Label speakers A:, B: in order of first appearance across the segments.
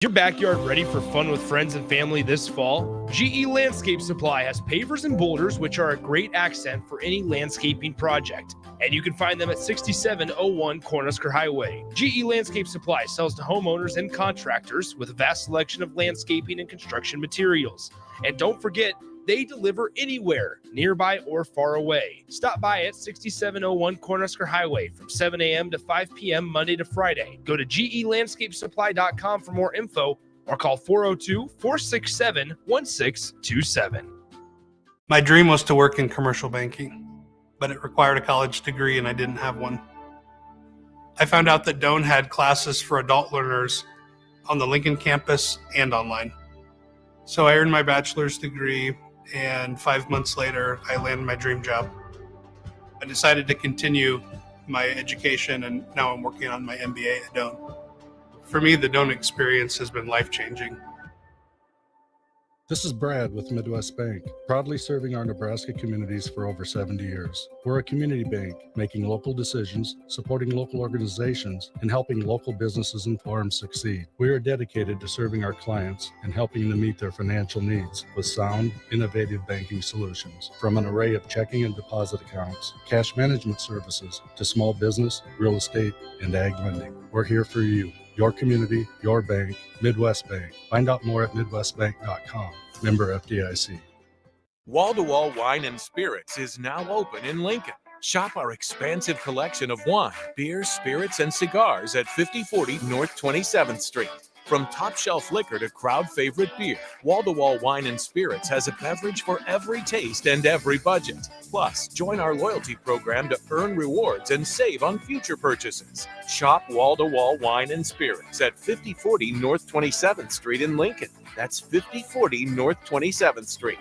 A: Your backyard ready for fun with friends and family this fall? GE Landscape Supply has pavers and boulders, which are a great accent for any landscaping project. And you can find them at 6701 Cornhusker Highway. GE Landscape Supply sells to homeowners and contractors with a vast selection of landscaping and construction materials. And don't forget, they deliver anywhere, nearby or far away. Stop by at 6701 Cornhusker Highway from 7 a.m. to 5 p.m. Monday to Friday. Go to gelandscapesupply.com for more info or call 402-467-1627.
B: My dream was to work in commercial banking, but it required a college degree and I didn't have one. I found out that Doane had classes for adult learners on the Lincoln campus and online. So I earned my bachelor's degree, and 5 months later, I landed my dream job. I decided to continue my education, and now I'm working on my MBA at Doane. For me, the Doane experience has been life-changing.
C: This is Brad with Midwest Bank, proudly serving our Nebraska communities for over 70 years. We're a community bank, making local decisions, supporting local organizations, and helping local businesses and farms succeed. We are dedicated to serving our clients and helping them meet their financial needs with sound, innovative banking solutions. From an array of checking and deposit accounts, cash management services, to small business, real estate, and ag lending. We're here for you. Your community, your bank, Midwest Bank. Find out more at midwestbank.com. Member FDIC.
D: Wall-to-Wall Wine and Spirits is now open in Lincoln. Shop our expansive collection of wine, beer, spirits, and cigars at 5040 North 27th Street. From top-shelf liquor to crowd-favorite beer, Wall-to-Wall Wine and Spirits has a beverage for every taste and every budget. Plus, join our loyalty program to earn rewards and save on future purchases. Shop Wall-to-Wall Wine and Spirits at 5040 North 27th Street in Lincoln. That's 5040 North 27th Street.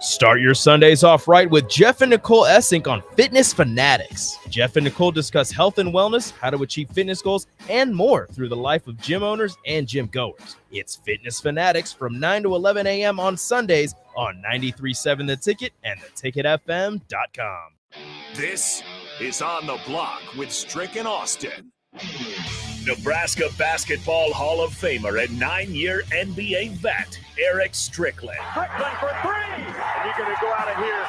A: Start your Sundays off right with Jeff and Nicole Essink on Fitness Fanatics. Jeff and Nicole discuss health and wellness, how to achieve fitness goals, and more through the life of gym owners and gym goers. It's Fitness Fanatics from 9 to 11 a.m. on Sundays on 93.7 The Ticket and theticketfm.com.
E: This is On the Block with Strick and Austin. Nebraska Basketball Hall of Famer and 9-year NBA vet, Eric Strickland.
F: Strickland for three! And you're going to go out of here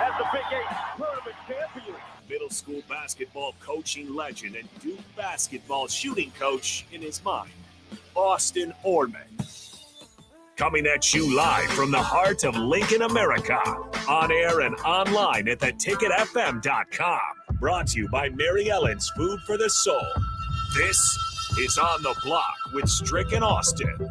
F: as the Big 8 tournament champion.
E: Middle school basketball coaching legend and Duke basketball shooting coach in his mind, Austin Orman. Coming at you live from the heart of Lincoln, America. On air and online at theticketfm.com. Brought to you by Mary Ellen's Food for the Soul. This is On the Block with Strick and Austin.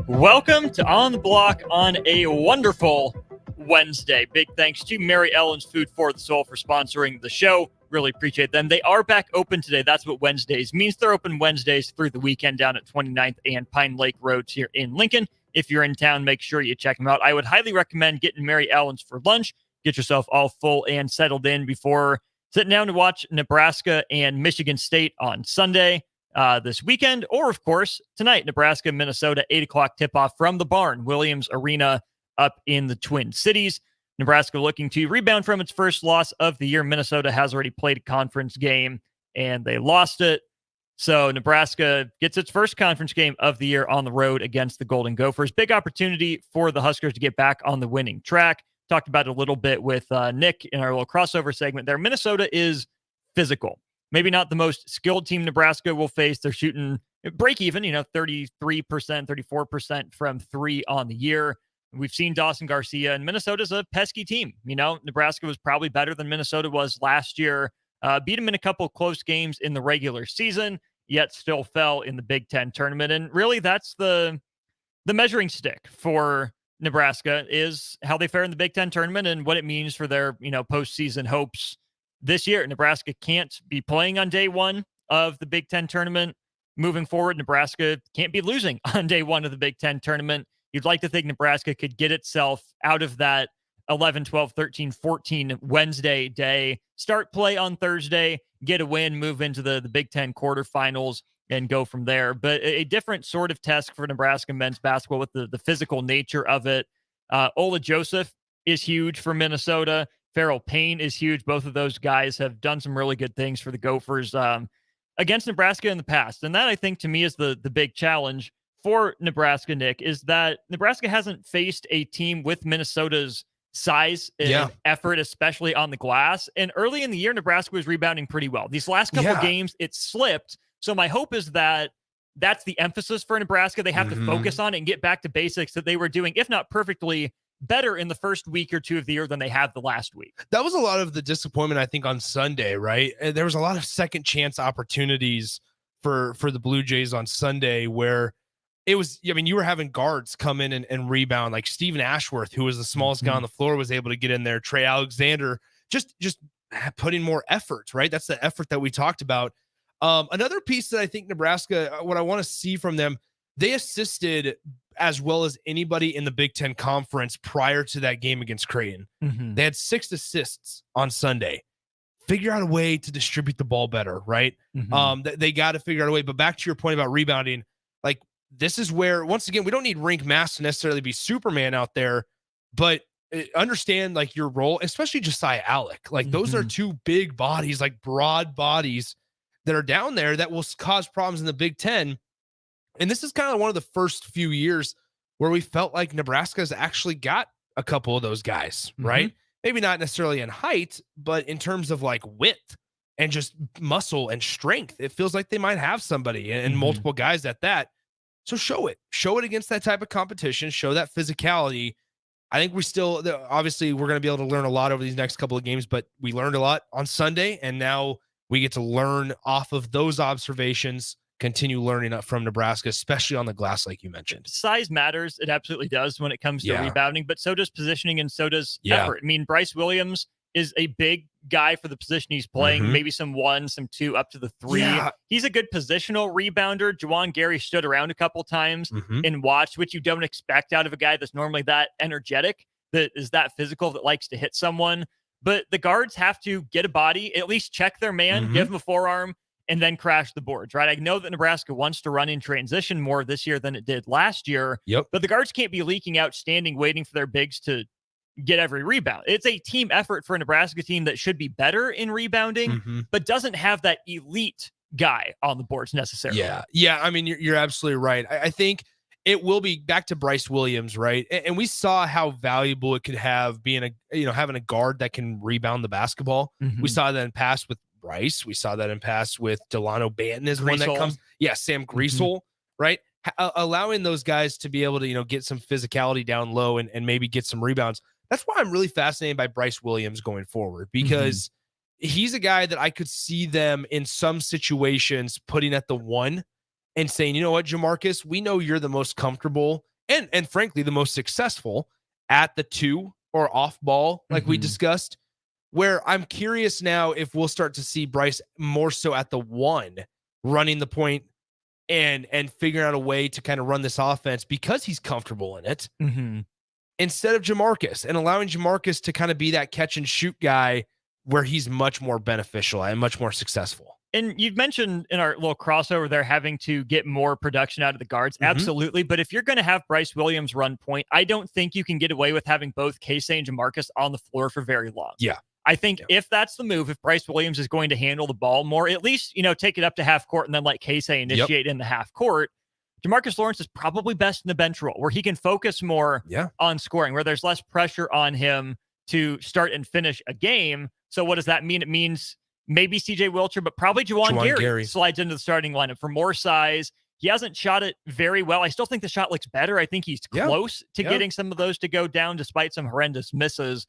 G: Welcome to On the Block on a wonderful Wednesday. Big thanks to Mary Ellen's Food for the Soul for sponsoring the show. Really appreciate them. They are back open today. That's what Wednesdays means. They're open Wednesdays through the weekend down at 29th and Pine Lake Roads here in Lincoln. If you're in town, make sure you check them out. I would highly recommend getting Mary Ellen's for lunch. Get yourself all full and settled in before sitting down to watch Nebraska and Michigan State on Sunday this weekend, or, of course, tonight, Nebraska, Minnesota, 8 o'clock tip-off from the Barn, Williams Arena up in the Twin Cities. Nebraska looking to rebound from its first loss of the year. Minnesota has already played a conference game, and they lost it. So Nebraska gets its first conference game of the year on the road against the Golden Gophers. Big opportunity for the Huskers to get back on the winning track. Talked about it a little bit with Nick in our little crossover segment there. Minnesota is physical. Maybe not the most skilled team Nebraska will face. They're shooting break even, 33%, 34% from three on the year. We've seen Dawson Garcia, and Minnesota's a pesky team. Nebraska was probably better than Minnesota was last year. Beat them in a couple of close games in the regular season, yet still fell in the Big Ten tournament. And really, that's the measuring stick for Nebraska, is how they fare in the Big Ten tournament and what it means for their, postseason hopes this year. Nebraska can't be playing on day one of the Big Ten tournament. Moving forward, Nebraska can't be losing on day one of the Big Ten tournament. You'd like to think Nebraska could get itself out of that 11, 12, 13, 14 Wednesday day, start play on Thursday, get a win, move into the Big Ten quarterfinals, and go from there. But a different sort of test for Nebraska men's basketball with the physical nature of it. Ola Joseph is huge for Minnesota. Farrell Payne is huge. Both of those guys have done some really good things for the Gophers against Nebraska in the past. And that, I think, to me, is the big challenge for Nebraska, Nick, is that Nebraska hasn't faced a team with Minnesota's size and effort, especially on the glass. And early in the year, Nebraska was rebounding pretty well. These last couple games, it slipped. So my hope is that that's the emphasis for Nebraska. They have to focus on it and get back to basics that they were doing, if not perfectly, better in the first week or two of the year than they have the last week.
A: That was a lot of the disappointment, I think, on Sunday, right? There was a lot of second chance opportunities for the Blue Jays on Sunday where it was, I mean, you were having guards come in and rebound, like Steven Ashworth, who was the smallest guy on the floor, was able to get in there. Trey Alexander just putting more effort, right? That's the effort that we talked about. Another piece that I think Nebraska, what I want to see from them, they assisted as well as anybody in the Big Ten Conference prior to that game against Creighton. They had 6 assists on Sunday. Figure out a way to distribute the ball better, right? They got to figure out a way. But back to your point about rebounding, like, this is where, once again, we don't need Rink Mass to necessarily be Superman out there, but understand like your role, especially Josiah Alec. Like those are 2 big bodies, like broad bodies that are down there that will cause problems in the Big Ten. And this is kind of one of the first few years where we felt like Nebraska's actually got a couple of those guys, right? Maybe not necessarily in height, but in terms of like width and just muscle and strength, it feels like they might have somebody and multiple guys at that. So show it against that type of competition, show that physicality. I think we still, obviously we're going to be able to learn a lot over these next couple of games, but we learned a lot on Sunday and now we get to learn off of those observations, continue learning up from Nebraska, especially on the glass, like you mentioned.
G: Size matters. It absolutely does when it comes to rebounding, but so does positioning and so does effort. I mean, Bryce Williams is a big guy for the position he's playing, maybe some 1, some 2, up to the 3. He's a good positional rebounder. Juwan Gary stood around a couple times and watched, which you don't expect out of a guy that's normally that energetic, that is that physical, that likes to hit someone. But the guards have to get a body, at least check their man, give him a forearm, and then crash the boards, right? I know that Nebraska wants to run in transition more this year than it did last year, but the guards can't be leaking out, standing, waiting for their bigs to get every rebound. It's a team effort for a Nebraska team that should be better in rebounding, but doesn't have that elite guy on the boards necessarily.
A: Yeah. I mean, you're absolutely right. I think it will be back to Bryce Williams, right? And we saw how valuable it could have being having a guard that can rebound the basketball. We saw that in past with Bryce. We saw that in past with Delano Banton is one that comes. Yeah, Sam Griesel, right? Allowing those guys to be able to, get some physicality down low and maybe get some rebounds. That's why I'm really fascinated by Bryce Williams going forward, because he's a guy that I could see them in some situations putting at the 1 and saying, you know what, Jamarcus, we know you're the most comfortable and frankly, the most successful at the 2 or off ball, like we discussed, where I'm curious now if we'll start to see Bryce more so at the 1 running the point and figuring out a way to kind of run this offense because he's comfortable in it. Instead of Jamarcus, and allowing Jamarcus to kind of be that catch and shoot guy where he's much more beneficial and much more successful.
G: And you've mentioned in our little crossover there having to get more production out of the guards. Absolutely. But if you're going to have Bryce Williams run point, I don't think you can get away with having both Casey and Jamarcus on the floor for very long. I think if that's the move, if Bryce Williams is going to handle the ball more, at least, take it up to half court and then let Casey initiate in the half court. Jamarcus Lawrence is probably best in the bench role where he can focus more on scoring, where there's less pressure on him to start and finish a game. So what does that mean? It means maybe CJ Wilcher, but probably Juwan Gary slides into the starting lineup for more size. He hasn't shot it very well. I still think the shot looks better. I think he's close to getting some of those to go down despite some horrendous misses.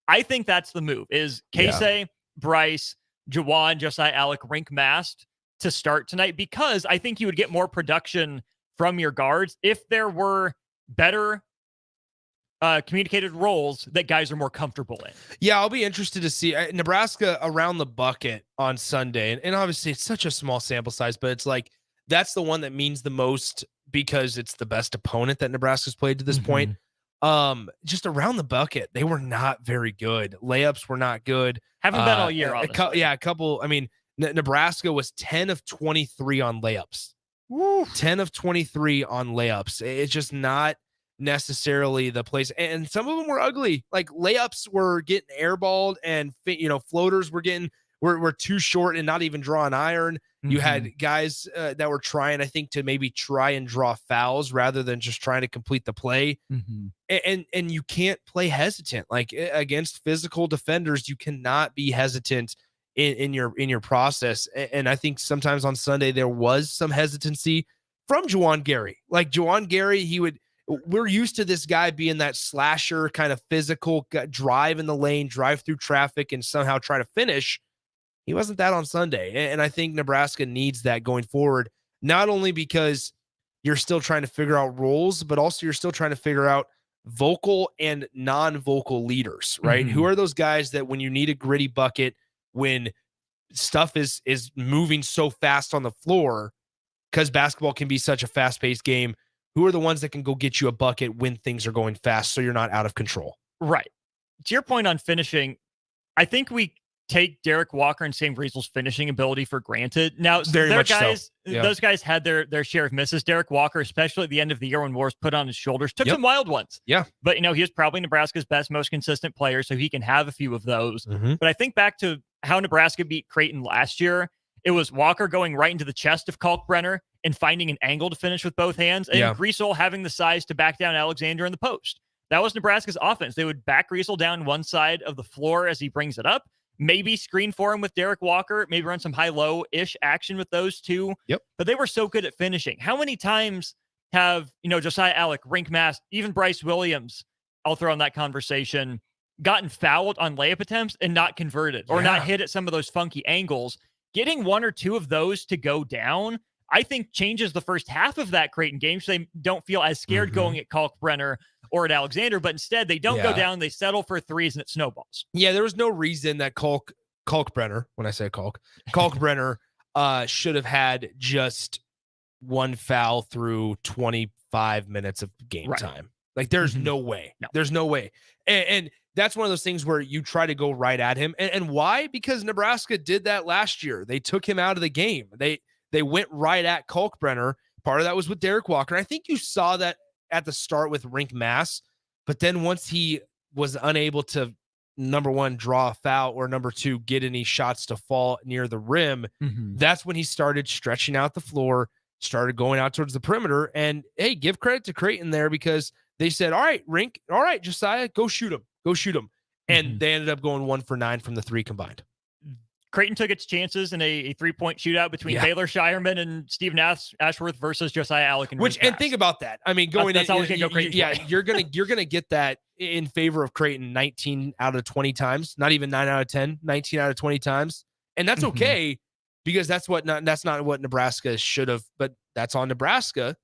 G: I think that's the move is Casey, Bryce, Juwan, Josiah Alec, Rink Mast to start tonight, because I think you would get more production from your guards if there were better communicated roles that guys are more comfortable in.
A: Yeah, I'll be interested to see Nebraska around the bucket on Sunday. And obviously it's such a small sample size, but it's like, that's the one that means the most because it's the best opponent that Nebraska's played to this point. Just around the bucket, they were not very good. Layups were not good.
G: Haven't been all year.
A: A couple. I mean, Nebraska was 10 of 23 on layups. 10 of 23 on layups. It's just not necessarily the place. And some of them were ugly. Like layups were getting airballed and, floaters were too short and not even drawing iron. You had guys that were trying, I think, to maybe try and draw fouls rather than just trying to complete the play. And you can't play hesitant. Like against physical defenders, you cannot be hesitant in your process. And I think sometimes on Sunday there was some hesitancy from Juwan Gary. Like Juwan Gary, we're used to this guy being that slasher kind of physical drive in the lane, drive through traffic, and somehow try to finish. He wasn't that on Sunday. And I think Nebraska needs that going forward, not only because you're still trying to figure out roles, but also you're still trying to figure out vocal and non-vocal leaders, right? Who are those guys that when you need a gritty bucket, when stuff is moving so fast on the floor, because basketball can be such a fast-paced game, who are the ones that can go get you a bucket when things are going fast so you're not out of control?
G: Right. To your point on finishing, I think we take Derek Walker and Sam Griesel's finishing ability for granted. Now, those guys had their share of misses. Derek Walker, especially at the end of the year when Wars put on his shoulders, took some wild ones.
A: Yeah.
G: But, he was probably Nebraska's best, most consistent player, so he can have a few of those. But I think back to how Nebraska beat Creighton last year, it was Walker going right into the chest of Kalkbrenner and finding an angle to finish with both hands, and Griesel having the size to back down Alexander in the post. That was Nebraska's offense. They would back Griesel down one side of the floor as he brings it up, maybe screen for him with Derek Walker, maybe run some high-low-ish action with those two. But they were so good at finishing. How many times have, Josiah Alec, Rink Mast, even Bryce Williams, I'll throw in that conversation, gotten fouled on layup attempts and not converted or not hit at some of those funky angles? Getting one or two of those to go down, I think, changes the first half of that Creighton game, so they don't feel as scared going at Kalkbrenner or at Alexander, but instead they don't go down, they settle for threes, and it snowballs. Yeah,
A: there was no reason that Kalkbrenner, when I say Kalkbrenner should have had just one foul through 25 minutes of game time. Like, there's no way. No. There's no way. And that's one of those things where you try to go right at him. And why? Because Nebraska did that last year. They took him out of the game. They went right at Kalkbrenner. Part of that was with Derek Walker. I think you saw that at the start with Rink Mass, but then once he was unable to, number one, draw a foul, or number two, get any shots to fall near the rim, that's when he started stretching out the floor, started going out towards the perimeter. And hey, give credit to Creighton there, because they said, all right, Rink, all right, Josiah, go shoot him. And they ended up going 1 for 9 from the three combined.
G: Creighton took its chances in a 3-point shootout between Baylor Shireman and Steven Ashworth versus Josiah Alec. And think about that. I mean, that's always going to go Creighton.
A: Yeah, you're gonna get that in favor of Creighton 19 out of 20 times, not even 9 out of 10, 19 out of 20 times, and that's okay, because that's not what Nebraska should have. But that's on Nebraska.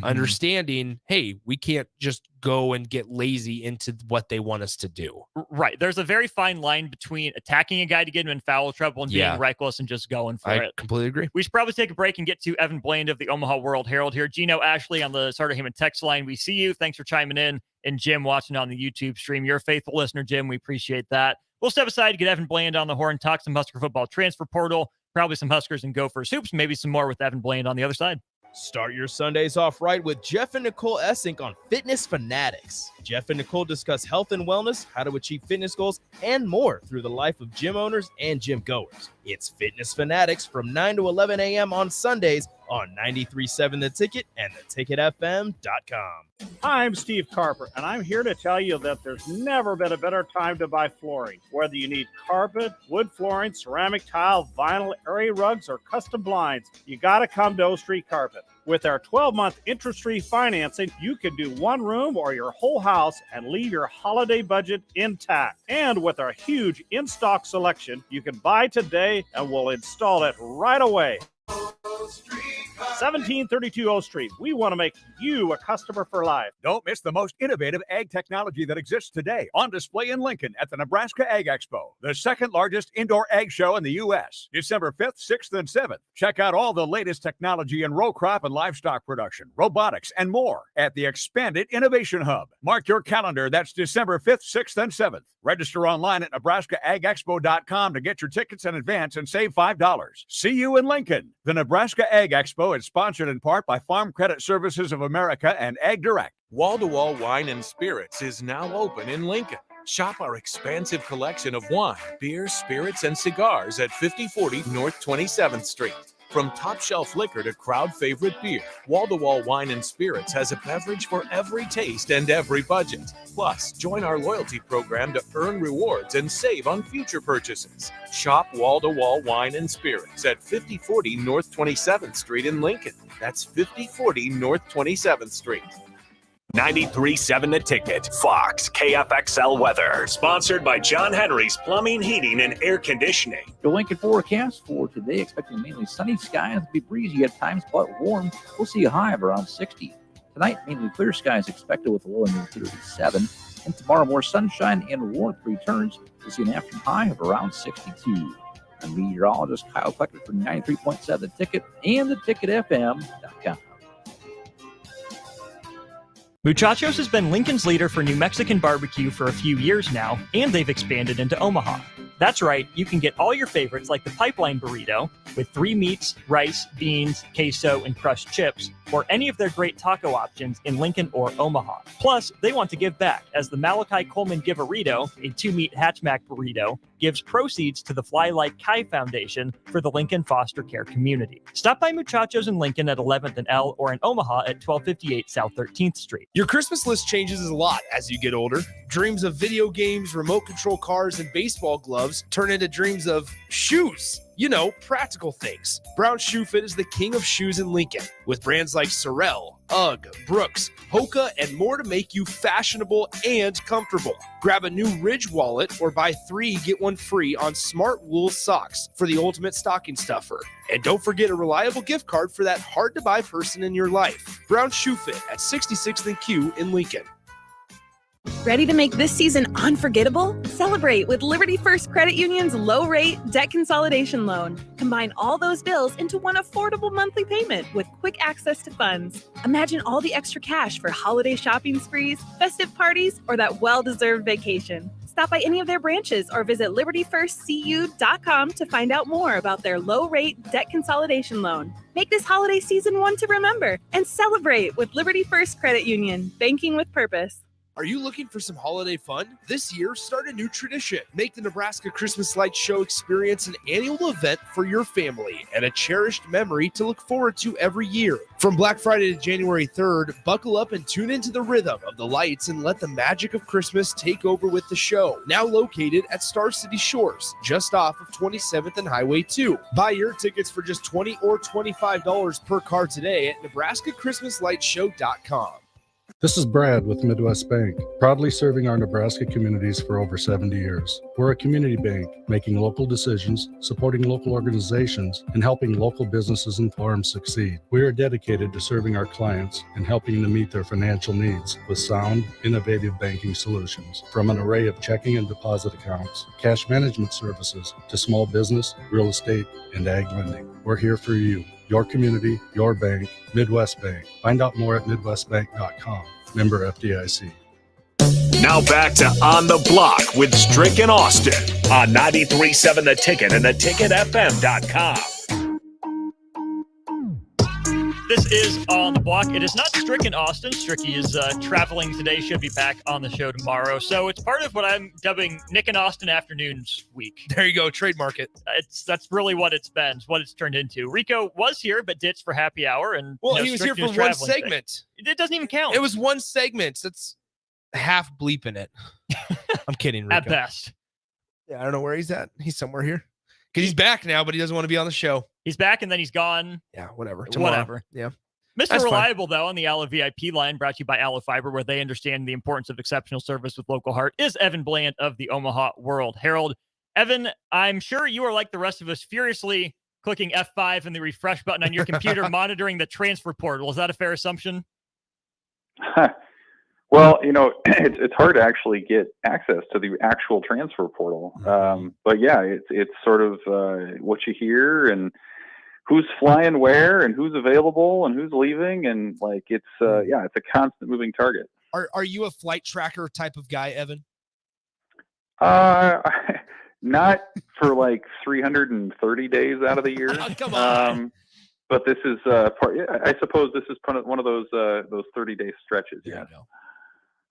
A: Understanding, hey, we can't just go and get lazy into what they want us to do.
G: Right. There's a very fine line between attacking a guy to get him in foul trouble and being reckless and just going for it.
A: I completely agree.
G: We should probably take a break and get to Evan Bland of the Omaha World Herald here. Gino Ashley on the Sartor Hamann text line. We see you. Thanks for chiming in. And Jim watching on the YouTube stream. You're a faithful listener, Jim. We appreciate that. We'll step aside to get Evan Bland on the horn, talk some Husker football transfer portal, probably some Huskers and Gophers hoops, maybe some more with Evan Bland on the other side.
H: Start your Sundays off right with Jeff and Nicole Essink on Fitness Fanatics. Jeff and Nicole discuss health and wellness, how to achieve fitness goals, and more through the life of gym owners and gym goers. It's Fitness Fanatics from 9 to 11 a.m. on Sundays on 93.7 The Ticket and theticketfm.com.
F: I'm Steve Carper, and I'm here to tell you that there's never been a better time to buy flooring. Whether you need carpet, wood flooring, ceramic tile, vinyl, area rugs, or custom blinds, you got to come to O Street Carpet. With our 12-month interest-free financing, you can do one room or your whole house and leave your holiday budget intact. And with our huge in-stock selection, you can buy today and we'll install it right away. 1732 O Street. We want to make you a customer for life.
I: Don't miss the most innovative ag technology that exists today on display in Lincoln at the Nebraska Ag Expo, the second largest indoor ag show in the U.S. December 5th, 6th, and 7th. Check out all the latest technology in row crop and livestock production, robotics, and more at the expanded Innovation Hub. Mark your calendar. That's December 5th, 6th, and 7th. Register online at NebraskaAgExpo.com to get your tickets in advance and save $5. See you in Lincoln. The Nebraska Ag Expo is sponsored in part by Farm Credit Services of America and Ag Direct.
D: Wall-to-Wall Wine and Spirits is now open in Lincoln. Shop our expansive collection of wine, beer, spirits, and cigars at 5040 North 27th Street. From top shelf liquor to crowd favorite beer, Wall to Wall Wine and Spirits has a beverage for every taste and every budget. Plus, join our loyalty program to earn rewards and save on future purchases. Shop Wall to Wall Wine and Spirits at 5040 North 27th Street in Lincoln. That's 5040 North 27th Street.
E: 93.7 The Ticket, Fox, KFXL weather. Sponsored by John Henry's Plumbing, Heating, and Air Conditioning.
J: The Lincoln forecast for today, expecting mainly sunny skies, be breezy at times, but warm. We'll see a high of around 60. Tonight, mainly clear skies expected with a low in the 37. And tomorrow, more sunshine and warmth returns. We'll see an afternoon high of around 62. I'm meteorologist Kyle Klecker for 93.7 The Ticket and theticketfm.com.
G: Muchachos has been Lincoln's leader for New Mexican barbecue for a few years now, and they've expanded into Omaha. That's right, you can get all your favorites like the pipeline burrito with 3 meats, rice, beans, queso, and crushed chips, or any of their great taco options in Lincoln or Omaha. Plus, they want to give back, as the Malachi Coleman Give-A-Rito, a 2-meat hatchback burrito, gives proceeds to the Fly Like Kai Foundation for the Lincoln foster care community. Stop by Muchachos in Lincoln at 11th and L or in Omaha at 1258 South 13th Street.
A: Your Christmas list changes a lot as you get older. Dreams of video games, remote control cars, and baseball gloves turn into dreams of shoes. You know, practical things. Brown Shoe Fit is the king of shoes in Lincoln, with brands like Sorel, UGG, Brooks, Hoka, and more to make you fashionable and comfortable. Grab a new Ridge wallet or buy 3, get 1 free on Smart Wool socks for the ultimate stocking stuffer. And don't forget a reliable gift card for that hard-to-buy person in your life. Brown Shoe Fit at 66th and Q in Lincoln.
K: Ready to make this season unforgettable? Celebrate with Liberty First Credit Union's low-rate debt consolidation loan. Combine all those bills into one affordable monthly payment with quick access to funds. Imagine all the extra cash for holiday shopping sprees, festive parties, or that well-deserved vacation. Stop by any of their branches or visit libertyfirstcu.com to find out more about their low-rate debt consolidation loan. Make this holiday season one to remember and celebrate with Liberty First Credit Union, banking with purpose.
A: Are you looking for some holiday fun? This year, start a new tradition. Make the Nebraska Christmas Lights Show experience an annual event for your family and a cherished memory to look forward to every year. From Black Friday to January 3rd, buckle up and tune into the rhythm of the lights and let the magic of Christmas take over with the show. Now located at Star City Shores, just off of 27th and Highway 2. Buy your tickets for just $20 or $25 per car today at NebraskaChristmasLightShow.com.
C: This is Brad with Midwest Bank, proudly serving our Nebraska communities for over 70 years. We're a community bank, making local decisions, supporting local organizations, and helping local businesses and farms succeed. We are dedicated to serving our clients and helping them meet their financial needs with sound, innovative banking solutions. From an array of checking and deposit accounts, cash management services, to small business, real estate, and ag lending. We're here for you. Your community, your bank, Midwest Bank. Find out more at MidwestBank.com. Member FDIC.
E: Now back to On the Block with Strick and Austin on 93.7 The Ticket and theticketfm.com.
G: This is On the Block. It is not Strick and Austin. Stricky is traveling today, should be back on the show tomorrow. So it's part of what I'm dubbing Nick and Austin Afternoons Week.
A: There you go, trademark it.
G: That's really what it's been, what it's turned into. Rico was here, but ditched for happy hour. And
A: he was here for one segment.
G: It doesn't even count.
A: It was one segment. That's half bleeping it. I'm kidding, Rico.
G: At best.
A: Yeah, I don't know where he's at. He's somewhere here. Because he's back now, but he doesn't want to be on the show.
G: He's back and then he's gone.
A: Yeah, whatever.
G: Whatever.
A: Yeah.
G: Mr.
A: That's
G: Reliable, though, on the Allo VIP line, brought to you by Allo Fiber, where they understand the importance of exceptional service with local heart, is Evan Bland of the Omaha World Herald. Evan, I'm sure you are like the rest of us, furiously clicking F5 and the refresh button on your computer, monitoring the transfer portal. Is that a fair assumption?
L: Well, it's hard to actually get access to the actual transfer portal. But yeah, it's sort of what you hear and who's flying where and who's available and who's leaving. And it's a constant moving target.
A: Are you a flight tracker type of guy, Evan?
L: Not for 330 days out of the year.
A: Oh, come on.
L: But this is part. I suppose this is one of those 30-day stretches.
A: There
L: Yeah.
A: you go.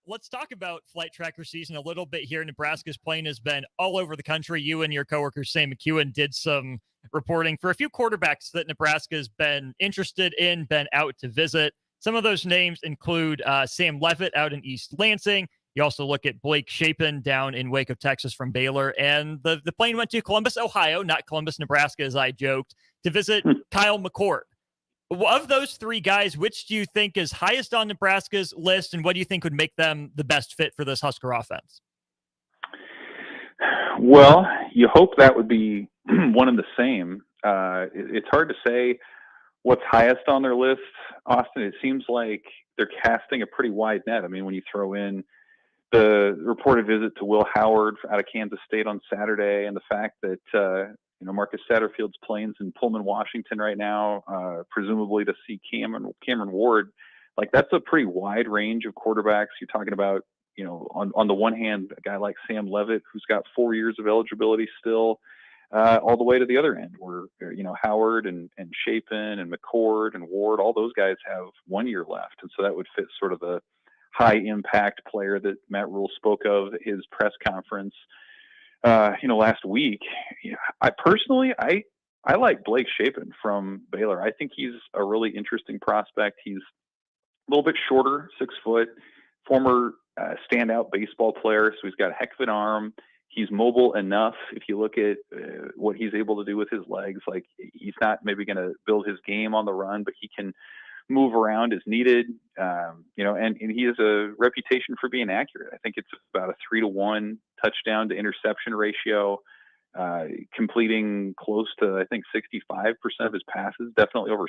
G: Let's talk about flight tracker season a little bit here. Nebraska's plane has been all over the country. You and your coworker, Sam McEwen, did some reporting for a few quarterbacks that Nebraska's been interested in, been out to visit. Some of those names include Sam Levitt out in East Lansing. You also look at Blake Shapen down in Waco, Texas from Baylor. And the plane went to Columbus, Ohio, not Columbus, Nebraska, as I joked, to visit Kyle McCord. Of those three guys, which do you think is highest on Nebraska's list, and what do you think would make them the best fit for this Husker offense?
L: Well, you hope that would be one and the same. It's hard to say what's highest on their list, Austin. It seems like they're casting a pretty wide net. I mean, when you throw in the reported visit to Will Howard out of Kansas State on Saturday, and the fact that Marcus Satterfield's plane's in Pullman, Washington right now, presumably to see Cameron Ward. Like, that's a pretty wide range of quarterbacks. You're talking about, on the one hand, a guy like Sam Levitt, who's got 4 years of eligibility still, all the way to the other end where, Howard and Shapen and McCord and Ward, all those guys have 1 year left. And so that would fit sort of the high impact player that Matt Rule spoke of at his press conference, last week. I personally like Blake Shapen from Baylor. I think he's a really interesting prospect. He's a little bit shorter, 6 foot, former standout baseball player. So he's got a heck of an arm. He's mobile enough. If you look at what he's able to do with his legs, like, he's not maybe going to build his game on the run, but he can move around as needed. And he has a reputation for being accurate. I think it's about a 3-to-1 touchdown to interception ratio, completing close to, I think, 65% of his passes, definitely over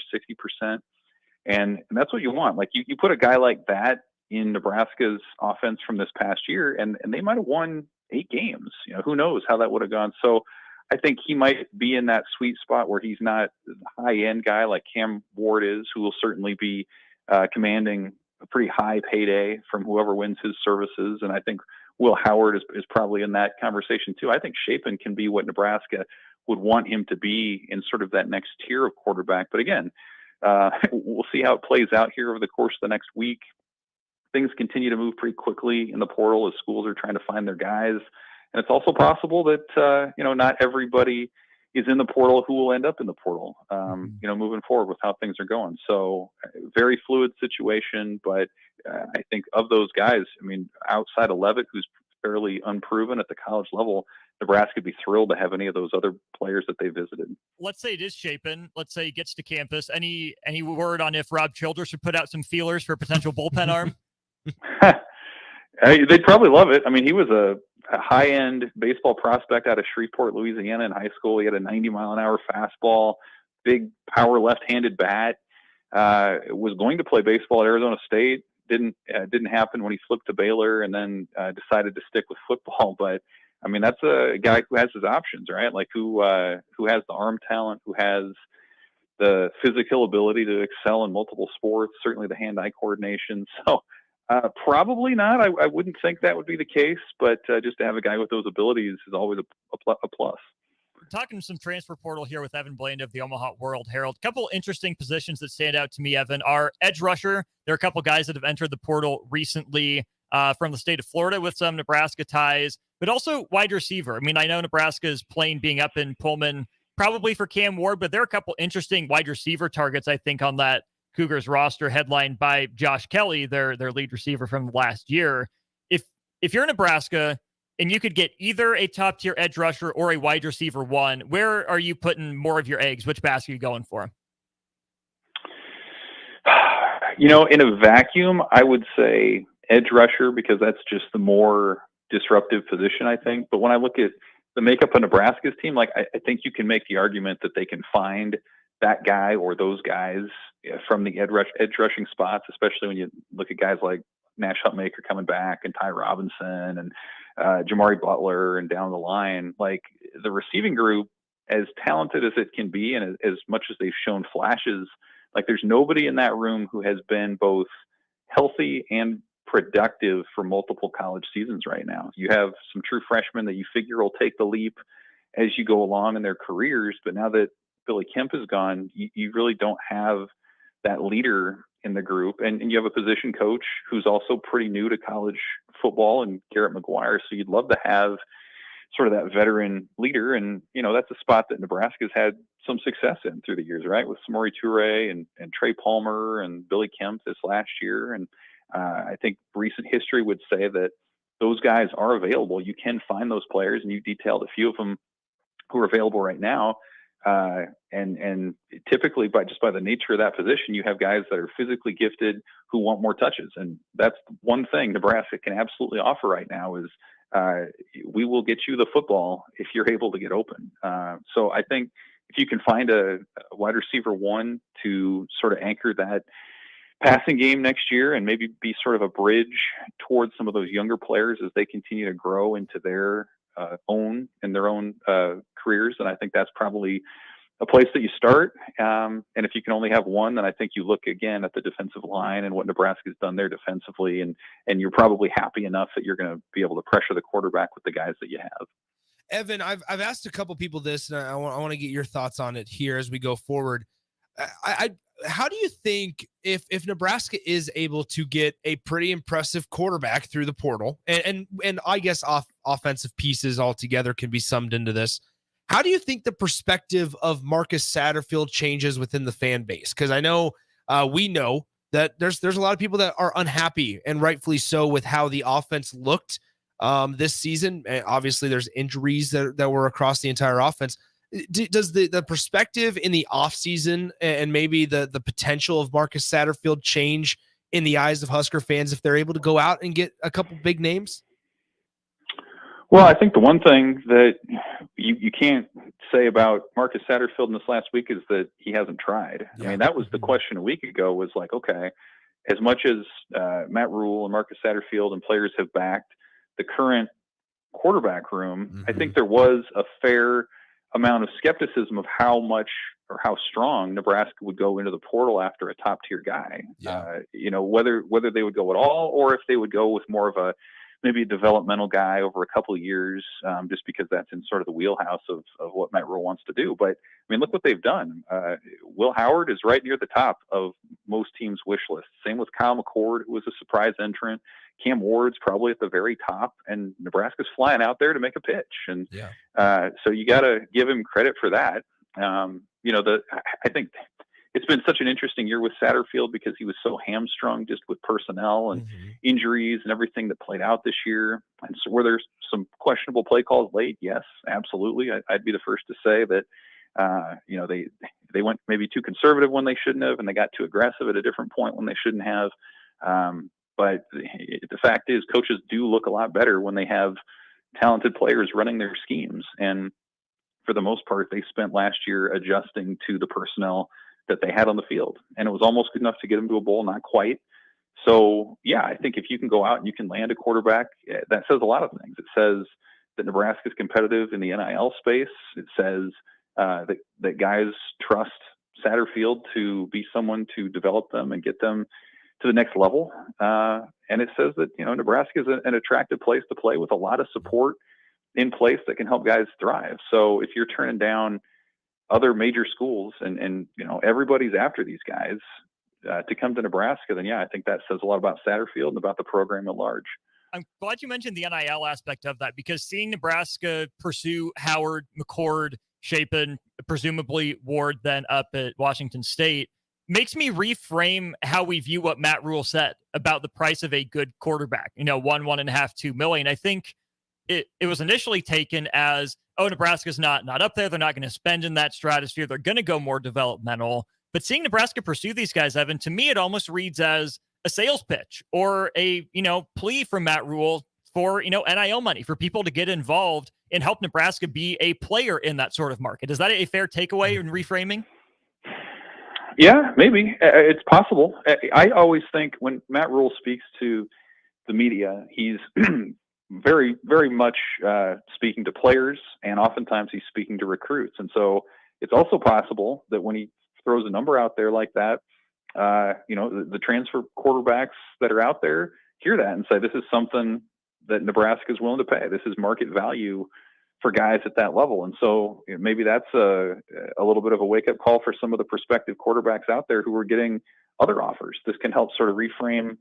L: 60%. And that's what you want. Like, you put a guy like that in Nebraska's offense from this past year, and they might have won 8 games. Who knows how that would have gone. So I think he might be in that sweet spot where he's not the high-end guy like Cam Ward is, who will certainly be commanding a pretty high payday from whoever wins his services. And I think Will Howard is probably in that conversation too. I think Shapen can be what Nebraska would want him to be in sort of that next tier of quarterback. But again, we'll see how it plays out here over the course of the next week. Things continue to move pretty quickly in the portal as schools are trying to find their guys. And it's also possible that, not everybody is in the portal who will end up in the portal, moving forward with how things are going. So very fluid situation, but I think of those guys, outside of Levitt, who's fairly unproven at the college level, Nebraska would be thrilled to have any of those other players that they visited.
G: Let's say it is Shapen. Let's say he gets to campus. Any word on if Rob Childress should put out some feelers for a potential bullpen arm?
L: They'd probably love it. He was a high-end baseball prospect out of Shreveport, Louisiana in high school. He had a 90-mile-an-hour fastball, big power left-handed bat. Was going to play baseball at Arizona State. Didn't happen when he flipped to Baylor, and then decided to stick with football. But that's a guy who has his options, right? Like, who has the arm talent, who has the physical ability to excel in multiple sports, certainly the hand-eye coordination. So probably not. I wouldn't think that would be the case, but just to have a guy with those abilities is always a plus.
G: Talking some transfer portal here with Evan Bland of the Omaha World Herald. A couple interesting positions that stand out to me, Evan, are edge rusher. There are a couple guys that have entered the portal recently from the state of Florida with some Nebraska ties, but also wide receiver. I know Nebraska's plane being up in Pullman, probably for Cam Ward, but there are a couple interesting wide receiver targets, I think, on that Cougars roster, headlined by Josh Kelly, their lead receiver from last year. If you're Nebraska and you could get either a top tier edge rusher or a wide receiver one, where are you putting more of your eggs? Which basket are you going for?
L: In a vacuum, I would say edge rusher, because that's just the more disruptive position, I think. But when I look at the makeup of Nebraska's team, I think you can make the argument that they can find that guy or those guys from the edge rushing spots, especially when you look at guys like Nash Hutmaker coming back and Ty Robinson and Jamari Butler and down the line. Like, the receiving group, as talented as it can be and as much as they've shown flashes, like, there's nobody in that room who has been both healthy and productive for multiple college seasons right now. You have some true freshmen that you figure will take the leap as you go along in their careers, but now that Billy Kemp is gone, you really don't have that leader in the group, and you have a position coach who's also pretty new to college football, and Garrett McGuire. So you'd love to have sort of that veteran leader, and that's a spot that Nebraska's had some success in through the years, right? With Samori Toure and Trey Palmer and Billy Kemp this last year, and I think recent history would say that those guys are available. You can find those players, and you detailed a few of them who are available right now. And typically by the nature of that position, you have guys that are physically gifted who want more touches. And that's one thing Nebraska can absolutely offer right now is we will get you the football if you're able to get open. So I think if you can find a wide receiver one to sort of anchor that passing game next year and maybe be sort of a bridge towards some of those younger players as they continue to grow into their own careers, and I think that's probably a place that you start. And if you can only have one, then I think you look again at the defensive line and what Nebraska's done there defensively, and you're probably happy enough that you're going to be able to pressure the quarterback with the guys that you have.
A: Evan, I've asked a couple people this, and I want to get your thoughts on it here as we go forward. How do you think if Nebraska is able to get a pretty impressive quarterback through the portal, and I guess offensive pieces altogether can be summed into this, how do you think the perspective of Marcus Satterfield changes within the fan base? Because I know we know that there's a lot of people that are unhappy, and rightfully so, with how the offense looked this season. And obviously, there's injuries that were across the entire offense. Does the perspective in the offseason and maybe the potential of Marcus Satterfield change in the eyes of Husker fans if they're able to go out and get a couple big names?
L: Well, I think the one thing that you can't say about Marcus Satterfield in this last week is that he hasn't tried. Yeah. I mean, that was the question a week ago, was like, okay, as much as Matt Rule and Marcus Satterfield and players have backed the current quarterback room, I think there was a fair amount of skepticism of how much or how strong Nebraska would go into the portal after a top tier guy. Yeah. Whether they would go at all, or if they would go with more of maybe a developmental guy over a couple of years, just because that's in sort of the wheelhouse of what Matt Rule wants to do. But I mean, look what they've done. Will Howard is right near the top of most teams' wish lists. Same with Kyle McCord, who was a surprise entrant. Cam Ward's probably at the very top, and Nebraska's flying out there to make a pitch. And so you got to give him credit for that. I think it's been such an interesting year with Satterfield because he was so hamstrung just with personnel and injuries and everything that played out this year. And so were there some questionable play calls late? Yes, absolutely. I'd be the first to say that, they went maybe too conservative when they shouldn't have, and they got too aggressive at a different point when they shouldn't have. But the fact is, coaches do look a lot better when they have talented players running their schemes. And for the most part, they spent last year adjusting to the personnel that they had on the field. And it was almost good enough to get them to a bowl, not quite. So, yeah, I think if you can go out and you can land a quarterback, that says a lot of things. It says that Nebraska is competitive in the NIL space. It says that guys trust Satterfield to be someone to develop them and get them to the next level. And it says that, Nebraska is an attractive place to play with a lot of support in place that can help guys thrive. So if you're turning down other major schools and everybody's after these guys to come to Nebraska, then I think that says a lot about Satterfield and about the program at large.
G: I'm glad you mentioned the NIL aspect of that, because seeing Nebraska pursue Howard, McCord, Shapen, presumably Ward then up at Washington State, makes me reframe how we view what Matt Rule said about the price of a good quarterback. $1.5, $2 million. I think it was initially taken as, Nebraska's not up there. They're not going to spend in that stratosphere. They're going to go more developmental. But seeing Nebraska pursue these guys, Evan, to me, it almost reads as a sales pitch or a, plea from Matt Rule for, NIL money, for people to get involved and help Nebraska be a player in that sort of market. Is that a fair takeaway in reframing?
L: Yeah, maybe. It's possible. I always think when Matt Rule speaks to the media, he's very, very much speaking to players, and oftentimes he's speaking to recruits. And so it's also possible that when he throws a number out there like that, the transfer quarterbacks that are out there hear that and say, this is something that Nebraska is willing to pay. This is market value for guys at that level. And so maybe that's a little bit of a wake-up call for some of the prospective quarterbacks out there who are getting other offers. This can help sort of reframe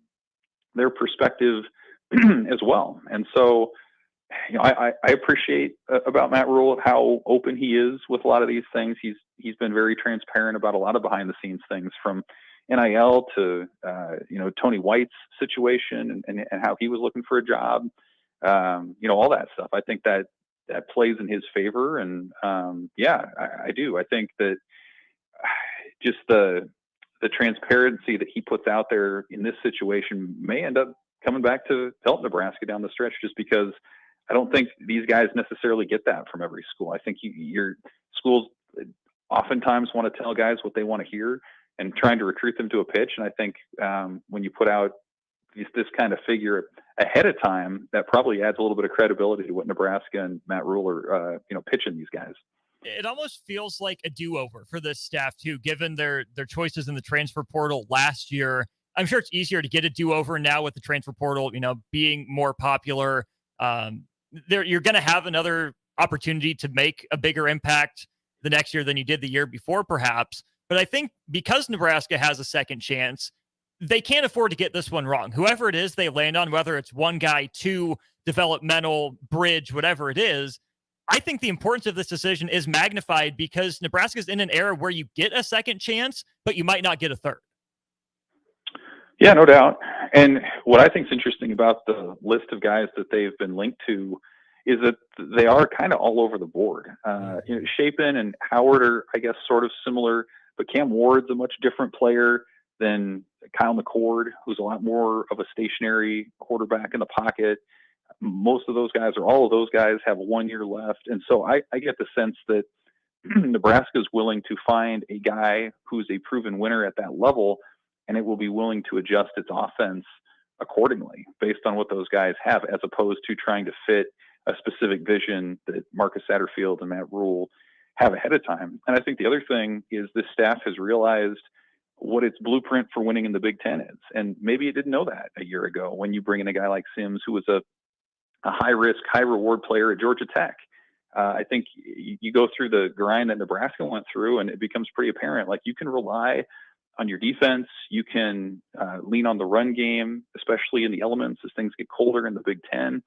L: their perspective as well. And so, I appreciate about Matt Rule how open he is with a lot of these things. He's been very transparent about a lot of behind the scenes things, from NIL to Tony White's situation and how he was looking for a job. All that stuff. I think that plays in his favor. And I do. I think that just the transparency that he puts out there in this situation may end up coming back to help Nebraska down the stretch, just because I don't think these guys necessarily get that from every school. I think your schools oftentimes want to tell guys what they want to hear and trying to recruit them to a pitch. And I think when you put out this kind of figure ahead of time, that probably adds a little bit of credibility to what Nebraska and Matt Rule are, pitching these guys.
G: It almost feels like a do-over for this staff too, given their choices in the transfer portal last year. I'm sure it's easier to get a do-over now with the transfer portal, being more popular. You're going to have another opportunity to make a bigger impact the next year than you did the year before, perhaps. But I think because Nebraska has a second chance, they can't afford to get this one wrong. Whoever it is they land on, whether it's one guy, two, developmental, bridge, whatever it is, I think the importance of this decision is magnified because Nebraska's in an era where you get a second chance, but you might not get a third.
L: Yeah, no doubt. And what I think is interesting about the list of guys that they've been linked to is that they are kind of all over the board. Chapin and Howard are, I guess, sort of similar, but Cam Ward's a much different player than Kyle McCord, who's a lot more of a stationary quarterback in the pocket. Most of those guys, or all of those guys, have 1 year left. And so I get the sense that Nebraska is willing to find a guy who's a proven winner at that level, and it will be willing to adjust its offense accordingly based on what those guys have, as opposed to trying to fit a specific vision that Marcus Satterfield and Matt Rule have ahead of time. And I think the other thing is this staff has realized what its blueprint for winning in the Big Ten is. And maybe it didn't know that a year ago when you bring in a guy like Sims, who was a high-risk, high-reward player at Georgia Tech. I think you go through the grind that Nebraska went through, and it becomes pretty apparent. Like, you can rely on your defense. You can lean on the run game, especially in the elements as things get colder in the Big Ten.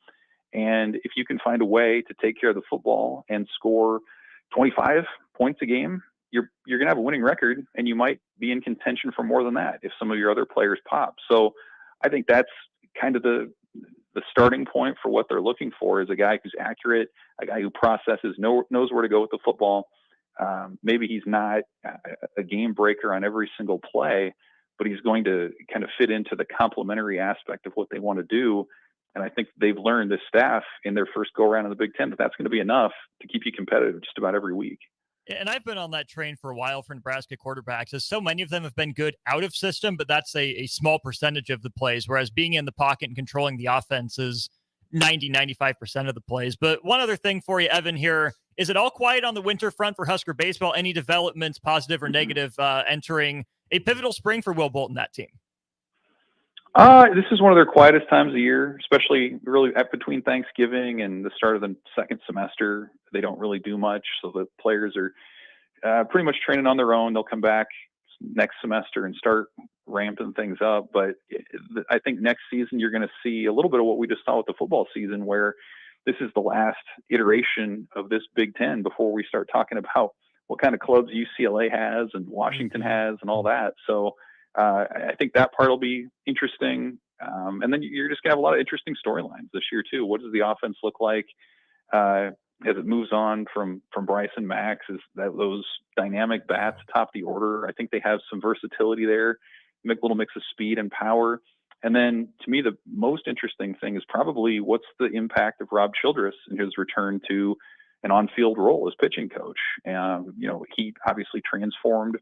L: And if you can find a way to take care of the football and score 25 points a game, you're going to have a winning record, and you might be in contention for more than that if some of your other players pop. So I think that's kind of the starting point for what they're looking for, is a guy who's accurate, a guy who processes, knows where to go with the football. Maybe he's not a game breaker on every single play, but he's going to kind of fit into the complementary aspect of what they want to do. And I think they've learned, this staff, in their first go around in the Big Ten, that's going to be enough to keep you competitive just about every week.
G: And I've been on that train for a while for Nebraska quarterbacks, as so many of them have been good out of system, but that's a small percentage of the plays, whereas being in the pocket and controlling the offense is 95% of the plays. But one other thing for you, Evan, here, is it all quiet on the winter front for Husker baseball? Any developments, positive or negative, entering a pivotal spring for Will Bolton, that team?
L: This is one of their quietest times of year, especially really between Thanksgiving and the start of the second semester. They don't really do much, so the players are pretty much training on their own. They'll come back next semester and start ramping things up. But I think next season you're going to see a little bit of what we just saw with the football season, where this is the last iteration of this Big Ten before we start talking about what kind of clubs UCLA has and Washington has and all that. So I think that part will be interesting. And then you're just going to have a lot of interesting storylines this year too. What does the offense look like as it moves on from Bryce and Max? Is that those dynamic bats top the order? I think they have some versatility there, a little mix of speed and power. And then to me, the most interesting thing is probably what's the impact of Rob Childress and his return to an on-field role as pitching coach. He obviously transformed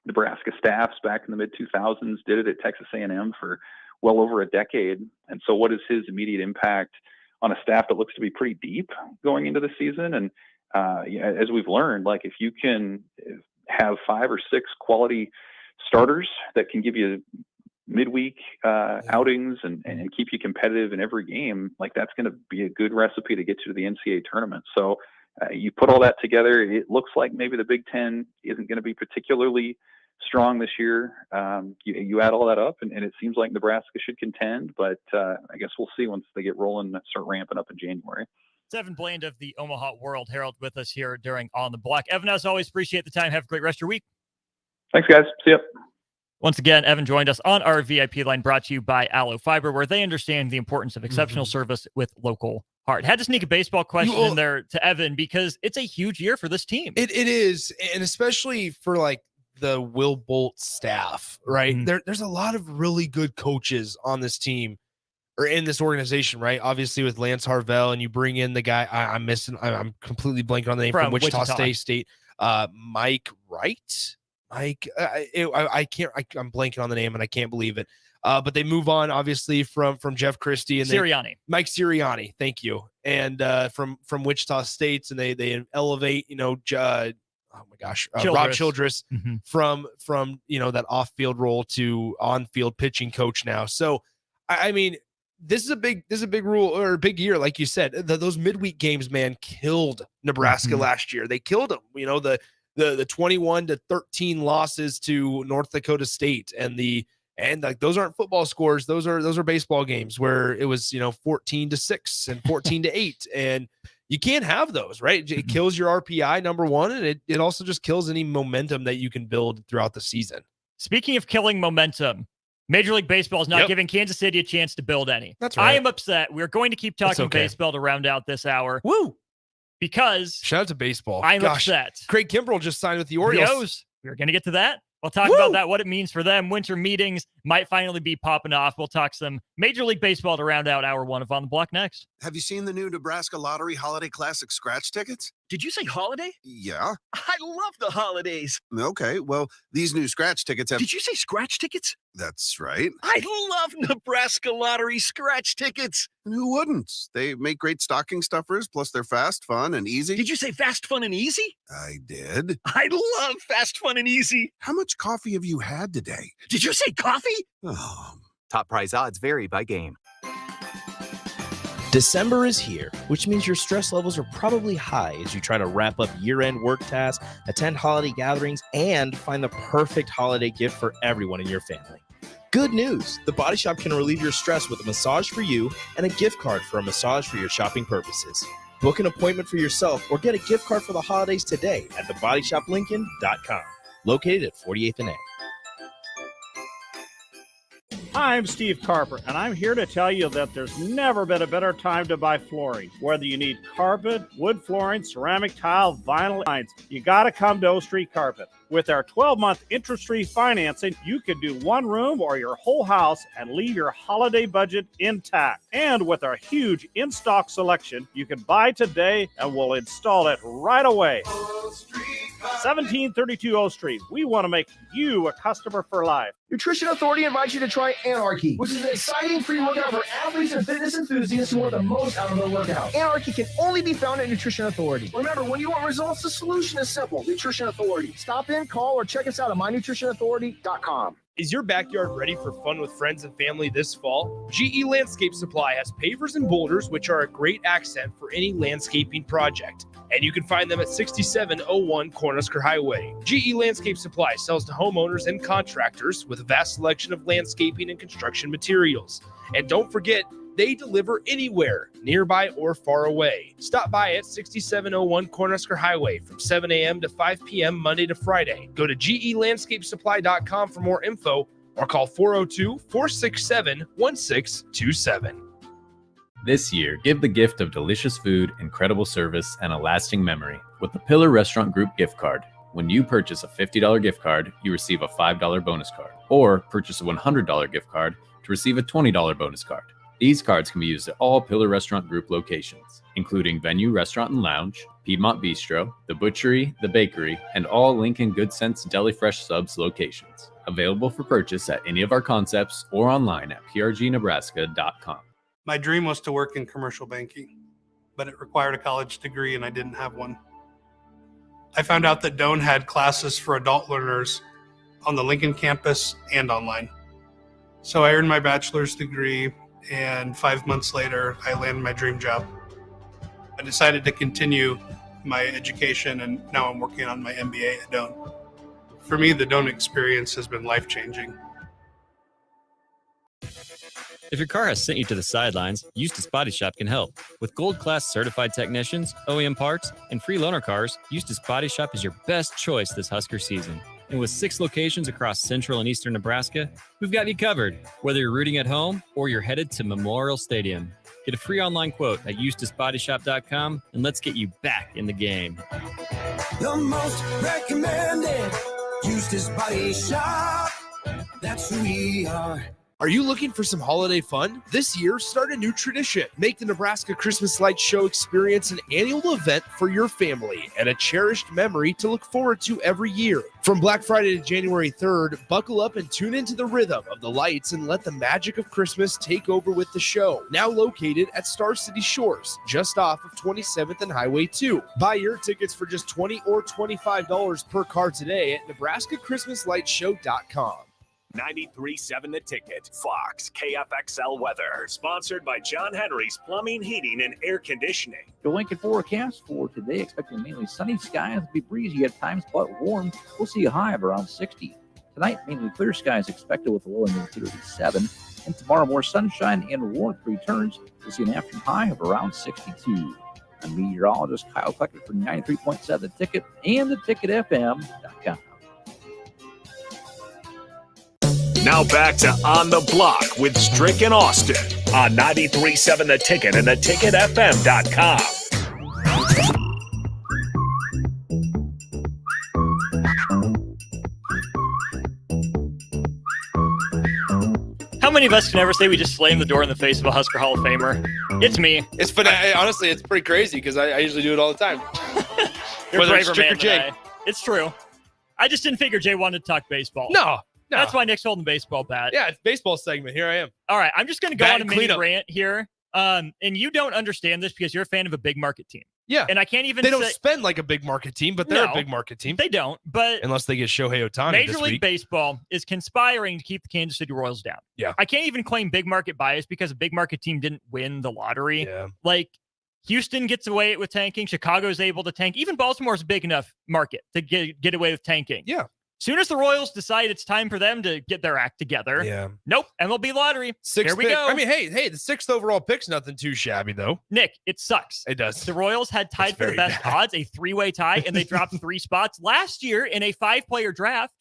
L: Nebraska staffs back in the mid-2000s, did it at Texas A&M for well over a decade. And so what is his immediate impact on a staff that looks to be pretty deep going into the season? And as we've learned, like, if you can have 5 or 6 quality starters that can give you midweek outings and keep you competitive in every game, like, that's going to be a good recipe to get you to the NCAA tournament. So you put all that together, it looks like maybe the Big Ten isn't going to be particularly strong this year. You add all that up, and it seems like Nebraska should contend, but I guess we'll see once they get rolling and start ramping up in January.
G: It's Evan Bland of the Omaha World Herald with us here during On the Block. Evan, as always, appreciate the time. Have a great rest of your week.
L: Thanks, guys. See ya.
G: Once again, Evan joined us on our VIP line, brought to you by Aloe Fiber, where they understand the importance of exceptional service with local heart. Had to sneak a baseball question in there to Evan because it's a huge year for this team.
A: It is, and especially for like the Will Bolt staff, right? There's a lot of really good coaches on this team or in this organization, right? Obviously with Lance Harvell, and you bring in the guy I'm completely blanking on the name from Wichita State. Mike Wright. I'm blanking on the name and I can't believe it. But they move on obviously from Jeff Christie and Mike Sirianni. Thank you. And from Wichita State, and they elevate, Rob Childress from that off-field role to on-field pitching coach now. So I mean, this is a big rule or a big year, like you said. Those midweek games, man, killed Nebraska last year. They killed them. The 21-13 losses to North Dakota State, and those aren't football scores. Those are baseball games where it was 14-6 and 14-8, and you can't have those, right? It kills your RPI, number one, and it also just kills any momentum that you can build throughout the season.
G: Speaking of killing momentum, Major League Baseball is not giving Kansas City a chance to build any.
A: That's right.
G: I am upset. We're going to keep talking baseball to round out this hour.
A: Woo!
G: Because
A: shout out to baseball.
G: I'm upset.
A: Craig Kimbrell just signed with the Orioles.
G: We're going to get to that. We'll talk about that, what it means for them. Winter meetings might finally be popping off. We'll talk some Major League Baseball to round out hour one of On the Block next.
M: Have you seen the new Nebraska Lottery Holiday Classic scratch tickets?
N: Did you say holiday?
M: Yeah.
N: I love the holidays.
M: Okay, well, these new scratch tickets have...
N: Did you say scratch tickets?
M: That's right.
N: I love Nebraska Lottery scratch tickets.
M: And who wouldn't? They make great stocking stuffers, plus they're fast, fun, and easy.
N: Did you say fast, fun, and easy?
M: I did.
N: I love fast, fun, and easy.
M: How much coffee have you had today?
N: Did you say coffee?
M: Oh.
O: Top prize odds vary by game.
H: December is here, which means your stress levels are probably high as you try to wrap up year-end work tasks, attend holiday gatherings, and find the perfect holiday gift for everyone in your family. Good news! The Body Shop can relieve your stress with a massage for you and a gift card for a massage for your shopping purposes. Book an appointment for yourself or get a gift card for the holidays today at thebodyshoplincoln.com, located at 48th and A.
F: I'm Steve Carper, and I'm here to tell you that there's never been a better time to buy flooring. Whether you need carpet, wood flooring, ceramic tile, vinyl lines, you got to come to O Street Carpet. With our 12-month interest-free financing, you can do one room or your whole house and leave your holiday budget intact. And with our huge in-stock selection, you can buy today and we'll install it right away. 1732 O Street. We want to make you a customer for life.
P: Nutrition Authority invites you to try Anarchy, which is an exciting free workout for athletes and fitness enthusiasts who want the most out of their workout. Anarchy can only be found at Nutrition Authority. Remember, when you want results, the solution is simple. Nutrition Authority. Stop in, call, or check us out at mynutritionauthority.com.
A: Is your backyard ready for fun with friends and family this fall? GE Landscape Supply has pavers and boulders, which are a great accent for any landscaping project. And you can find them at 6701 Cornhusker Highway. GE Landscape Supply sells to homeowners and contractors with a vast selection of landscaping and construction materials. And don't forget, they deliver anywhere, nearby or far away. Stop by at 6701 Cornhusker Highway from 7 a.m. to 5 p.m. Monday to Friday. Go to gelandscapesupply.com for more info or call 402-467-1627.
Q: This year, give the gift of delicious food, incredible service, and a lasting memory with the Pillar Restaurant Group gift card. When you purchase a $50 gift card, you receive a $5 bonus card, or purchase a $100 gift card to receive a $20 bonus card. These cards can be used at all Pillar Restaurant Group locations, including Venue Restaurant and Lounge, Piedmont Bistro, The Butchery, The Bakery, and all Lincoln Good Sense Deli Fresh Subs locations. Available for purchase at any of our concepts or online at prgnebraska.com.
B: My dream was to work in commercial banking, but it required a college degree and I didn't have one. I found out that Doane had classes for adult learners on the Lincoln campus and online. So I earned my bachelor's degree, and 5 months later, I landed my dream job. I decided to continue my education, and now I'm working on my MBA at Doane. For me, the Doan experience has been life-changing.
R: If your car has sent you to the sidelines, Eustace Body Shop can help. With gold-class certified technicians, OEM parts, and free loaner cars, Eustace Body Shop is your best choice this Husker season. And with 6 locations across central and eastern Nebraska, we've got you covered, whether you're rooting at home or you're headed to Memorial Stadium. Get a free online quote at EustaceBodyShop.com, and let's get you back in the game.
S: The most recommended Eustace Body Shop. That's who we are.
A: Are you looking for some holiday fun? This year, start a new tradition. Make the Nebraska Christmas Lights Show experience an annual event for your family and a cherished memory to look forward to every year. From Black Friday to January 3rd, buckle up and tune into the rhythm of the lights and let the magic of Christmas take over with the show. Now located at Star City Shores, just off of 27th and Highway 2. Buy your tickets for just $20 or $25 per car today at NebraskaChristmasLightShow.com.
E: 93.7 The Ticket, Fox, KFXL weather. Sponsored by John Henry's Plumbing, Heating, and Air Conditioning.
J: The Lincoln forecast for today, expecting mainly sunny skies, be breezy at times, but warm. We'll see a high of around 60. Tonight, mainly clear skies expected with a low near 37. And tomorrow, more sunshine and warmth returns. We'll see an afternoon high of around 62. I'm meteorologist Kyle Klecker for 93.7 The Ticket and theticketfm.com.
E: Now back to On the Block with Strick and Austin on 93.7 The Ticket and theticketfm.com.
G: How many of us can ever say we just slammed the door in the face of a Husker Hall of Famer? It's me.
H: It's honestly, it's pretty crazy because I usually do it all the time.
G: You're
H: Whether
G: a
H: it's
G: braver
H: Strick
G: man
H: or Jay.
G: than I. It's true. I just didn't figure Jay wanted to talk baseball.
H: No.
G: That's why Nick's holding baseball bat.
H: Yeah, it's baseball segment. Here I am.
G: All right, I'm just going to go
H: Bat
G: on a
H: and
G: mini
H: cleanup.
G: rant here. And you don't understand this because you're a fan of a big market team.
A: Yeah.
G: And I can't even
A: They don't
G: say...
A: spend like a big market team, but they're
G: No,
A: a big market team.
G: They don't, but...
A: Unless they get Shohei Ohtani
G: Major
A: this
G: League
A: week.
G: Baseball is conspiring to keep the Kansas City Royals down.
A: Yeah.
G: I can't even claim big market bias because a big market team didn't win the lottery.
A: Yeah.
G: Like, Houston gets away with tanking. Chicago's able to tank. Even Baltimore's a big enough market to get away with tanking.
A: Yeah.
G: Soon as the Royals decide it's time for them to get their act together.
A: Yeah.
G: Nope. MLB lottery.
A: Sixth
G: Here we
A: pick.
G: go.
A: I mean, hey, the 6th overall pick's nothing too shabby, though.
G: Nick, it sucks.
A: It does.
G: The Royals had tied for the
A: very
G: best
A: bad.
G: odds, a 3-way tie, and they dropped 3 spots. Last year in a 5-player draft,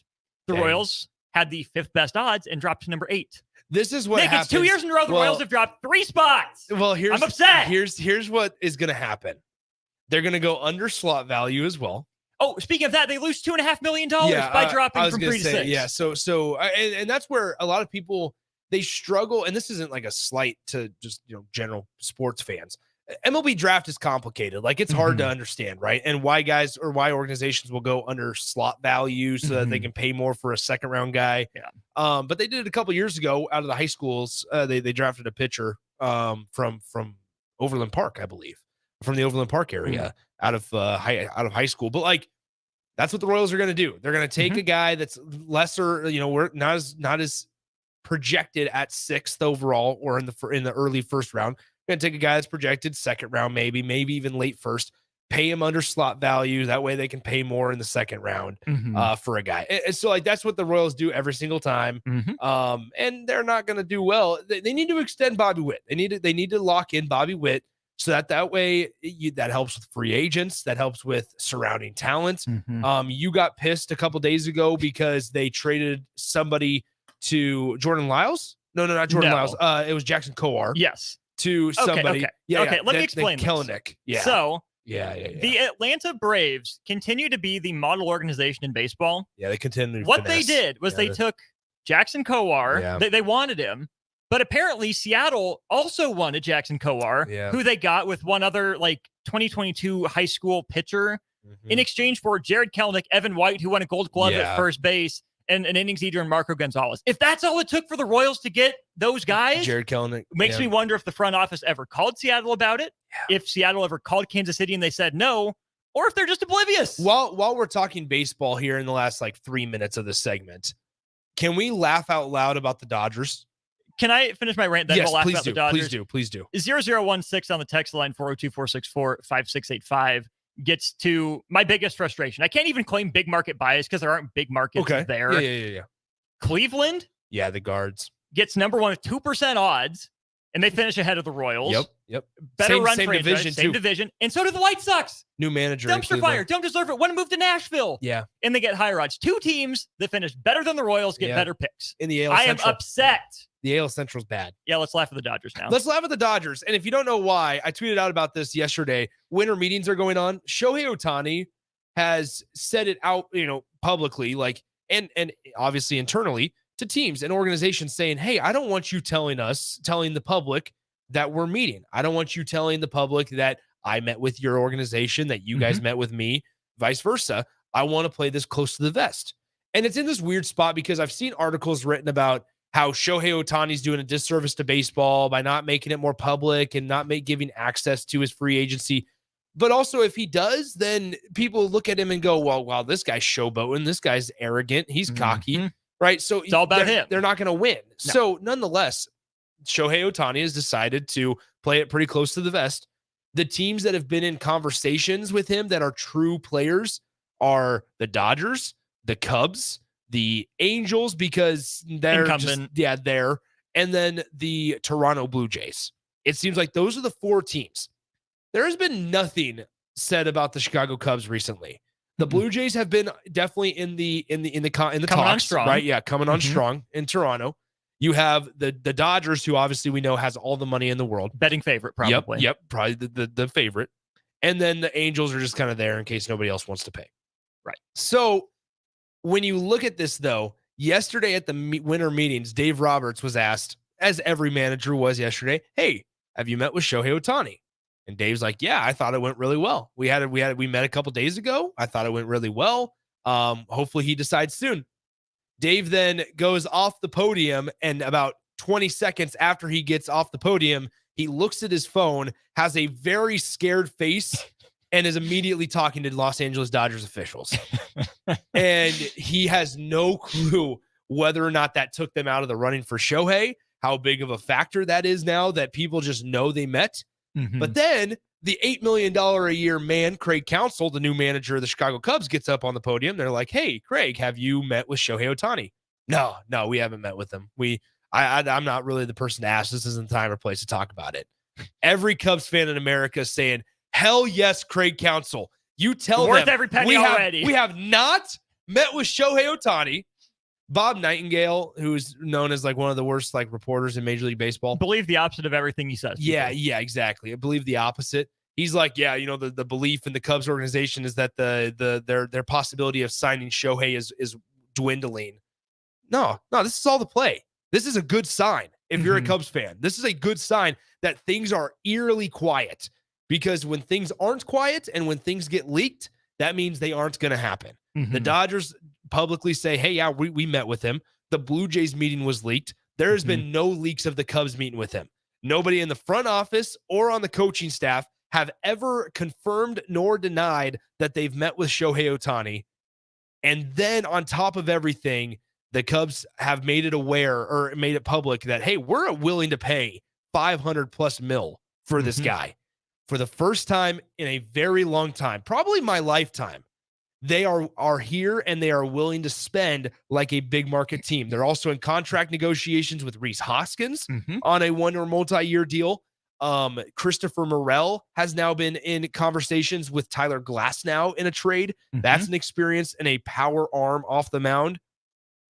G: the
A: Dang.
G: Royals had the 5th best odds and dropped to number 8.
A: This is what
G: Nick,
A: happens.
G: it's 2 years in a row the Royals have dropped 3 spots.
A: Well,
G: I'm upset.
A: Here's what is going to happen. They're going to go under slot value as well.
G: Oh, speaking of that, they lose $2.5 million by dropping from 3 to 6.
A: Yeah, and that's where a lot of people they struggle. And this isn't like a slight to just general sports fans. MLB draft is complicated. Like it's hard to understand, right? And why organizations will go under slot value so that they can pay more for a second round guy.
G: Yeah.
A: But they did it a couple years ago out of the high schools. They drafted a pitcher from Overland Park, I believe, from the Overland Park area out of high school. But like that's what the Royals are going to do. They're going to take a guy that's lesser, we're not as projected at 6th overall or in the early first round. Going to take a guy that's projected 2nd round, maybe even late first, pay him under slot value. That way they can pay more in the 2nd round for a guy. And so like, that's what the Royals do every single time. And they're not going to do well. They need to extend Bobby Witt. They need to lock in Bobby Witt so that way that helps with free agents. That helps with surrounding talent. You got pissed a couple days ago because they traded somebody to Jordan Lyles. No, not Jordan Lyles. It was Jackson Kowar.
G: Yes.
A: To somebody.
G: Okay. Let me explain this.
A: Kellenick. Yeah.
G: So
A: yeah.
G: The Atlanta Braves continue to be the model organization in baseball.
A: Yeah, they continue.
G: What they did was they took Jackson Kowar.
A: Yeah.
G: They wanted him, but apparently Seattle also wanted Jackson Kowar, who they got with one other 2022 high school pitcher in exchange for Jared Kellenick, Evan White, who won a Gold Glove at first base, and an innings eater in Marco Gonzalez. If that's all it took for the Royals to get those guys,
A: Jared Kellenick
G: makes me wonder if the front office ever called Seattle about it, if Seattle ever called Kansas City and they said no, or if they're just oblivious.
A: While we're talking baseball here in the last 3 minutes of this segment, can we laugh out loud about the Dodgers?
G: Can I finish my rant? Then
A: yes,
G: we'll laugh
A: please
G: about
A: do.
G: the Dodgers.
A: Please do.
G: 0016 on the text line 402-464-5685. gets to my biggest frustration. I can't even claim big market bias because there aren't big markets there.
A: Yeah.
G: Cleveland,
A: the guards,
G: gets number 1 with 2% odds, and they finish ahead of the Royals.
A: Yep.
G: Better
A: Same
G: franchise,
A: division,
G: same
A: too.
G: division. And so do the White Sox.
A: New manager.
G: Dumpster fire. Don't deserve it. Want to move to Nashville.
A: Yeah.
G: And they get higher odds. 2 teams that finish better than the Royals get better picks.
A: In the AL
G: I
A: Central.
G: am upset.
A: The AL Central's bad.
G: Yeah, let's laugh at the Dodgers now.
A: Let's laugh at the Dodgers. And if you don't know why, I tweeted out about this yesterday. Winter meetings are going on. Shohei Ohtani has said it out, publicly, and obviously internally to teams and organizations saying, hey, I don't want you telling the public that we're meeting. I don't want you telling the public that I met with your organization, that you guys met with me, vice versa. I want to play this close to the vest. And it's in this weird spot because I've seen articles written about how Shohei Ohtani's doing a disservice to baseball by not making it more public and not giving access to his free agency. But also, if he does, then people look at him and go, well, wow, this guy's showboating. This guy's arrogant. He's cocky, right? So
G: it's all about him.
A: They're not going to win.
G: No.
A: So nonetheless, Shohei Ohtani has decided to play it pretty close to the vest. The teams that have been in conversations with him that are true players are the Dodgers, the Cubs, the Angels, because they're
G: incumbent.
A: there, and then the Toronto Blue Jays. It seems like those are the 4 teams. There has been nothing said about the Chicago Cubs recently. The Blue Jays have been definitely in the talks,
G: on strong.
A: right? Yeah, coming on strong in Toronto. You have the Dodgers, who obviously we know has all the money in the world.
G: Betting favorite, probably.
A: Yep, probably the favorite. And then the Angels are just kind of there in case nobody else wants to pay.
G: Right.
A: So when you look at this, though, yesterday at the winter meetings, Dave Roberts was asked, as every manager was yesterday, hey, have you met with Shohei Ohtani? And Dave's like, yeah, I thought it went really well. We met a couple days ago. I thought it went really well. Hopefully he decides soon. Dave then goes off the podium, and about 20 seconds after he gets off the podium, he looks at his phone, has a very scared face, and is immediately talking to Los Angeles Dodgers officials. And he has no clue whether or not that took them out of the running for Shohei, how big of a factor that is now that people just know they met. But then the $8 million a year man, Craig Counsell, the new manager of the Chicago Cubs, gets up on the podium. They're like, hey, Craig, have you met with Shohei Ohtani? No, we haven't met with him. I'm not really the person to ask. This isn't the time or place to talk about it. Every Cubs fan in America is saying, hell yes, Craig Counsell. You tell
G: worth
A: them
G: every penny already.
A: We have not met with Shohei Ohtani. Bob Nightingale, who's known as like one of the worst like reporters in Major League Baseball,
G: believe the opposite of everything he says.
A: Yeah, exactly. I believe the opposite. He's like, yeah, the belief in the Cubs organization is that their possibility of signing Shohei is dwindling. No, this is all the play. This is a good sign if you're a Cubs fan. This is a good sign that things are eerily quiet, because when things aren't quiet and when things get leaked, that means they aren't going to happen. The Dodgers publicly say, hey, yeah, we met with him. The Blue Jays meeting was leaked. There has been no leaks of the Cubs meeting with him. Nobody in the front office or on the coaching staff have ever confirmed nor denied that they've met with Shohei Ohtani. And then on top of everything, the Cubs have made it aware or made it public that, hey, we're willing to pay $500+ million for this guy. For the first time in a very long time, probably my lifetime, they are here and they are willing to spend like a big market team. They're also in contract negotiations with Rhys Hoskins on a one or multi-year deal. Christopher Morel has now been in conversations with Tyler Glasnow in a trade. That's an experience and a power arm off the mound.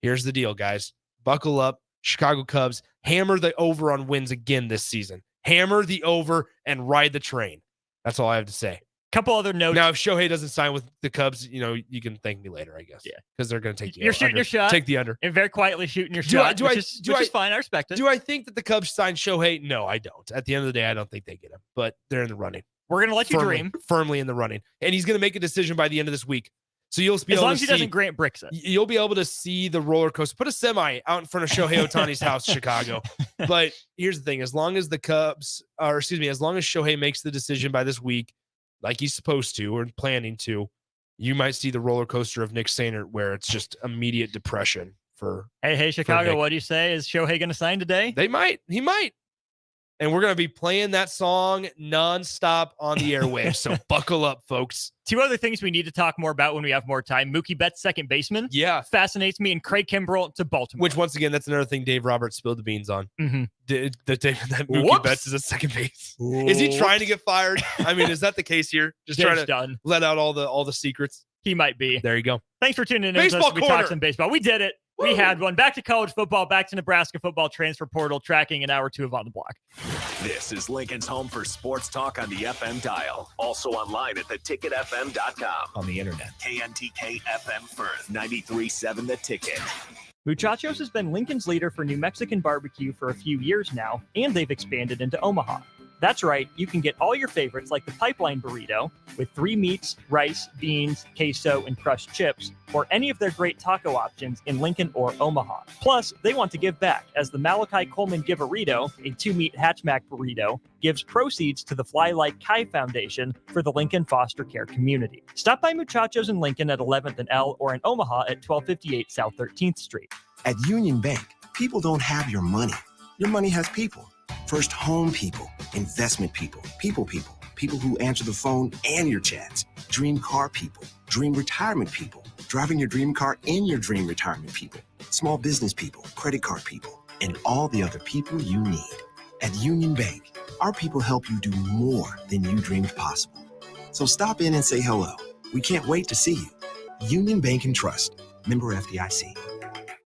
A: Here's the deal, guys. Buckle up. Chicago Cubs, hammer the over on wins again this season. Hammer the over and ride the train. That's all I have to say.
G: Couple other notes.
A: Now, if Shohei doesn't sign with the Cubs, you can thank me later, I guess.
G: Yeah.
A: Because they're going to take
G: You're shooting your shot.
A: Take the under.
G: And very quietly shooting your shot, which is fine. I respect it.
A: Do I think that the Cubs sign Shohei? No, I don't. At the end of the day, I don't think they get him. But they're in the running.
G: We're going to let you dream.
A: Firmly in the running. And he's going to make a decision by the end of this week. So you'll be
G: as
A: able
G: long
A: to
G: as he
A: see,
G: doesn't grant bricks it.
A: You'll be able to see the roller coaster. Put a semi out in front of Shohei Ohtani's house, Chicago. But here's the thing: as long as Shohei makes the decision by this week, like he's supposed to or planning to, you might see the roller coaster of Nick Sainert, where it's just immediate depression for.
G: Hey, Chicago! What do you say? Is Shohei going to sign today?
A: They might. He might. And we're going to be playing that song nonstop on the airwaves. So buckle up, folks.
G: Two other things we need to talk more about when we have more time. Mookie Betts, second baseman.
A: Yeah.
G: Fascinates me. And Craig Kimbrell to Baltimore.
A: Which, once again, that's another thing Dave Roberts spilled the beans on.
G: Mm-hmm.
A: That Mookie Betts is a second base. Is he trying to get fired? I mean, is that the case here? Just
G: Dave's
A: trying to let out all the secrets?
G: He might be.
A: There you go.
G: Thanks for tuning in.
A: Baseball
G: We
A: corner.
G: talked some baseball. We did it. We had one. Back to college football, back to Nebraska football transfer portal, tracking an hour 2 of On the Block.
E: This is Lincoln's home for sports talk on the FM dial. Also online at theticketfm.com.
H: On the internet.
E: KNTK FM Firth, 93.7 The Ticket.
G: Muchachos has been Lincoln's leader for New Mexican barbecue for a few years now, and they've expanded into Omaha. That's right, you can get all your favorites like the pipeline burrito with 3 meats, rice, beans, queso, and crushed chips, or any of their great taco options in Lincoln or Omaha. Plus, they want to give back, as the Malachi Coleman Give-A-Rito, a 2-meat hatchback burrito, gives proceeds to the Fly Like Kai Foundation for the Lincoln foster care community. Stop by Muchachos in Lincoln at 11th and L, or in Omaha at 1258 South 13th Street.
T: At Union Bank, people don't have your money. Your money has people. First home people, investment people, people who answer the phone and your chats, dream car people, dream retirement people, driving your dream car in your dream retirement people, small business people, credit card people, and all the other people you need. At Union Bank, our people help you do more than you dreamed possible. So stop in and say hello. We can't wait to see you. Union Bank and Trust, member FDIC.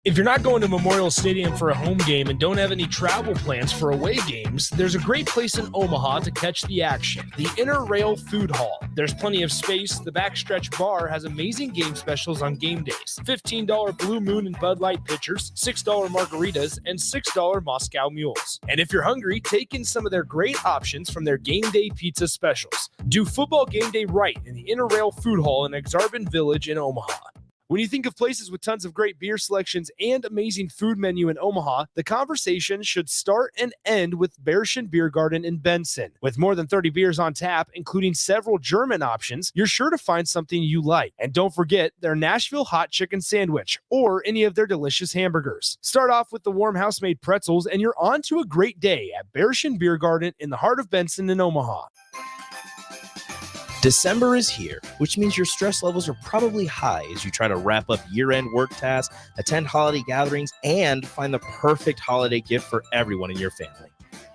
A: If you're not going to Memorial Stadium for a home game and don't have any travel plans for away games, there's a great place in Omaha to catch the action, the Inner Rail Food Hall. There's plenty of space. The Backstretch Bar has amazing game specials on game days. $15 Blue Moon and Bud Light pitchers, $6 margaritas, and $6 Moscow Mules. And if you're hungry, take in some of their great options from their game day pizza specials. Do football game day right in the Inner Rail Food Hall in Exarban Village in Omaha. When you think of places with tons of great beer selections and amazing food menu in Omaha, the conversation should start and end with Bärschen Beer Garden in Benson. With more than 30 beers on tap, including several German options, you're sure to find something you like. And don't forget their Nashville hot chicken sandwich or any of their delicious hamburgers. Start off with the warm house-made pretzels and you're on to a great day at Bärschen Beer Garden in the heart of Benson in Omaha.
H: December is here, which means your stress levels are probably high as you try to wrap up year-end work tasks, attend holiday gatherings, and find the perfect holiday gift for everyone in your family.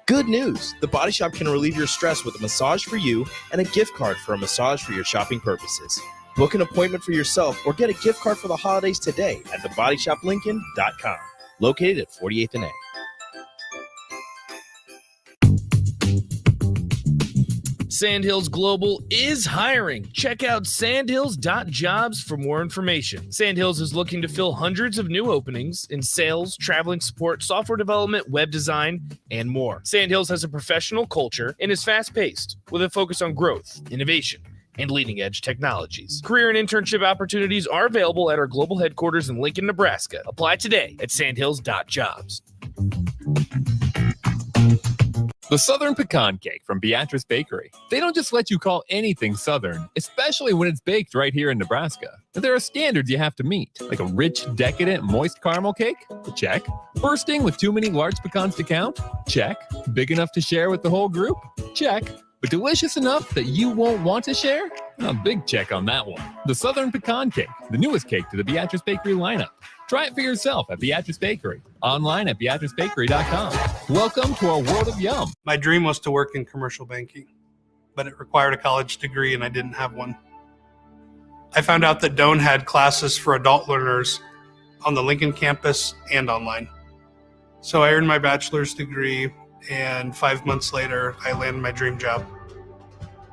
H: Good news! The Body Shop can relieve your stress with a massage for you and a gift card for a massage for your shopping purposes. Book an appointment for yourself or get a gift card for the holidays today at thebodyshoplincoln.com, located at 48th and A.
A: Sandhills Global is hiring. Check out sandhills.jobs for more information. Sandhills is looking to fill hundreds of new openings in sales, traveling support, software development, web design, and more. Sandhills has a professional culture and is fast-paced with a focus on growth, innovation, and leading-edge technologies. Career and internship opportunities are available at our global headquarters in Lincoln, Nebraska. Apply today at sandhills.jobs.
U: The Southern Pecan Cake from Beatrice Bakery. They don't just let you call anything Southern, especially when it's baked right here in Nebraska. But there are standards you have to meet, like a rich, decadent, moist caramel cake? Check. Bursting with too many large pecans to count? Check. Big enough to share with the whole group? Check. But delicious enough that you won't want to share? A big check on that one. The Southern Pecan Cake, the newest cake to the Beatrice Bakery lineup. Try it for yourself at Beatrice Bakery. Online at BeatriceBakery.com. Welcome to our world of yum.
B: My dream was to work in commercial banking, but it required a college degree and I didn't have one. I found out that Doane had classes for adult learners on the Lincoln campus and online. So I earned my bachelor's degree, and 5 months later, I landed my dream job.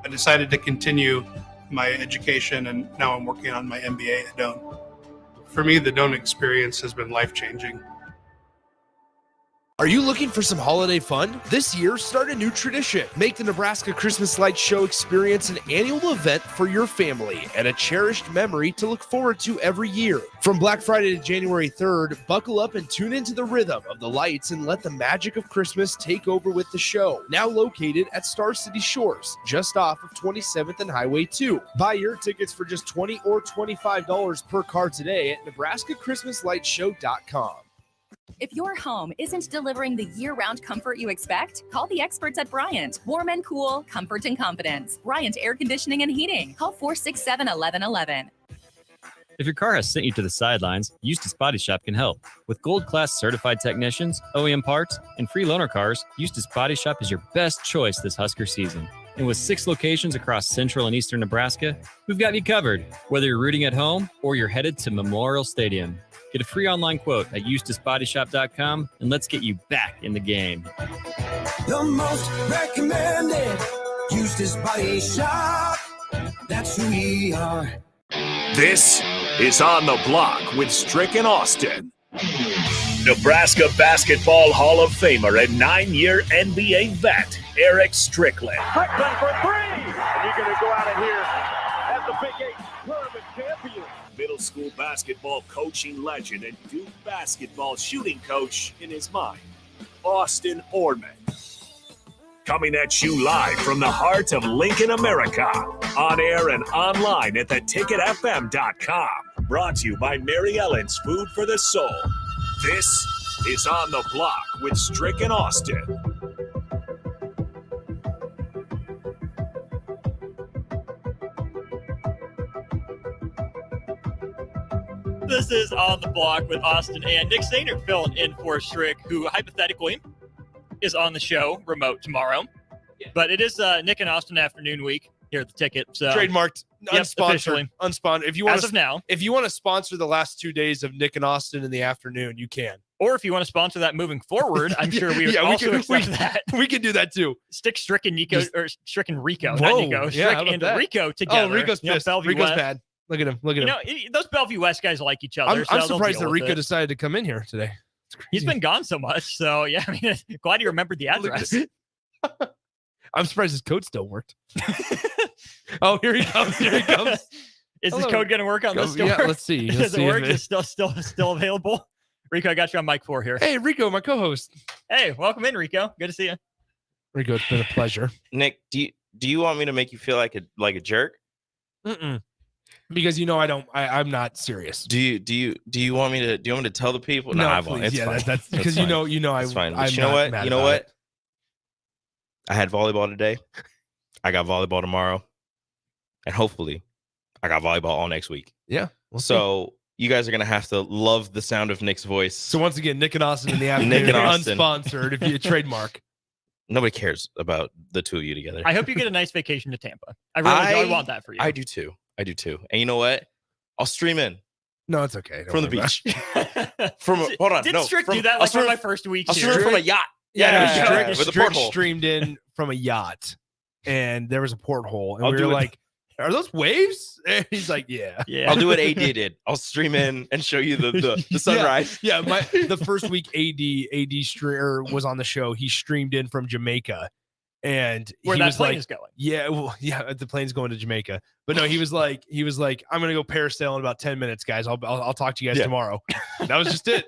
B: I decided to continue my education, and now I'm working on my MBA at Doane. For me, the Doane experience has been life-changing.
A: Are you looking for some holiday fun? This year, start a new tradition. Make the Nebraska Christmas Lights Show experience an annual event for your family and a cherished memory to look forward to every year. From Black Friday to January 3rd, buckle up and tune into the rhythm of the lights and let the magic of Christmas take over with the show. Now located at Star City Shores, just off of 27th and Highway 2. Buy your tickets for just $20 or $25 per car today at NebraskaChristmasLightShow.com.
I: If your home isn't delivering the year-round comfort you expect, call the experts at Bryant. Warm and cool, comfort and confidence. Bryant Air Conditioning and Heating. Call 467-1111.
R: If your car has sent you to the sidelines, Eustace Body Shop can help. With gold-class certified technicians, OEM parts, and free loaner cars, Eustace Body Shop is your best choice this Husker season. And with 6 locations across central and eastern Nebraska, we've got you covered, whether you're rooting at home or you're headed to Memorial Stadium. Get a free online quote at EustaceBodyShop.com, and let's get you back in the game.
S: The most recommended Eustace Body Shop. That's who we are.
E: This is On the Block with Strick and Austin. Nebraska Basketball Hall of Famer and 9-year NBA vet, Eric Strickland.
F: Strickland for 3. And you're going to go out of here as the Big 8 tournament champion.
E: Middle school basketball coaching legend and Duke basketball shooting coach in his mind, Austin Orman. Coming at you live from the heart of Lincoln, America. On air and online at theticketfm.com. Brought to you by Mary Ellen's Food for the Soul. This is On the Block with Strick and Austin.
G: This is On the Block with Austin and Nick Sainer filling in for Strick, who hypothetically is on the show remote tomorrow. Yeah. But it is Nick and Austin afternoon week here at the Ticket. So
A: trademarked,
G: unsponsored.
A: Unsponsored. If you want
G: as of now,
A: if you want to sponsor the last 2 days of Nick and Austin in the afternoon, you can.
G: Or if you want to sponsor that moving forward, I'm sure we would also accept that.
A: We can do that too.
G: Stick Strick and Nico, or Strick and Rico,
A: Whoa,
G: not Nico.
A: yeah,
G: Strick and
A: that?
G: Rico together.
A: Oh, Rico's pissed. Rico's bad. Look at him. Look at him.
G: Those Bellevue West guys like each other.
A: I'm surprised that Rico decided to come in here today.
G: He's been gone so much. So, yeah, I mean, glad you remembered the address.
A: I'm surprised his code still worked. Oh, here he comes. Here he comes.
G: Is his code going to work on this store?
A: Yeah, let's see.
G: Does it work? Is it still available? Rico, I got you on mic 4 here.
A: Hey, Rico, my co-host.
G: Hey, welcome in, Rico. Good to see you.
A: Rico, it's been a pleasure.
V: Nick, do you want me to make you feel like a jerk?
A: Mm-mm. Because I'm not serious.
V: Do you want me to tell the people?
A: No,
V: I
A: please.
V: won't. It's
A: Yeah,
V: fine.
A: that's because
V: It's fine. But you know what? You know what? I had volleyball today. I got volleyball tomorrow, and hopefully, I got volleyball all next week.
A: Yeah.
V: So you guys are gonna have to love the sound of Nick's voice.
A: So once again, Nick and Austin in the afternoon,
V: Nick and Austin.
A: unsponsored. If you trademark.
V: Nobody cares about the two of you together.
G: I hope you get a nice vacation to Tampa. I want that for you.
V: I do too. And you know what? I'll stream in.
A: No, it's okay.
V: From the beach.
G: Did Strick do that like my first week?
V: I'll stream from a yacht.
A: Yeah,
V: with a
A: Strick
V: porthole.
A: streamed in from a yacht, and there was a porthole, and
V: I'll
A: we
V: do
A: were
V: it.
A: like, "Are those waves?" And he's like, "Yeah."
V: I'll do what AD did. I'll stream in and show you the sunrise.
A: Yeah, the first week AD was on the show. He streamed in from Jamaica, and
G: Where
A: he
G: that
A: was
G: plane
A: like,
G: is going.
A: Yeah, well, yeah, the plane's going to Jamaica. But no, he was like, I'm gonna go parasail in about 10 minutes, guys. I'll talk to you guys tomorrow. That was just it.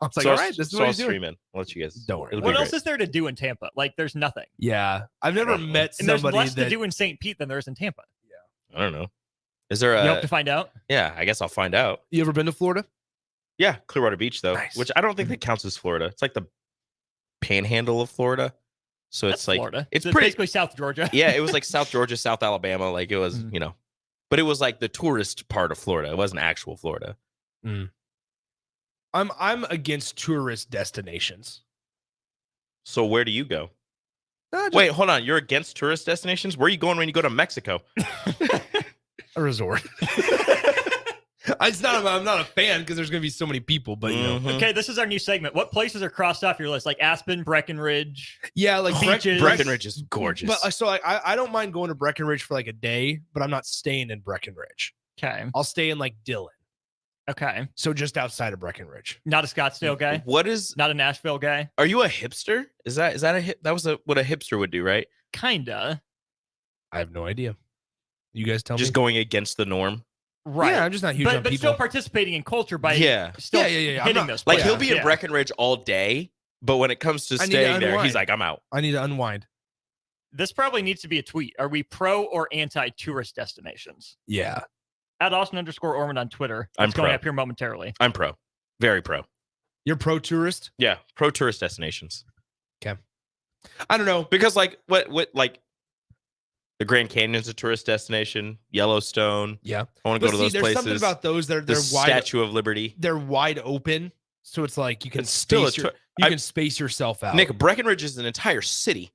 A: I was like, all right, this is what
V: I'll
A: he's doing.
V: stream in. I'll let you guys.
A: Don't worry.
V: It'll be
G: What else
V: great.
G: is there to do in Tampa? Like, there's nothing.
A: Yeah, I've never met
G: And there's
A: somebody
G: less
A: that
G: to do in St. Pete than there is in Tampa.
V: I don't know. Is there a?
G: You hope to find out.
V: Yeah, I guess I'll find out.
A: You ever been to Florida?
V: Yeah, Clearwater Beach though,
A: Nice.
V: which I don't think that counts as Florida. It's like the panhandle of Florida, so
G: That's
V: it's like
G: Florida.
V: it's
G: So
V: pretty.
G: basically South Georgia.
V: Yeah, it was like South Georgia, South Alabama. Like it was,
A: Mm.
V: but it was like the tourist part of Florida. It wasn't actual Florida.
A: I'm against tourist destinations.
V: So where do you go? Wait, hold on. You're against tourist destinations? Where are you going when you go to Mexico?
A: A resort. I'm not a fan because there's going to be so many people, but you know.
G: Okay, this is our new segment. What places are crossed off your list? Like Aspen, Breckenridge.
A: Yeah, like
G: beaches.
V: Breckenridge is gorgeous.
A: But so like, I don't mind going to Breckenridge for like a day, but I'm not staying in Breckenridge.
G: Okay.
A: I'll stay in like Dillon.
G: Okay.
A: So just outside of Breckenridge.
G: Not a Scottsdale guy.
V: What is?
G: Not a Nashville guy.
V: Are you a hipster? Is that what a hipster would do, right?
G: Kinda.
A: I have no idea. You guys tell
V: Just
A: me.
V: going against the norm.
G: Right.
A: Yeah, I'm just not huge on
G: but
A: people.
G: still participating in culture by
V: Yeah.
G: still
A: Yeah. I'm
G: hitting
A: not-
G: those
V: Like
G: places.
V: he'll be in Breckenridge all day, but when it comes to
A: I need to
V: staying there, he's
A: unwind.
V: like, I'm out.
A: I need to unwind.
G: This probably needs to be a tweet. Are we pro or anti-tourist destinations?
A: Yeah.
G: At Austin_Ormond on Twitter.
V: I'm
G: It's going
V: pro.
G: up here momentarily.
V: I'm pro. Very pro.
A: You're pro tourist?
V: Yeah, pro tourist destinations.
A: Okay. I don't know.
V: Because like what like the Grand Canyon's a tourist destination, Yellowstone.
A: Yeah.
V: I want to go to those
A: there's
V: places.
A: Something about those that
V: the
A: they're wide.
V: Statue of Liberty.
A: They're wide open, so it's like you can
V: It's still
A: space you can space yourself out.
V: Nick, Breckenridge is an entire city.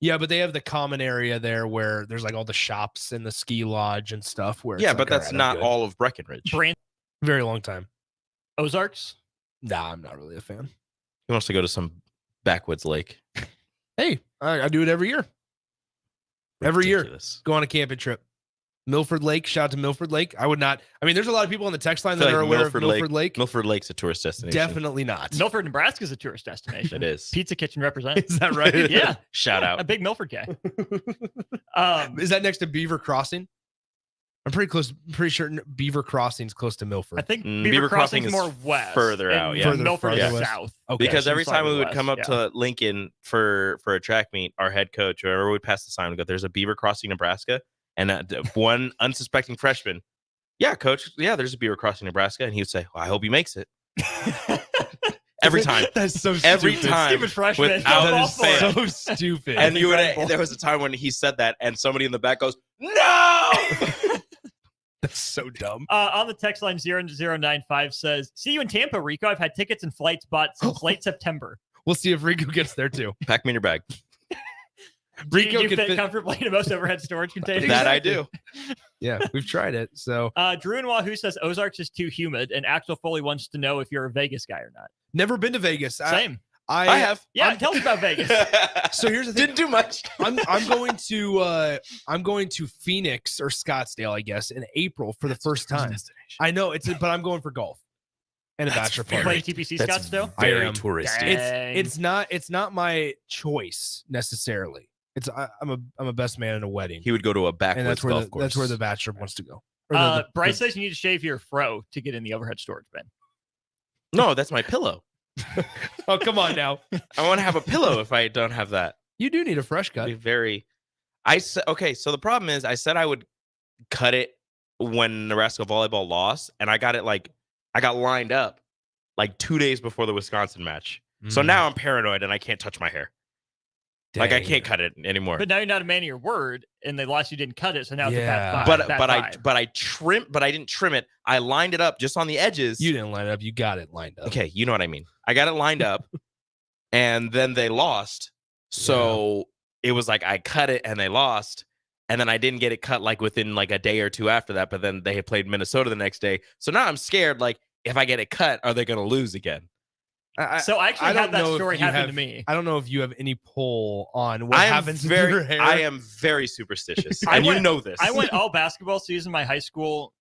A: Yeah, but they have the common area there where there's like all the shops and the ski lodge and stuff. Where
V: Yeah,
A: it's
V: but
A: like,
V: that's
A: all right, I'm
V: not
A: good.
V: all of Breckenridge.
A: Very long time.
G: Ozarks?
A: Nah, I'm not really a fan.
V: He wants to go to some backwoods lake.
A: Hey, I do it every year. Every year, go on a camping trip. Milford Lake. Shout out to Milford Lake. I would not. I mean, there's a lot of people on the text line that are aware of Milford Lake.
V: Milford Lake's a tourist destination.
A: Definitely not.
G: Milford, Nebraska is a tourist destination.
V: It is.
G: Pizza Kitchen represents.
A: Is that right?
G: Yeah.
V: Shout out.
G: A big Milford guy.
A: Is that next to Beaver Crossing? I'm pretty close. Pretty sure Beaver Crossing's close to Milford.
G: I think
V: Beaver Crossing is
G: more west.
V: further out. Yeah,
G: Milford is
A: west.
G: south.
A: Okay.
V: Because every time we would
G: west,
V: come up
G: yeah.
V: to Lincoln for a track meet, our head coach, wherever we pass the sign, we go, "There's a Beaver Crossing, Nebraska," and one unsuspecting freshman, "Yeah, coach. Yeah, there's a Beaver Crossing, Nebraska," and he would say, "Well, I hope he makes it." Every time.
A: That's so
V: Every
A: stupid.
V: time.
G: Stupid freshman.
V: Without
A: That
V: his
A: is
V: fail.
A: so stupid.
V: And you would. There was a time when he said that, and somebody in the back goes, "No!"
A: That's so dumb.
G: On the text line 0095 says, "See you in Tampa, Rico. I've had tickets and flights bought since late September.
A: We'll see if Rico gets there too.
V: Pack me in your bag.
G: Rico
A: Rico
G: you
A: could
G: fit
A: fit-
G: comfortably in most overhead storage containers."
V: That I do.
A: Yeah, we've tried it. So
G: Drew and Wahoo says Ozarks is too humid, and Axel Foley wants to know if you're a Vegas guy or not.
A: never been to Vegas.
G: Same.
V: I have.
G: Yeah, tell us about Vegas.
A: So here's the thing.
V: Didn't do much.
A: I'm going to Phoenix or Scottsdale, I guess, in April for the first time. I know but I'm going for golf and a bachelor
G: Play
A: party.
G: TPC
V: That's
G: Scottsdale?
V: very
A: I am.
V: touristy.
G: Dang.
A: It's not my choice necessarily. I'm a best man in a wedding,
V: He would go to a
A: and
V: backwoods
A: that's where
V: golf course.
A: that's where the bachelor wants to go. Or the
G: Bryce says you need to shave your fro to get in the overhead storage bin.
V: No, that's my pillow.
A: Oh, come on now.
V: I want to have a pillow if I don't have that.
A: You do need a fresh cut.
V: Be very. Okay. So the problem is, I said I would cut it when Nebraska volleyball lost, and I got lined up like 2 days before the Wisconsin match. So now I'm paranoid and I can't touch my hair. Like I can't cut it anymore.
G: But now you're not a man of your word, and they lost. You didn't cut it, so now it's a bad
A: Yeah.
G: vibe.
V: But I didn't trim it. I lined it up just on the edges.
A: You didn't line it up. You got it lined up.
V: Okay, you know what I mean. I got it lined up, and then they lost. So it was like I cut it and they lost, and then I didn't get it cut like within like a day or two after that. But then they had played Minnesota the next day, so now I'm scared. Like if I get it cut, are they going to lose again?
G: So I actually had that story happen to me.
A: I don't know if you have any pull on what happens to your hair.
V: I am very superstitious,
G: I
V: and
G: went-
V: you know this.
G: I went all basketball season my high school.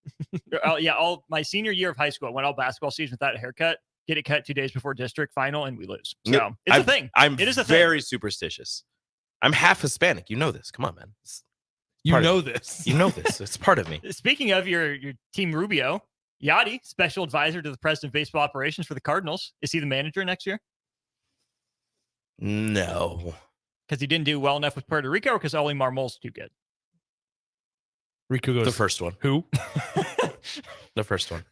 G: All my senior year of high school. I went all basketball season without a haircut. Get it cut 2 days before district final, and we lose. So it's a thing.
V: I'm
G: It is a
V: very superstitious. I'm half Hispanic. You know this. Come on, man.
A: You know this.
V: You know this. It's part of me.
G: Speaking of your team, Rubio Yachty, special advisor to the president of baseball operations for the Cardinals. Is he the manager next year?
V: No.
G: Because he didn't do well enough with Puerto Rico, or because Oli Marmol's too good?
A: Rico goes
V: The first one.
A: Who?
V: The first one.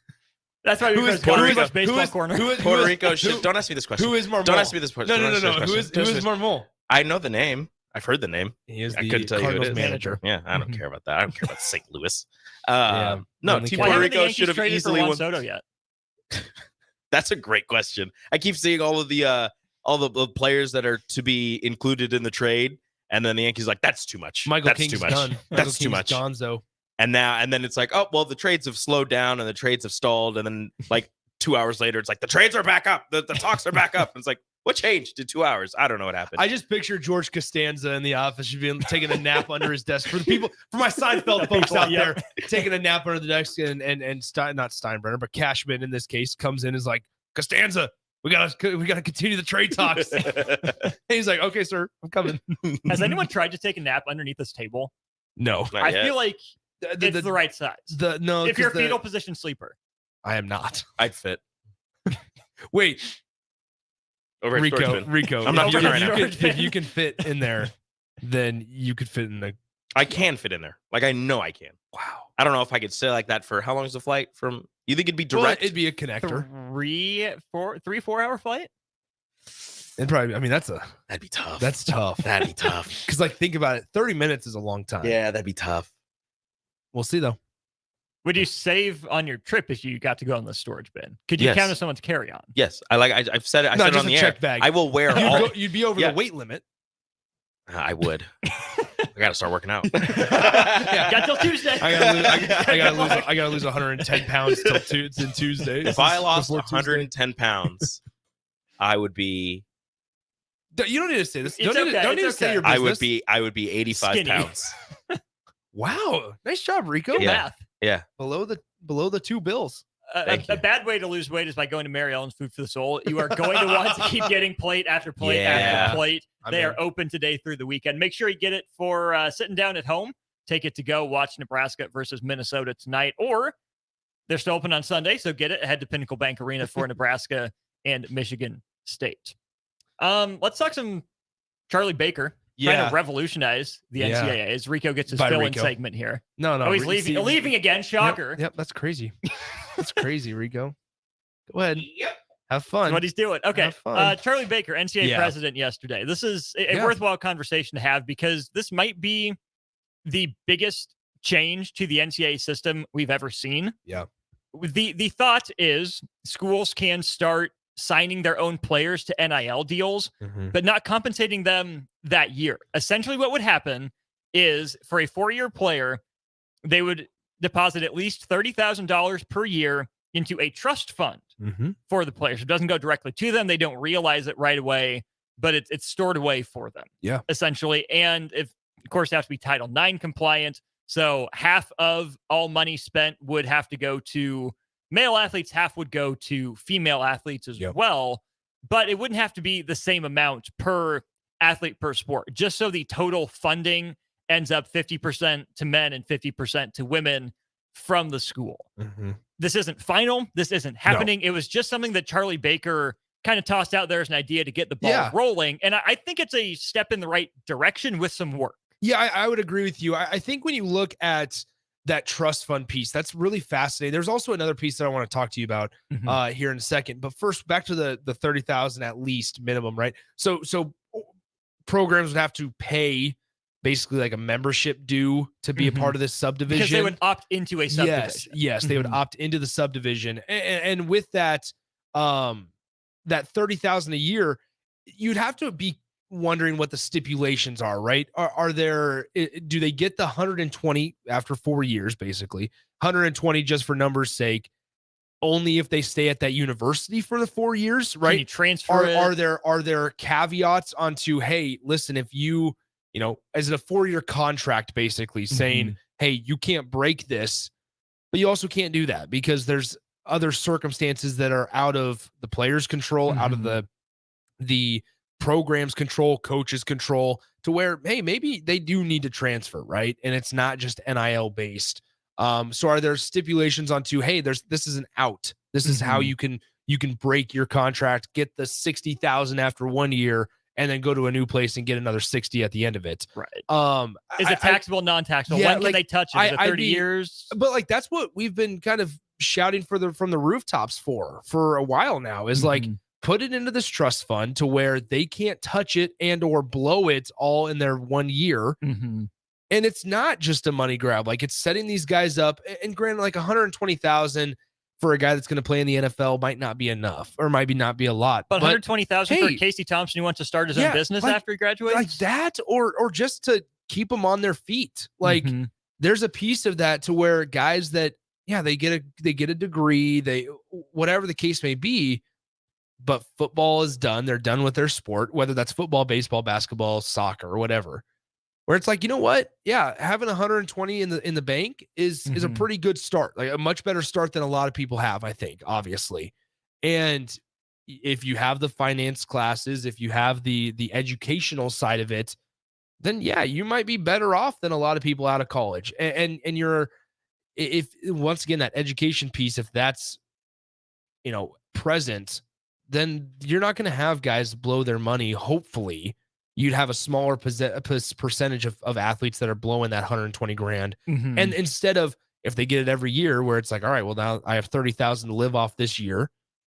G: That's why we
A: Who is
G: Puerto
A: Puerto
G: Rico's
A: Rico?
G: baseball
A: Who is-
G: corner.
A: who is-
V: Puerto
A: who is-
V: Rico.
A: who-
V: Don't ask me this question.
A: Who is Marmol?
V: Don't ask me this question.
A: No.
V: Don't ask me this
A: Who
V: question.
A: is Marmol?
V: I know the name. I've heard the name.
A: He is
V: I
A: the
V: couldn't tell you who it
A: Cardinals
V: is.
A: manager.
V: Yeah, I don't care about that. I don't care about St. Louis.
A: Yeah,
V: No,
A: only
V: Team
A: care.
G: Why
V: Puerto
G: haven't the
V: Rico
G: Yankees
V: should have
G: traded for
V: easily
G: Juan
V: won.
G: Soto yet?
V: That's a great question. I keep seeing all the players that are to be included in the trade, and then the Yankees like, that's too much.
A: Michael
V: That's
A: King's
V: too much.
A: done. Michael
V: That's too
A: King's
V: much.
A: Gonzo.
V: And then it's like, oh well, the trades have slowed down and the trades have stalled, and then like 2 hours later, it's like the trades are back up. The talks are back up. And it's like, what changed in 2 hours? I don't know what happened.
A: I just picture George Costanza in the office. She's been taking a nap under his desk. For my Seinfeld folks out there, taking a nap under the desk, and not Steinbrenner, but Cashman in this case comes in and is like, Costanza, we gotta continue the trade talks. And he's like, okay, sir, I'm coming.
G: Has anyone tried to take a nap underneath this table?
A: No,
V: Not
G: I
V: yet.
G: feel like it's the right size.
A: No,
G: if you're a
A: 'cause
G: fetal position sleeper.
A: I am not.
V: I'd fit.
A: Wait,
V: Over at Storage Bin.
A: Rico.
V: I'm not
A: if
V: doing it right now.
A: if you can fit in there, then you could fit in the.
V: I can fit in there. Like I know I can.
A: Wow.
V: I don't know if I could stay like that for how long is the flight from You think it'd be
A: Well,
V: direct?
A: it'd be a connector.
G: 3-4 hour flight.
A: And probably, I mean,
V: That'd be tough.
A: that's tough.
V: That'd be tough.
A: Because, like, think about it. 30 minutes is a long time.
V: Yeah, that'd be tough.
A: We'll see, though.
G: Would you save on your trip if you got to go on the storage bin? Could you
V: Yes.
G: count as someone's carry-on?
V: Yes, I've said it. I
A: No,
V: said it
A: just
V: on the
A: a
V: air.
A: check bag.
V: I will wear all.
A: You'd be over
V: Yeah.
A: the weight limit.
V: I would. I gotta start working out.
G: Got till Tuesday.
A: I gotta lose 110 pounds till Tuesday.
V: If I lost
A: Before Tuesday.
V: 110 pounds, I would be.
A: You don't need to say this.
G: It's
A: Don't need
G: okay,
A: to
G: it's
A: say
G: okay.
A: your business.
V: I would be 85
G: Skinny.
V: pounds.
A: Wow, nice job, Rico.
G: Good
V: Yeah.
G: math.
V: Yeah.
A: Below the 2 bills.
V: Thank
G: A
V: you.
G: bad way to lose weight is by going to Mary Ellen's Food for the Soul. You are going to want to keep getting plate after plate
V: Yeah.
G: after plate.
A: I'm
G: They
A: in.
G: are open today through the weekend. Make sure you get it for sitting down at home. Take it to go. Watch Nebraska versus Minnesota tonight. Or they're still open on Sunday, so get it. Head to Pinnacle Bank Arena for Nebraska and Michigan State. Let's talk some Charlie Baker. Trying
A: Yeah.
G: to revolutionise the
A: Yeah.
G: NCAA as Rico gets his
A: Bye,
G: fill-in
A: Rico.
G: segment here.
A: No,
G: Oh, he's
A: Re-
G: leaving.
A: see-
G: Leaving again. Shocker.
A: Yep, that's crazy. That's crazy, Rico. Go ahead. Have fun.
G: That's what he's doing. Okay.
A: Have fun.
G: Charlie Baker, NCAA
A: Yeah.
G: president yesterday. This is a
A: Yeah.
G: worthwhile conversation to have because this might be the biggest change to the NCAA system we've ever seen.
A: Yeah.
G: The thought is schools can start signing their own players to NIL deals, but not compensating them that year. Essentially, what would happen is for a 4-year player, they would deposit at least $30,000 per year into a trust fund for the players. It doesn't go directly to them. They don't realize it right away, but it's stored away for them.
A: Yeah.
G: Essentially. And if, of course, it has to be Title IX compliant. So half of all money spent would have to go to male athletes, half would go to female athletes as well. But it wouldn't have to be the same amount per athlete per sport, just so the total funding ends up 50% to men and 50% to women from the school. This isn't final. This isn't happening. It was just something that Charlie Baker kind of tossed out there as an idea to get the ball rolling. And I think it's a step in the right direction with some work.
A: Yeah, I would agree with you. I think when you look at that trust fund piece, that's really fascinating. There's also another piece that I want to talk to you about here in a second. But first, back to the 30,000 at least minimum, right? So programs would have to pay basically like a membership due to be a part of this subdivision.
G: Because they would opt into a subdivision.
A: Yes, they would opt into the subdivision. And with that, that 30,000 a year, you'd have to be wondering what the stipulations are, right? Are there, do they get the 120 after 4 years, basically 120 just for numbers sake, only if they stay at that university for the 4 years, right?
G: Can you transfer it?
A: Are there caveats onto, hey, listen, if you know, as a 4-year contract, basically saying, hey, you can't break this, but you also can't do that because there's other circumstances that are out of the player's control, out of the program's control, coach's control, to where, hey, maybe they do need to transfer, right? And it's not just NIL based. So are there stipulations onto, hey, this is an out. This is how you can break your contract, get the 60,000 after 1 year, and then go to a new place and get another 60 at the end of it.
G: Right. Is it taxable, non-taxable? When can they touch it? Is it 30 years?
A: But like, that's what we've been kind of shouting from the rooftops for a while now, is like, put it into this trust fund to where they can't touch it and or blow it all in their 1 year. And it's not just a money grab. Like, it's setting these guys up, and granted, like 120,000 for a guy that's going to play in the NFL might not be enough, or might not be a lot.
G: But 120,000 for Casey Thompson who wants to start his own business after he graduates?
A: Like that, or just to keep them on their feet. Like, there's a piece of that to where guys that, they get a degree, they, whatever the case may be, but football is done. They're done with their sport, whether that's football, baseball, basketball, soccer, or whatever. Where it's like, you know what? Yeah, having 120 in the bank is a pretty good start, like a much better start than a lot of people have, I think, obviously. And if you have the finance classes, if you have the educational side of it, then you might be better off than a lot of people out of college. And you're, if once again, that education piece, if that's, present, then you're not going to have guys blow their money. Hopefully you'd have a smaller percentage of athletes that are blowing that 120 grand. And instead of if they get it every year where it's like, all right, well, now I have 30,000 to live off this year.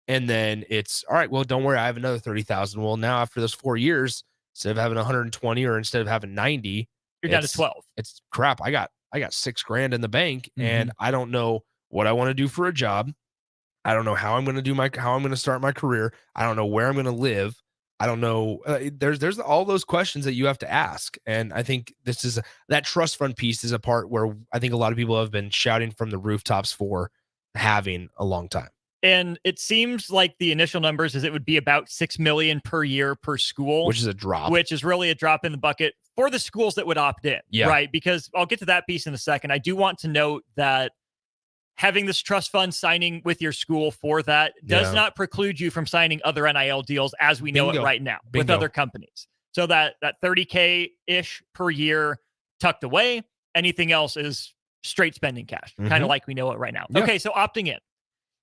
A: And then it's all right, well, don't worry, I have another 30,000. Well, now after those 4 years, instead of having 120 or instead of having 90,
G: you're down to 12.
A: It's crap. I got $6,000 in the bank and I don't know what I want to do for a job. I don't know how I'm going to start my career. I don't know where I'm going to live. I don't know. There's all those questions that you have to ask. And I think that trust fund piece is a part where I think a lot of people have been shouting from the rooftops for having a long time.
G: And it seems like the initial numbers is it would be about $6 million per year per school,
A: which is a drop,
G: which is really a drop in the bucket for the schools that would opt in.
A: Yeah.
G: Right. Because I'll get to that piece in a second. I do want to note that having this trust fund signing with your school for that does not preclude you from signing other NIL deals as we know it right now with other companies. So that $30K ish per year tucked away, anything else is straight spending cash, kind of like we know it right now.
A: Yeah.
G: Okay. So opting in.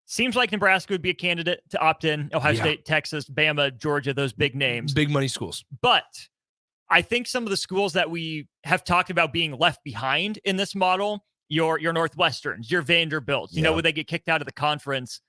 G: Seems like Nebraska would be a candidate to opt in. Ohio State, Texas, Bama, Georgia, those big names.
A: Big money schools.
G: But I think some of the schools that we have talked about being left behind in this model, your Northwesterns, your Vanderbilts, would they get kicked out of the conference?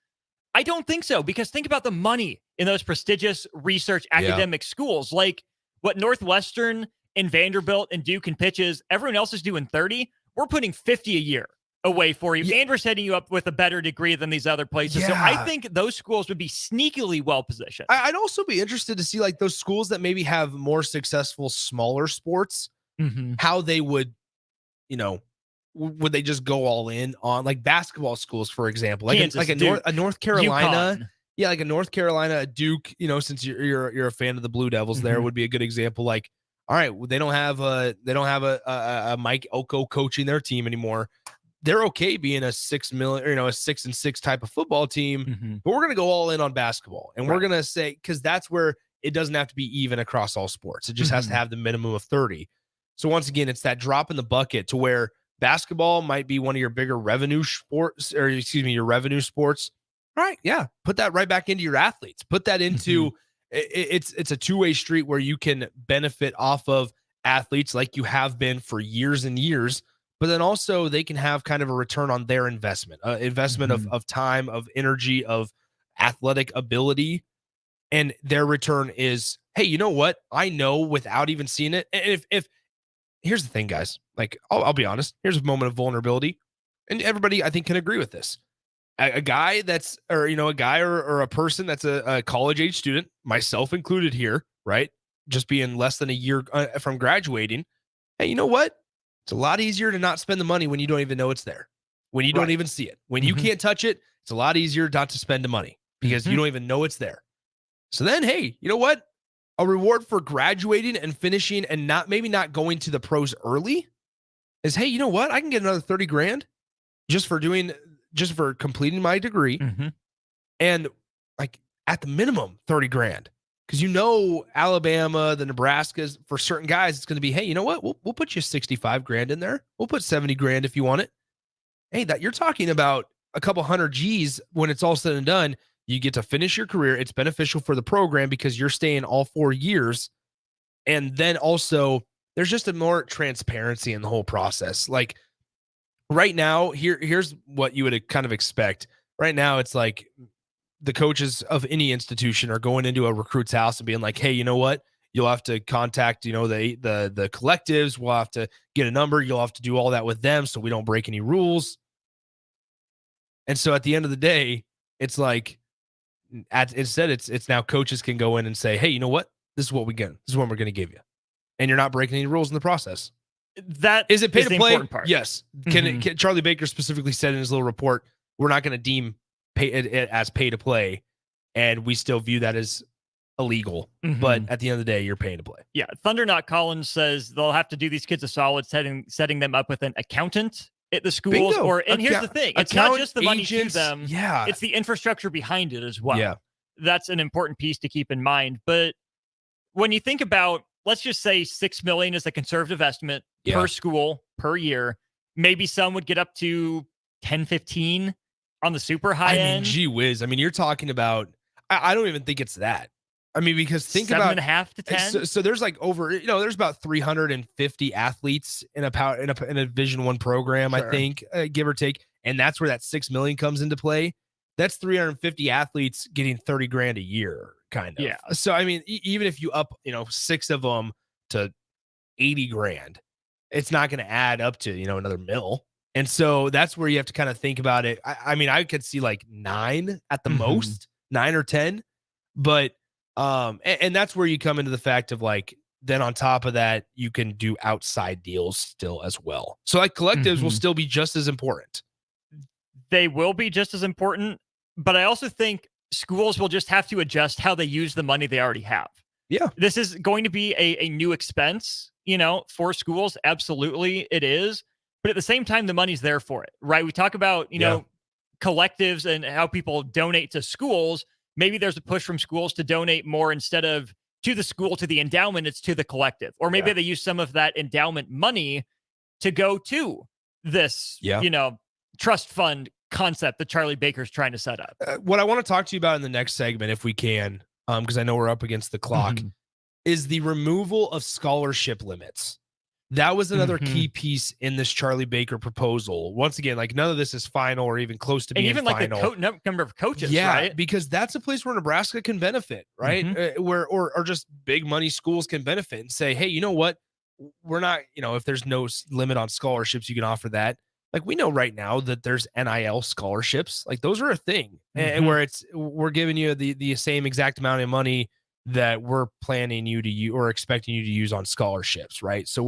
G: I don't think so, because think about the money in those prestigious research academic schools. Like what Northwestern and Vanderbilt and Duke and pitches, everyone else is doing 30. We're putting 50 a year away for you, and we're setting you up with a better degree than these other places. So I think those schools would be sneakily well positioned.
A: I'd also be interested to see like those schools that maybe have more successful smaller sports, how they would, would they just go all in on like basketball schools, for example, like
G: Kansas,
A: a North Carolina,
G: UConn.
A: like a North Carolina, a Duke. Since you're a fan of the Blue Devils, there would be a good example. Like, all right, they don't have a Mike Oko coaching their team anymore. They're okay being a 6 million, a 6-6 type of football team, but we're going to go all in on basketball. And we're going to say, because that's where it doesn't have to be even across all sports. It just has to have the minimum of 30. So once again, it's that drop in the bucket to where basketball might be one of your bigger revenue sports, your revenue sports. All right. Yeah. Put that right back into your athletes. Put that into it's a two-way street where you can benefit off of athletes like you have been for years and years. But then also they can have kind of a return on their investment, of time, of energy, of athletic ability. And their return is, hey, you know what? I know without even seeing it. And if here's the thing, guys, like I'll be honest, here's a moment of vulnerability. And everybody, I think, can agree with this. A guy that's, or a person that's a college age student, myself included here, right? Just being less than a year from graduating. Hey, you know what? It's a lot easier to not spend the money when you don't even know it's there, when you don't even see it, when you can't touch it. It's a lot easier not to spend the money because you don't even know it's there. So then, hey, you know what? A reward for graduating and finishing and maybe not going to the pros early is, hey, you know what? I can get another $30,000 just for completing my degree. And like at the minimum $30,000. Because Alabama, the Nebraskas, for certain guys, it's going to be, hey, you know what? We'll put you $65,000 in there. We'll put $70,000 if you want it. Hey, that you're talking about a couple hundred G's when it's all said and done. You get to finish your career. It's beneficial for the program because you're staying all 4 years. And then also, there's just a more transparency in the whole process. Like right now, here's what you would kind of expect. Right now, it's like the coaches of any institution are going into a recruit's house and being like, hey, you know what? You'll have to contact, the collectives. We'll have to get a number. You'll have to do all that with them so we don't break any rules. And so at the end of the day, it's like, instead it's now coaches can go in and say, hey, you know what? This is what we get. This is what we're going to give you. And you're not breaking any rules in the process.
G: That
A: is it pay to play?
G: Part.
A: Yes. Can Charlie Baker specifically said in his little report, we're not going to deem it as pay to play, and we still view that as illegal. But at the end of the day, you're paying to play.
G: Yeah. Thunderknock Collins says they'll have to do these kids a solid setting them up with an accountant at the schools.
A: Bingo.
G: And here's the thing. It's not just the money to them.
A: Yeah.
G: It's the infrastructure behind it as well.
A: Yeah.
G: That's an important piece to keep in mind. But when you think about, let's just say $6 million is a conservative estimate per school per year. Maybe some would get up to 10, 15 on the super high end.
A: Gee whiz. I mean, you're talking about, I don't even think it's that. I mean, because think about
G: 7.5 to 10.
A: So there's like over, there's about 350 athletes in a Division I program,
G: Sure.
A: I think, give or take, and that's where that $6 million comes into play. That's 350 athletes getting $30,000 a year, kind of.
G: Yeah.
A: So I mean, even if you up, 6 of them to $80,000, it's not going to add up to another mill. And so that's where you have to kind of think about it. I mean, I could see like 9 at the most, 9 or 10, but and that's where you come into the fact of like, then on top of that, you can do outside deals still as well. So like collectives will still be just as important.
G: They will be just as important, but I also think schools will just have to adjust how they use the money they already have.
A: Yeah.
G: This is going to be a new expense, for schools. Absolutely it is. But at the same time, the money's there for it, right? We talk about, collectives and how people donate to schools. Maybe there's a push from schools to donate more instead of to the school, to the endowment, it's to the collective. Or maybe they use some of that endowment money to go to this, trust fund concept that Charlie Baker's trying to set up.
A: What I want to talk to you about in the next segment, if we can, because I know we're up against the clock, is the removal of scholarship limits. That was another key piece in this Charlie Baker proposal. Once again, like none of this is final or even close to being final.
G: And even like the number of coaches,
A: yeah,
G: right?
A: because that's a place where Nebraska can benefit, right? Or just big money schools can benefit and say, hey, you know what? We're not, if there's no limit on scholarships, you can offer that. Like we know right now that there's NIL scholarships. Like those are a thing, and where we're giving you the same exact amount of money that we're planning you to use or expecting you to use on scholarships, right? So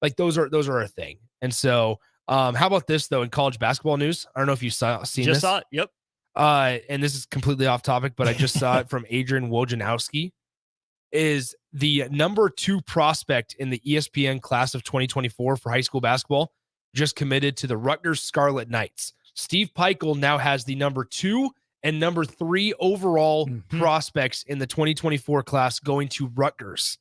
A: like those are a thing. And so how about this though in college basketball news? I don't know if you seen this.
G: Saw it. Yep.
A: And this is completely off topic, but I just saw it from Adrian Wojnarowski. Is the number 2 prospect in the ESPN class of 2024 for high school basketball just committed to the Rutgers Scarlet Knights. Steve Peichel now has the number 2 and number 3 overall prospects in the 2024 class going to Rutgers.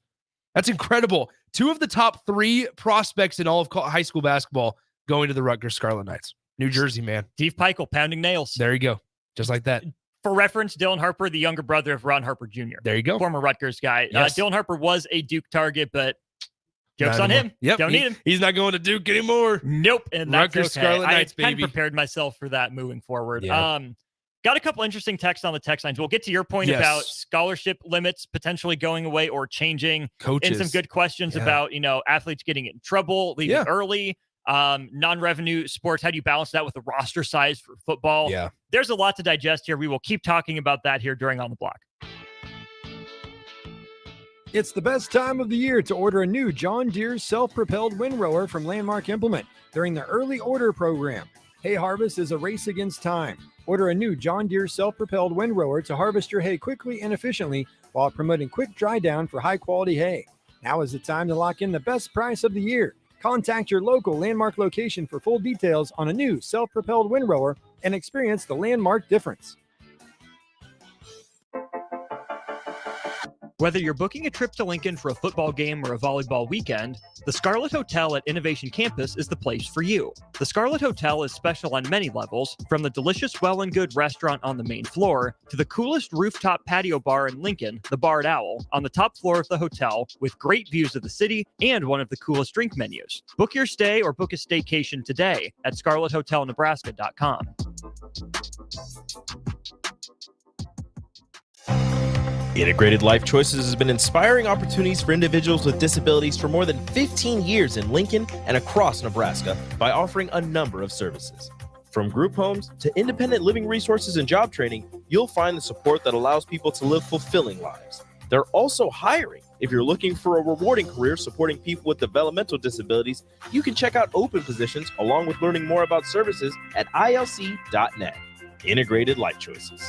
A: That's incredible. 2 of the top 3 prospects in all of high school basketball going to the Rutgers Scarlet Knights. New Jersey, man.
G: Steve Peichel pounding nails.
A: There you go. Just like that.
G: For reference, Dylan Harper, the younger brother of Ron Harper Jr.
A: There you go.
G: Former Rutgers guy.
A: Yes.
G: Dylan Harper was a Duke target, but joke's on him.
A: Yep.
G: Don't need him.
A: He's not going to Duke anymore.
G: Nope. And that's
A: Rutgers
G: okay.
A: Scarlet Knights,
G: I kind
A: baby.
G: of prepared myself for that moving forward.
A: Yeah.
G: Got a couple interesting texts on the text lines. We'll get to your point about scholarship limits potentially going away or changing.
A: Coaches.
G: And some good questions about, athletes getting in trouble, leaving early, non-revenue sports. How do you balance that with the roster size for football?
A: Yeah.
G: There's a lot to digest here. We will keep talking about that here during On the Block.
D: It's the best time of the year to order a new John Deere self-propelled windrower from Landmark Implement during the early order program. Hay harvest is a race against time. Order a new John Deere self-propelled windrower to harvest your hay quickly and efficiently while promoting quick dry down for high-quality hay. Now is the time to lock in the best price of the year. Contact your local Landmark location for full details on a new self-propelled windrower and experience the Landmark difference.
G: Whether you're booking a trip to Lincoln for a football game or a volleyball weekend, the Scarlet Hotel at Innovation Campus is the place for you. The Scarlet Hotel is special on many levels, from the delicious Well and Good restaurant on the main floor to the coolest rooftop patio bar in Lincoln, the Barred Owl, on the top floor of the hotel with great views of the city and one of the coolest drink menus. Book your stay or book a staycation today at scarlethotelnebraska.com.
H: Integrated Life Choices has been inspiring opportunities for individuals with disabilities for more than 15 years in Lincoln and across Nebraska by offering a number of services. From group homes to independent living resources and job training, you'll find the support that allows people to live fulfilling lives. They're also hiring. If you're looking for a rewarding career supporting people with developmental disabilities, you can check out open positions along with learning more about services at ilc.net. Integrated Life Choices.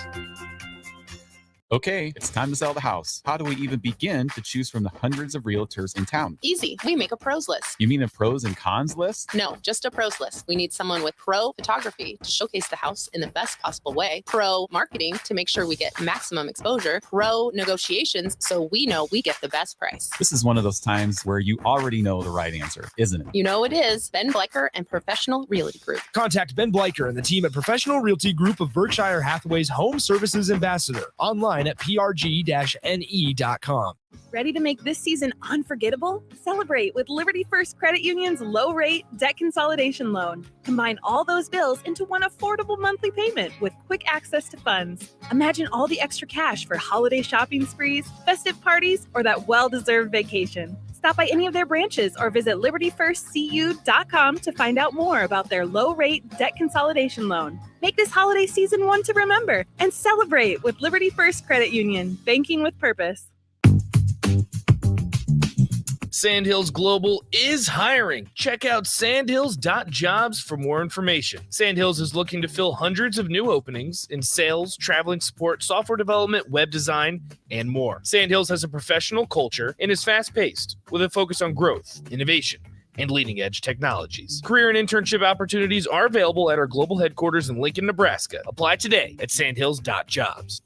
K: Okay, it's time to sell the house. How do we even begin to choose from the hundreds of realtors in town?
W: Easy. We make a pros list.
K: You mean a pros and cons list?
W: No, just a pros list. We need someone with pro photography to showcase the house in the best possible way, pro marketing to make sure we get maximum exposure, pro negotiations so we know we get the best price.
K: This is one of those times where you already know the right answer, isn't it?
W: You know it is. Ben Bleicher and Professional Realty Group.
A: Contact Ben Bleicher and the team at Professional Realty Group of Berkshire Hathaway's Home Services Ambassador. Online online at prg-ne.com.
C: Ready to make this season unforgettable? Celebrate with Liberty First Credit Union's low-rate debt consolidation loan. Combine all those bills into one affordable monthly payment with quick access to funds. Imagine all the extra cash for holiday shopping sprees, festive parties, or that well-deserved vacation. Stop by any of their branches or visit libertyfirstcu.com to find out more about their low-rate debt consolidation loan. Make this holiday season one to remember and celebrate with Liberty First Credit Union, banking with purpose.
A: Sandhills Global is hiring. Check out sandhills.jobs for more information. Sandhills is looking to fill hundreds of new openings in sales, traveling support, software development, web design, and more. Sandhills has a professional culture and is fast-paced with a focus on growth, innovation, and leading-edge technologies. Career and internship opportunities are available at our global headquarters in Lincoln, Nebraska. Apply today at sandhills.jobs.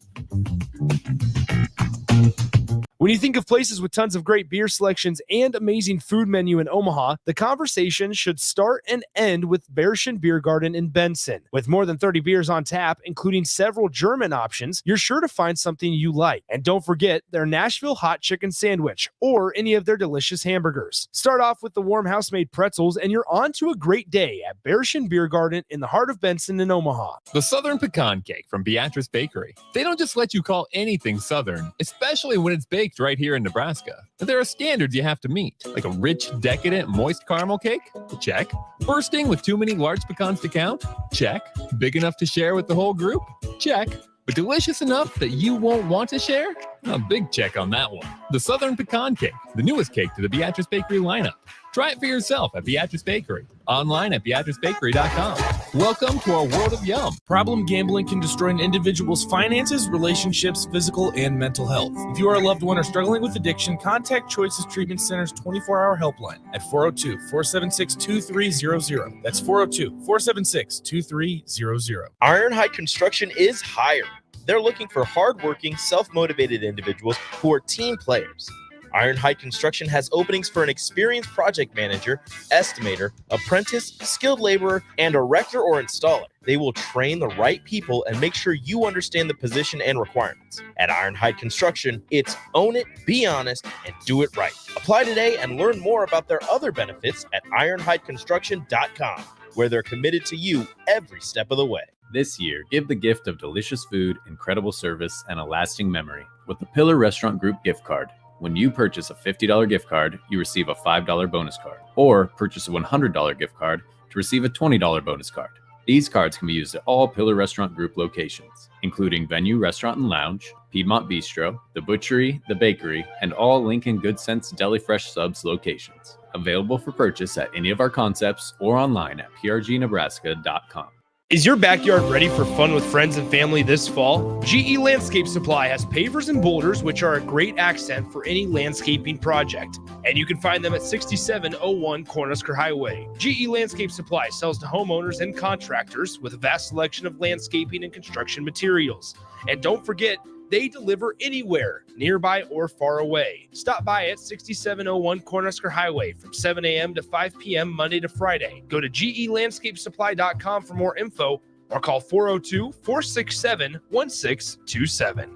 A: When you think of places with tons of great beer selections and amazing food menu in Omaha, the conversation should start and end with Bärschen Beer Garden in Benson. With more than 30 beers on tap, including several German options, you're sure to find something you like. And don't forget their Nashville hot chicken sandwich or any of their delicious hamburgers. Start off with the warm house-made pretzels and you're on to a great day at Bärschen Beer Garden in the heart of Benson in Omaha.
U: The Southern Pecan Cake from Beatrice Bakery. They don't just let you call anything Southern, especially when it's baked right here in Nebraska. But there are standards you have to meet, like a rich, decadent, moist caramel cake? Check. Bursting with too many large pecans to count? Check. Big enough to share with the whole group? Check. But delicious enough that you won't want to share? A big check on that one. The Southern Pecan Cake, the newest cake to the Beatrice Bakery lineup. Try it for yourself at Beatrice Bakery. Online at BeatriceBakery.com. Welcome to our world of yum.
A: Problem gambling can destroy an individual's finances, relationships, physical, and mental health. If you are a loved one or struggling with addiction, contact Choices Treatment Center's 24-hour helpline at 402-476-2300. That's 402-476-2300.
H: Ironhide Construction is hiring. They're looking for hardworking, self-motivated individuals who are team players. Ironhide Construction has openings for an experienced project manager, estimator, apprentice, skilled laborer, and erector or installer. They will train the right people and make sure you understand the position and requirements. At Ironhide Construction, it's own it, be honest, and do it right. Apply today and learn more about their other benefits at ironhideconstruction.com, where they're committed to you every step of the way.
Q: This year, give the gift of delicious food, incredible service, and a lasting memory with the Pillar Restaurant Group gift card. When you purchase a $50 gift card, you receive a $5 bonus card, or purchase a $100 gift card to receive a $20 bonus card. These cards can be used at all Pillar Restaurant Group locations, including Venue Restaurant and Lounge, Piedmont Bistro, The Butchery, The Bakery, and all Lincoln Good Sense Deli Fresh Subs locations. Available for purchase at any of our concepts or online at prgnebraska.com.
A: Is your backyard ready for fun with friends and family this fall? GE Landscape Supply has pavers and boulders, which are a great accent for any landscaping project. And you can find them at 6701 Cornhusker Highway. GE Landscape Supply sells to homeowners and contractors with a vast selection of landscaping and construction materials. And don't forget, they deliver anywhere, nearby or far away. Stop by at 6701 Cornhusker Highway from 7 a.m. to 5 p.m. Monday to Friday. Go to gelandscapesupply.com for more info or call 402-467-1627.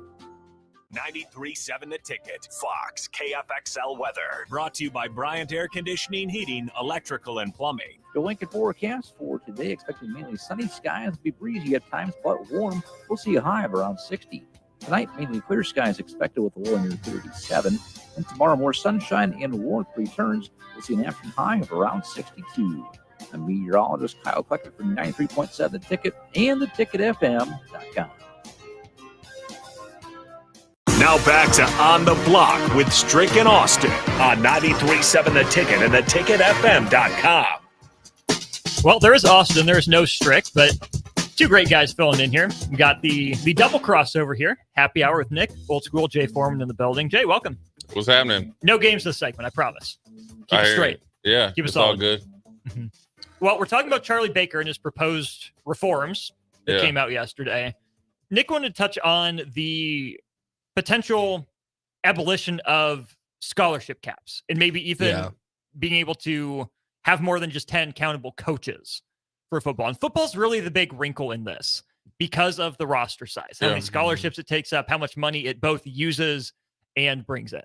E: 93.7 The Ticket, Fox, KFXL weather. Brought to you by Bryant Air Conditioning, Heating, Electrical, and Plumbing.
J: The Lincoln forecast for today, expecting mainly sunny skies, be breezy at times, but warm. We'll see a high of around 60. Tonight, mainly clear skies expected with a low near 37. And tomorrow, more sunshine and warmth returns. We'll see an afternoon high of around 62. I'm meteorologist Kyle Klecker from 93.7 The Ticket and theticketfm.com.
E: Now back to On the Block with Strick and Austin on 93.7 The Ticket and theticketfm.com.
G: Well, there is Austin. There is no Strick, but two great guys filling in here. We got the double crossover here. Happy hour with Nick, old school Jay Foreman in the building. Jay, welcome.
L: What's happening?
G: No games this segment, I promise. Keep it straight.
L: Yeah,
G: keep us
L: all good.
G: Mm-hmm. Well, we're talking about Charlie Baker and his proposed reforms that came out yesterday. Nick wanted to touch on the potential abolition of scholarship caps and maybe even being able to have more than just 10 countable coaches for football. And football's really the big wrinkle in this. because of the roster size, how many scholarships it takes up, how much money it both uses and brings in.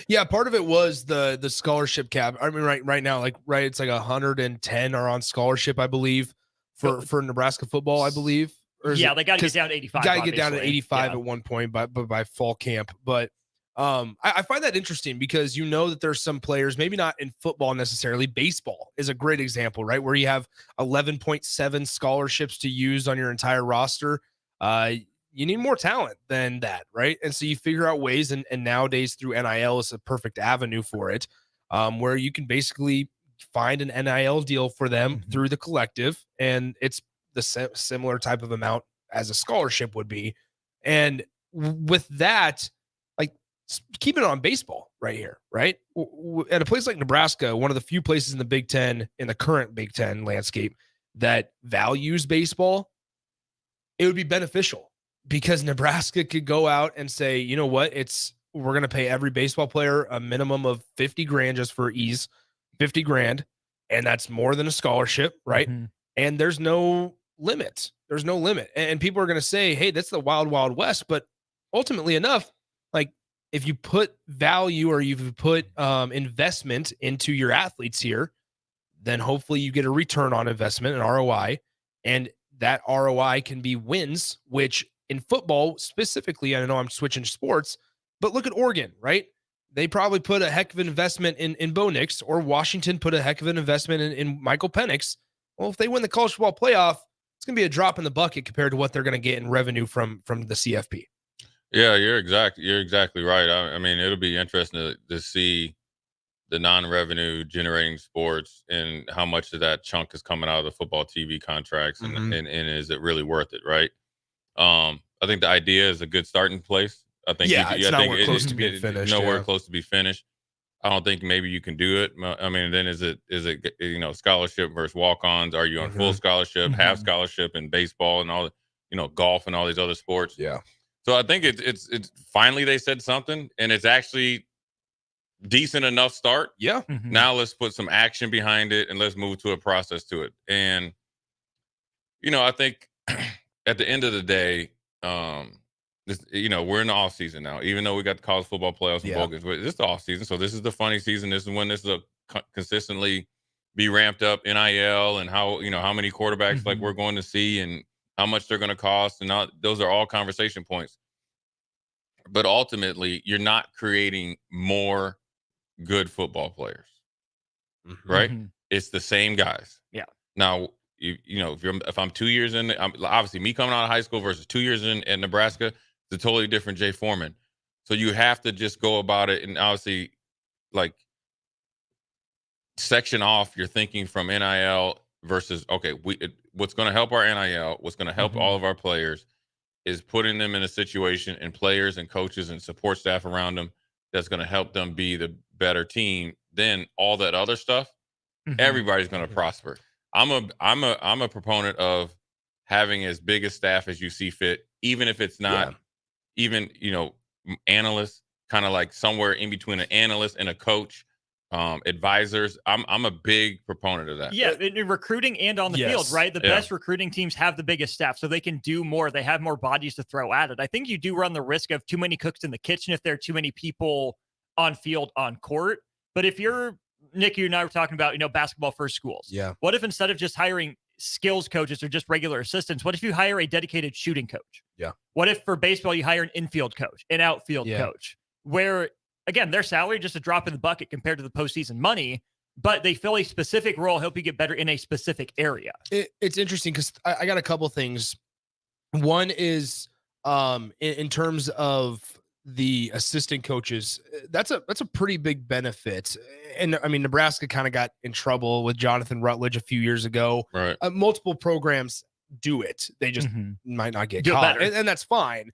A: Yeah, part of it was the scholarship cap. I mean, right now, it's like 110 are on scholarship, I believe, for Nebraska football, I believe.
G: Yeah, they got to get down to 85.
A: Got to get down to 85 at one point by fall camp. But I find that interesting because that there's some players, maybe not in football necessarily. Baseball is a great example, right? Where you have 11.7 scholarships to use on your entire roster. You need more talent than that, right? And so you figure out ways, and nowadays through NIL is a perfect avenue for it, where you can basically find an NIL deal for them through the collective, and it's the similar type of amount as a scholarship would be. And with that, keep it on baseball right here, right? At a place like Nebraska, one of the few places in the Big Ten, in the current Big Ten landscape, that values baseball, it would be beneficial because Nebraska could go out and say, you know what, we're going to pay every baseball player a minimum of 50 grand just for ease, 50 grand. And that's more than a scholarship, right? And there's no limit. There's no limit. And people are going to say, hey, that's the wild, wild west. But ultimately enough, if you put value or you put investment into your athletes here, then hopefully you get a return on investment, an ROI, and that ROI can be wins, which in football specifically, I know I'm switching sports, but look at Oregon, right? They probably put a heck of an investment in Bo Nix, or Washington put a heck of an investment in Michael Penix. Well, if they win the college football playoff, it's going to be a drop in the bucket compared to what they're going to get in revenue from the CFP.
L: Yeah, you're exactly right. I mean, it'll be interesting to see the non-revenue generating sports and how much of that chunk is coming out of the football TV contracts, and is it really worth it, right? I think the idea is a good starting place. I think
A: it's nowhere close to being finished.
L: Nowhere close to be finished. I don't think maybe you can do it. I mean, then is it scholarship versus walk-ons? Are you on full scholarship, half scholarship in baseball and all, golf and all these other sports?
A: Yeah.
L: So I think it's finally they said something, and it's actually decent enough start.
A: Yeah.
L: Now let's put some action behind it and let's move to a process to it. And I think at the end of the day, we're in the off season now. Even though we got the college football playoffs and bowl games, this is the off season, so this is the funny season. This is when this is consistently be ramped up NIL and how many quarterbacks we're going to see and how much they're going to cost, and those are all conversation points. But ultimately, you're not creating more good football players, right? It's the same guys.
G: Yeah.
L: Now, if I'm 2 years in, obviously me coming out of high school versus 2 years in at Nebraska, it's a totally different Jay Foreman. So you have to just go about it and obviously section off your thinking from NIL versus, okay, what's going to help our NIL, what's going to help all of our players is putting them in a situation, and players and coaches and support staff around them that's going to help them be the better team. Then all that other stuff, everybody's going to prosper. I'm a proponent of having as big a staff as you see fit, even if it's not even, analysts, kind of like somewhere in between an analyst and a coach. Advisors. I'm a big proponent of that.
G: Yeah, in recruiting and on the field, right? The best recruiting teams have the biggest staff, so they can do more. They have more bodies to throw at it. I think you do run the risk of too many cooks in the kitchen if there are too many people on field, on court. But if you're, Nick, you and I were talking about, basketball first schools.
A: Yeah.
G: What if instead of just hiring skills coaches or just regular assistants, what if you hire a dedicated shooting coach?
A: Yeah.
G: What if for baseball you hire an infield coach, an outfield coach, where again, their salary just a drop in the bucket compared to the postseason money, but they fill a specific role, help you get better in a specific area.
A: It's interesting because I got a couple things. One is in terms of the assistant coaches, that's a pretty big benefit. And I mean, Nebraska kind of got in trouble with Jonathan Rutledge a few years ago.
L: Right.
A: Multiple programs do it. They just might not get
G: Do it
A: caught.
G: better.
A: And that's fine.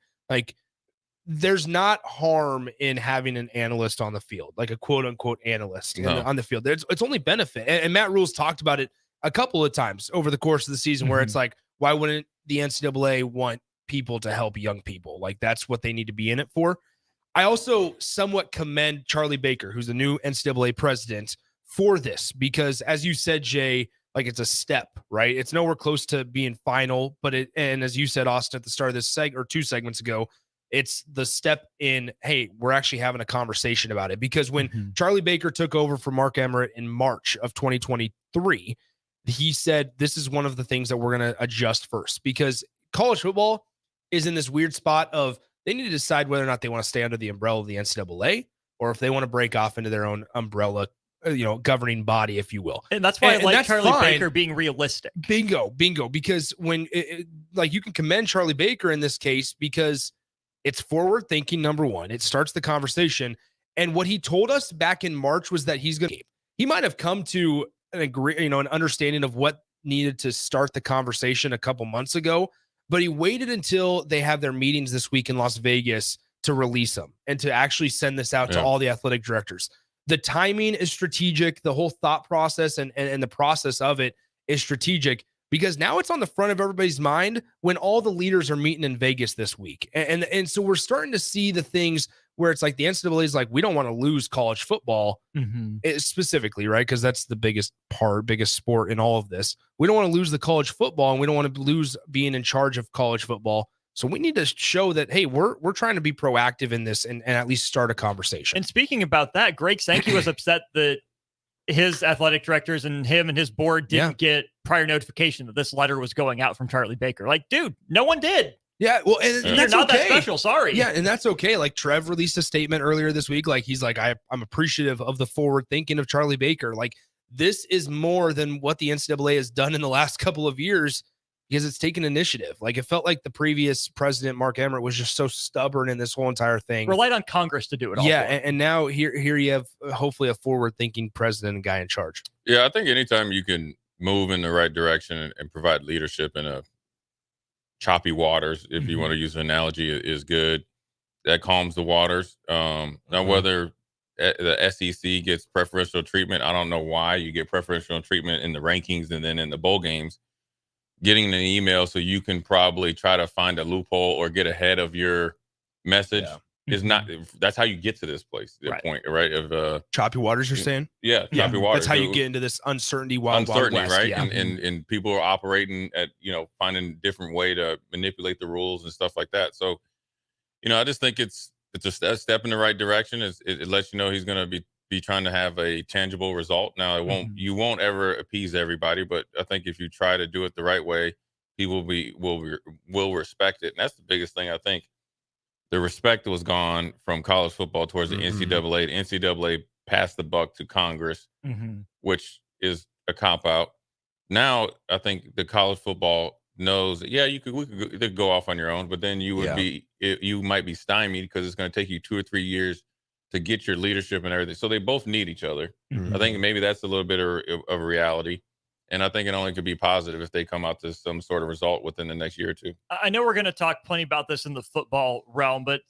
A: There's not harm in having an analyst on the field, like a quote unquote analyst on the field. It's only benefit. And Matt Rule's talked about it a couple of times over the course of the season where it's like, why wouldn't the NCAA want people to help young people? That's what they need to be in it for. I also somewhat commend Charlie Baker, who's the new NCAA president, for this, because as you said, Jay, like it's a step, right? It's nowhere close to being final, but and as you said, Austin, at the start of this 2 segments ago, it's the step in, hey, we're actually having a conversation about it. Because when Charlie Baker took over for Mark Emmert in March of 2023, he said, this is one of the things that we're going to adjust first, because college football is in this weird spot of they need to decide whether or not they want to stay under the umbrella of the NCAA or if they want to break off into their own umbrella, governing body, if you will.
G: And that's why I like
A: that's
G: Charlie
A: fine.
G: Baker being realistic.
A: Bingo. Because when like you can commend Charlie Baker in this case because it's forward thinking, number one. It starts the conversation. And what he told us back in March was that he might have come to an understanding of what needed to start the conversation a couple months ago, but he waited until they have their meetings this week in Las Vegas to release them and to actually send this out to all the athletic directors. The timing is strategic. The whole thought process and the process of it is strategic because now it's on the front of everybody's mind when all the leaders are meeting in Vegas this week. And so we're starting to see the things where it's like the NCAA is like, we don't want to lose college football specifically, right? Because that's the biggest sport in all of this. We don't want to lose the college football and we don't want to lose being in charge of college football. So we need to show that, hey, we're trying to be proactive in this and at least start a conversation.
G: And speaking about that, Greg Sankey was upset that his athletic directors and him and his board didn't get prior notification that this letter was going out from Charlie Baker. Like, dude, no one did.
A: Yeah, well, and
G: you're
A: that's
G: not
A: okay.
G: that special. Sorry.
A: Yeah, and that's okay. Like Trev released a statement earlier this week. Like he's like, I'm appreciative of the forward thinking of Charlie Baker. Like this is more than what the NCAA has done in the last couple of years because it's taken initiative. Like it felt like the previous president, Mark Emmert, was just so stubborn in this whole entire thing.
G: Relied on Congress to do it all.
A: Yeah, and now here you have hopefully a forward thinking president and guy in charge.
L: Yeah, I think anytime you can move in the right direction and provide leadership in a choppy waters, if you want to use an analogy, is good. That calms the waters. Now, whether the SEC gets preferential treatment, I don't know why you get preferential treatment in the rankings and then in the bowl games. Getting an email so you can probably try to find a loophole or get ahead of your message is not. That's how you get to this place. The point, right? Of
A: choppy waters, you're saying?
L: Yeah, choppy waters.
A: That's how you get into this uncertainty. Wild West,
L: right?
A: Yeah.
L: And people are operating at finding different way to manipulate the rules and stuff like that. So, I just think it's a step in the right direction. It lets you know he's going to be trying to have a tangible result. Now, you won't ever appease everybody, but I think if you try to do it the right way, people will respect it. And that's the biggest thing. I think the respect was gone from college football towards the NCAA. The NCAA passed the buck to Congress, which is a cop out. Now, I think the college football knows that, we could go off on your own, but then you would you might be stymied because it's going to take you 2 or 3 years to get your leadership and everything. So they both need each other. I think maybe that's a little bit of a reality. And I think it only could be positive if they come out to some sort of result within the next year or two.
G: I know we're going to talk plenty about this in the football realm, but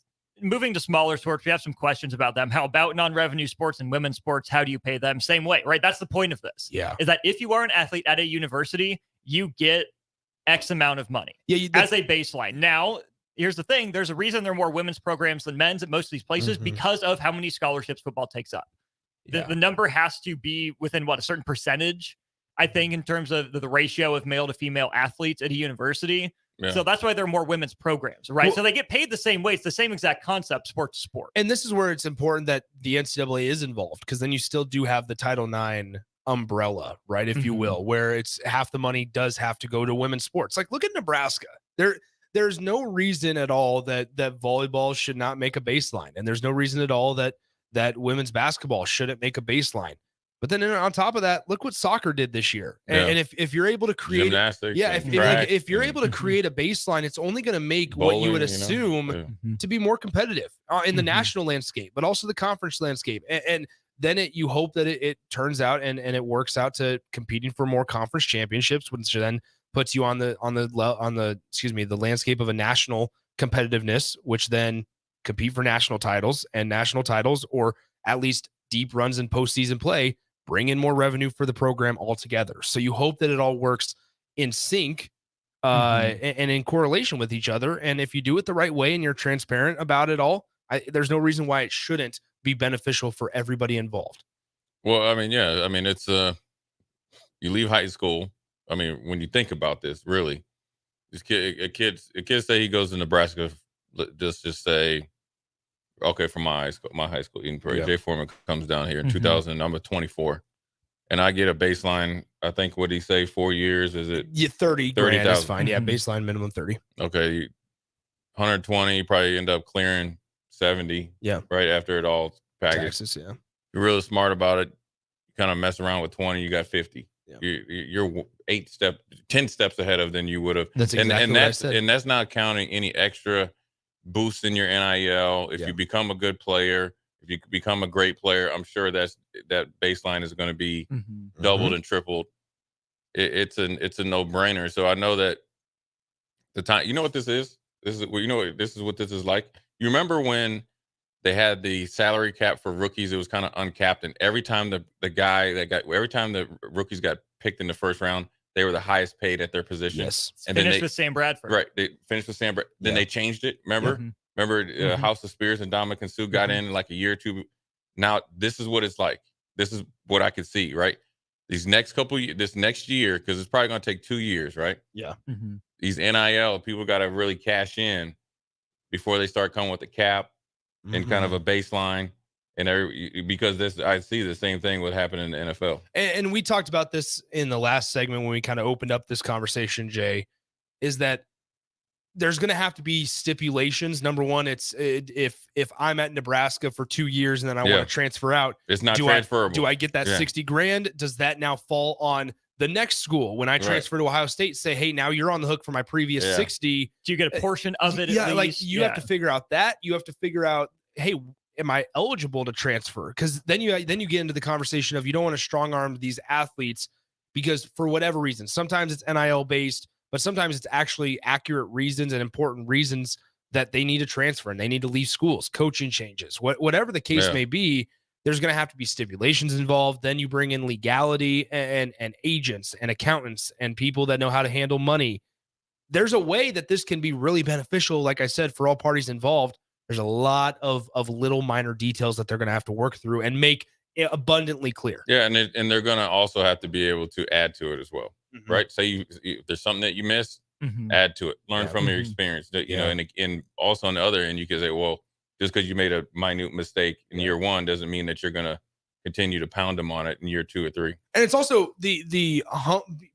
G: moving to smaller sports, we have some questions about them. How about non-revenue sports and women's sports? How do you pay them? Same way, right? That's the point of this.
A: Yeah.
G: Is that if you are an athlete at a university, you get X amount of money as a baseline. Now, here's the thing. There's a reason there are more women's programs than men's at most of these places because of how many scholarships football takes up. The number has to be within a certain percentage, I think, in terms of the ratio of male to female athletes at a university. Yeah. So that's why there are more women's programs, right? Well, so they get paid the same way. It's the same exact concept, sport to sport.
A: And this is where it's important that the NCAA is involved because then you still do have the Title IX umbrella, right, if you will, where it's half the money does have to go to women's sports. Like, look at Nebraska. There's no reason at all that volleyball should not make a baseline, and there's no reason at all that women's basketball shouldn't make a baseline. But then on top of that, look what soccer did this year. And if you're able to create,
L: gymnastics,
A: if you're able to create a baseline, it's only going to make bowling, what you would assume to be more competitive in the national landscape, but also the conference landscape. And then you hope that it turns out and it works out to competing for more conference championships, which then puts you on the landscape of a national competitiveness, which then compete for national titles, or at least deep runs in postseason play, bring in more revenue for the program altogether. So you hope that it all works in sync and in correlation with each other. And if you do it the right way and you're transparent about it all, there's no reason why it shouldn't be beneficial for everybody involved.
L: Well, I mean, it's You leave high school. I mean, when you think about this, really, this kid say he goes to Nebraska. Just say, okay, from my high school, Eden Prairie.
A: Yeah.
L: Jay Foreman comes down here in 2000. I'm 24, and I get a baseline. I think what did he say? 4 years? Is it?
A: Yeah, 30 grand is fine. Yeah, baseline minimum 30.
L: Okay, 120. You probably end up clearing 70.
A: Yeah,
L: right after it all packaged.
A: Taxes, yeah.
L: You're really smart about it. You kind of mess around with 20, you got 50. Yeah. You're 10 steps ahead of than you would have.
A: That's exactly what I said.
L: And that's not counting any extra boost in your NIL. If you become a good player, if you become a great player, I'm sure that baseline is going to be doubled and tripled. It's a no-brainer. So I know that the time. You know what this is? This is what this is like. You remember when they had the salary cap for rookies? It was kind of uncapped, and every time the rookies got picked in the first round, they were the highest paid at their position.
G: Yes,
L: and
G: finished
L: then
G: with Sam Bradford.
L: Right, they finished with Sam Bradford. Then they changed it. Remember, House of Spears and Dominic Sue got in like a year or two. Now this is what it's like. This is what I could see. Right, these next this next year, because it's probably going to take 2 years. Right.
A: Yeah.
L: These NIL people got to really cash in before they start coming with the cap and kind of a baseline. And because I see the same thing would happen in the NFL.
A: And we talked about this in the last segment when we kind of opened up this conversation, Jay, is that there's going to have to be stipulations. Number one, if I'm at Nebraska for 2 years and then I want to transfer out,
L: it's not transferable.
A: Do I get that 60 grand? Does that now fall on the next school when I transfer to Ohio State? Say, hey, now you're on the hook for my previous 60.
G: Do you get a portion of it?
A: Yeah,
G: at
A: like
G: least?
A: you have to figure out that. You have to figure out, hey, am I eligible to transfer? Because then you get into the conversation of you don't want to strong arm these athletes because for whatever reason, sometimes it's NIL based, but sometimes it's actually accurate reasons and important reasons that they need to transfer and they need to leave schools, coaching changes, whatever the case may be. There's going to have to be stipulations involved. Then you bring in legality and agents and accountants and people that know how to handle money. There's a way that this can be really beneficial, like I said, for all parties involved. There's a lot of little minor details that they're going to have to work through and make it abundantly clear.
L: Yeah, and they're going to also have to be able to add to it as well, right? Say if there's something that you missed, add to it. Learn from your experience. You know, and also on the other end, you can say, well, just because you made a minute mistake in year one doesn't mean that you're going to continue to pound them on it in year 2 or 3.
A: And it's also the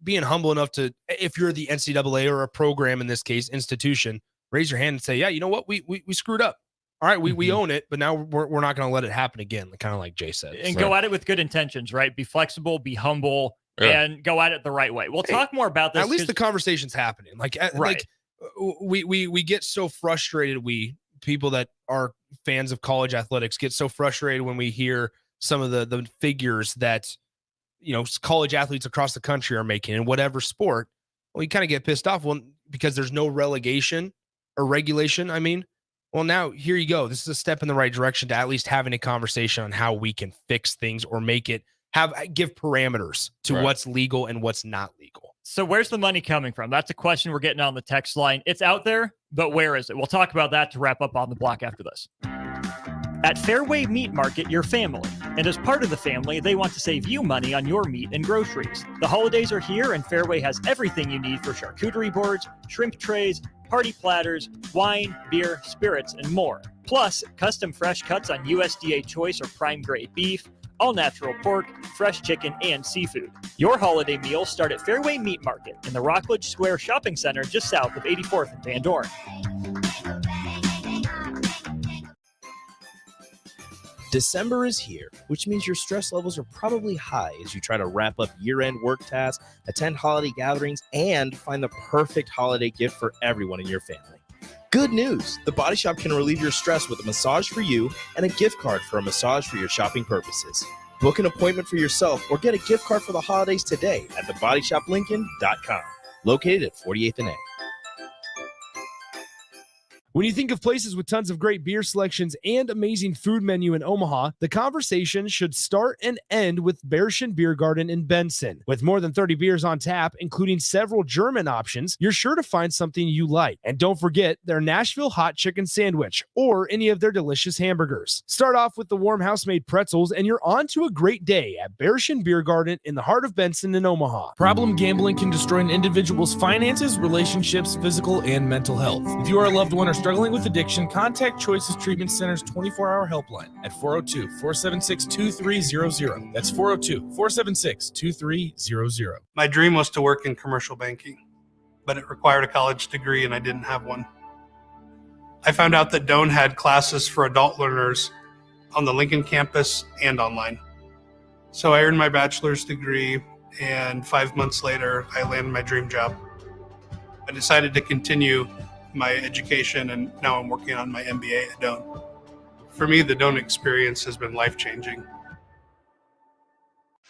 A: being humble enough to, if you're the NCAA or a program, in this case, institution, raise your hand and say, yeah, you know what? We screwed up. All right, we own it, but now we're not going to let it happen again, kind of like Jay said.
G: And go at it with good intentions, right? Be flexible, be humble, and go at it the right way. We'll talk more about this.
A: At least the conversation's happening. Like we get so frustrated. People that are fans of college athletics get so frustrated when we hear some of the figures that, college athletes across the country are making in whatever sport. Well, you kind of get pissed off because there's no relegation or regulation. I mean, well, now here you go. This is a step in the right direction to at least having a conversation on how we can fix things or give parameters to what's legal and what's not legal.
G: So where's the money coming from? That's a question we're getting on the text line. It's out there, but where is it? We'll talk about that to wrap up On the Block after this. At Fairway Meat Market, your family. And as part of the family, they want to save you money on your meat and groceries. The holidays are here, and Fairway has everything you need for charcuterie boards, shrimp trays, party platters, wine, beer, spirits, and more. Plus, custom fresh cuts on USDA choice or prime grade beef, all-natural pork, fresh chicken, and seafood. Your holiday meals start at Fairway Meat Market in the Rockledge Square Shopping Center just south of 84th and Van Dorn.
H: December is here, which means your stress levels are probably high as you try to wrap up year-end work tasks, attend holiday gatherings, and find the perfect holiday gift for everyone in your family. Good news! The Body Shop can relieve your stress with a massage for you and a gift card for a massage for your shopping purposes. Book an appointment for yourself or get a gift card for the holidays today at thebodyshoplincoln.com, located at 48th and A.
A: When you think of places with tons of great beer selections and amazing food menu in Omaha, the conversation should start and end with Bärschen Beer Garden in Benson. With more than 30 beers on tap, including several German options, you're sure to find something you like. And don't forget their Nashville hot chicken sandwich or any of their delicious hamburgers. Start off with the warm house-made pretzels and you're on to a great day at Bärschen Beer Garden in the heart of Benson in Omaha.
M: Problem gambling can destroy an individual's finances, relationships, physical, and mental health. If you are a loved one or struggling with addiction, contact Choices Treatment Center's 24-hour helpline at 402-476-2300. That's 402-476-2300.
B: My dream was to work in commercial banking, but it required a college degree and I didn't have one. I found out that Doane had classes for adult learners on the Lincoln campus and online. So I earned my bachelor's degree, and 5 months later, I landed my dream job. I decided to continue my education, and now I'm working on my MBA at Doane. For me, the Doane experience has been life-changing.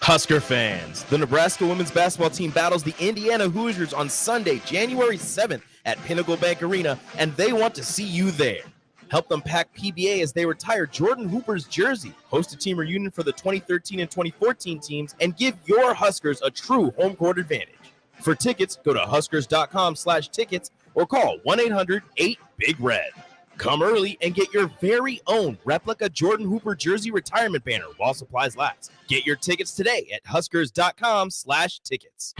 H: Husker fans, the Nebraska women's basketball team battles the Indiana Hoosiers on Sunday, January 7th at Pinnacle Bank Arena, and they want to see you there. Help them pack PBA as they retire Jordan Hooper's jersey, host a team reunion for the 2013 and 2014 teams, and give your Huskers a true home court advantage. For tickets, go to huskers.com/tickets or call 1-800-8-BIG-RED. Come early and get your very own replica Jordan Hooper jersey retirement banner while supplies last. Get your tickets today at huskers.com/tickets.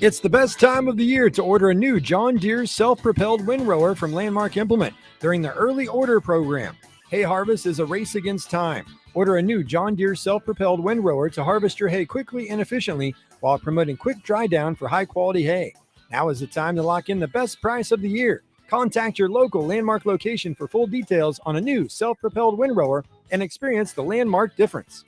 D: It's the best time of the year to order a new John Deere self-propelled windrower from Landmark Implement during the early order program. Hay harvest is a race against time. Order a new John Deere self-propelled windrower to harvest your hay quickly and efficiently while promoting quick dry down for high-quality hay. Now is the time to lock in the best price of the year. Contact your local Landmark location for full details on a new self-propelled windrower and experience the Landmark difference.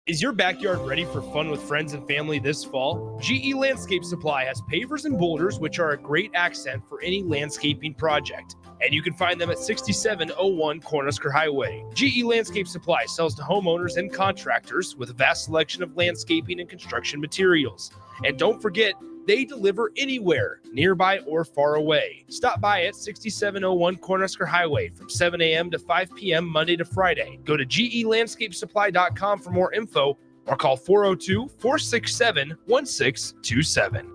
A: Is your backyard ready for fun with friends and family this fall? GE Landscape Supply has pavers and boulders, which are a great accent for any landscaping project. And you can find them at 6701 Cornhusker Highway. GE Landscape Supply sells to homeowners and contractors with a vast selection of landscaping and construction materials. And don't forget, they deliver anywhere, nearby or far away. Stop by at 6701 Cornhusker Highway from 7 a.m. to 5 p.m. Monday to Friday. Go to gelandscapesupply.com for more info or call 402-467-1627.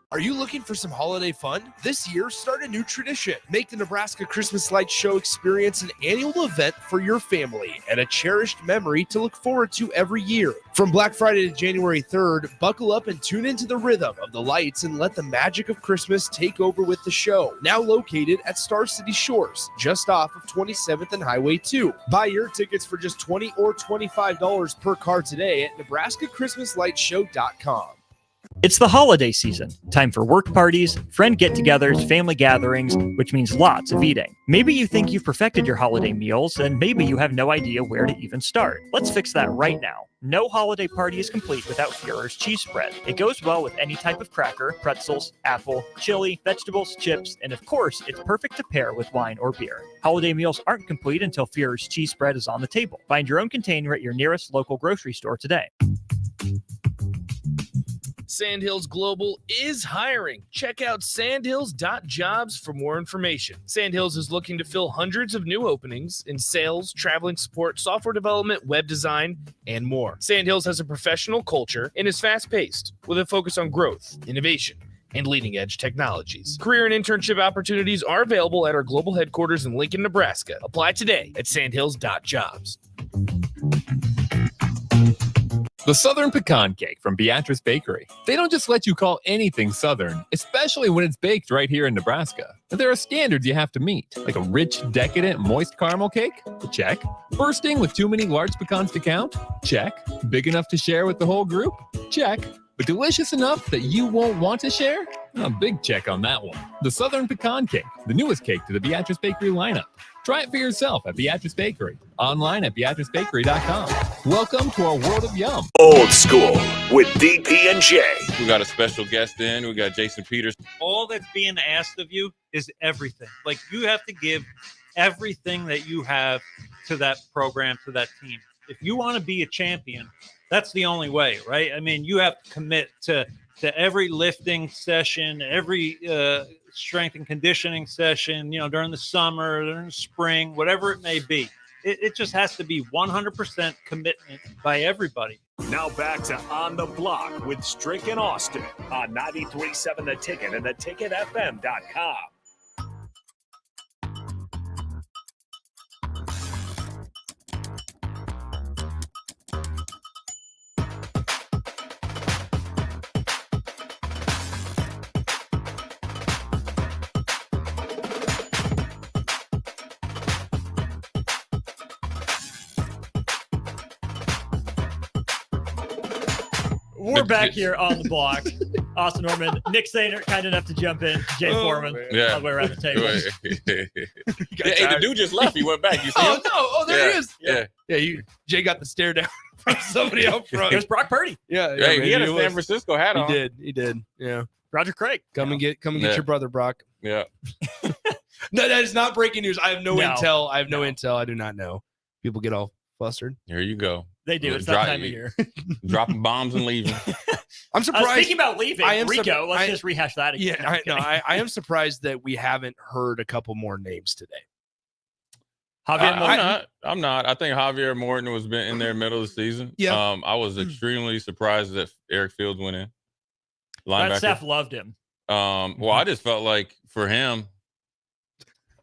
A: Are you looking for some holiday fun? This year, start a new tradition. Make the Nebraska Christmas Lights Show experience an annual event for your family and a cherished memory to look forward to every year. From Black Friday to January 3rd, buckle up and tune into the rhythm of the lights and let the magic of Christmas take over with the show. Now located at Star City Shores, just off of 27th and Highway 2. Buy your tickets for just $20 or $25 per car today at NebraskaChristmasLightShow.com.
G: It's the holiday season. Time for work parties, friend get-togethers, family gatherings, which means lots of eating. Maybe you think you've perfected your holiday meals, and maybe you have no idea where to even start. Let's fix that right now. No holiday party is complete without Führer's cheese spread. It goes well with any type of cracker, pretzels, apple, chili, vegetables, chips, and of course, it's perfect to pair with wine or beer. Holiday meals aren't complete until Führer's cheese spread is on the table. Find your own container at your nearest local grocery store today.
N: Sandhills Global is hiring. Check out sandhills.jobs for more information. Sandhills is looking to fill hundreds of new openings in sales, traveling support, software development, web design, and more. Sandhills has a professional culture and is fast-paced with a focus on growth, innovation, and leading-edge technologies. Career and internship opportunities are available at our global headquarters in Lincoln, Nebraska. Apply today at sandhills.jobs.
U: The Southern Pecan Cake from Beatrice Bakery. They don't just let you call anything Southern, especially when it's baked right here in Nebraska. There are standards you have to meet, like a rich, decadent, moist caramel cake? Check. Bursting with too many large pecans to count? Check. Big enough to share with the whole group? Check. But delicious enough that you won't want to share? A big check on that one. The Southern Pecan Cake, the newest cake to the Beatrice Bakery lineup. Try it for yourself at Beatrice Bakery. Online at BeatriceBakery.com. Welcome to our world of yum.
E: Old School with DP and J.
L: We got a special guest in. We got Jason Peters.
O: All that's being asked of you is everything. Like, you have to give everything that you have to that program, to that team. If you want to be a champion, that's the only way, right? I mean, you have to commit to to every lifting session, every strength and conditioning session, during the summer, during the spring, whatever it may be. It just has to be 100% commitment by everybody.
E: Now back to On the Block with Strick and Austin on 93.7 The Ticket and theticketfm.com.
G: We're back here on the block. Austin Norman, Nick Sainer, kind enough to jump in. Jay Foreman, all the way around the table.
L: Hey, the dude just left. He went back. You see him?
A: No! Oh, there he is.
L: Yeah.
A: Jay got the stare down from somebody out front.
G: It was Brock Purdy.
A: Yeah,
L: Hey, he had a
A: it
L: San
A: was.
L: Francisco hat on.
A: He did. Yeah.
G: Roger Craig.
A: Come and get
L: Yeah.
A: your brother, Brock.
L: Yeah.
A: No, that is not breaking news. I have no
G: No.
A: intel. I have no intel. I do not know. People get all flustered.
L: Here you go.
G: They do. It's that time of year.
L: Dropping bombs and leaving.
A: I'm surprised.
G: Thinking about leaving,
A: I am
G: Rico. Let's just rehash that again.
A: Yeah, I am surprised that we haven't heard a couple more names today.
G: Javier Morton.
L: I'm not. I think Javier Morton was been in there middle of the season.
A: Yeah.
L: I was extremely surprised that Eric Fields went in.
G: Brett
L: Linebacker.
G: Steph loved him.
L: Well, I just felt like for him,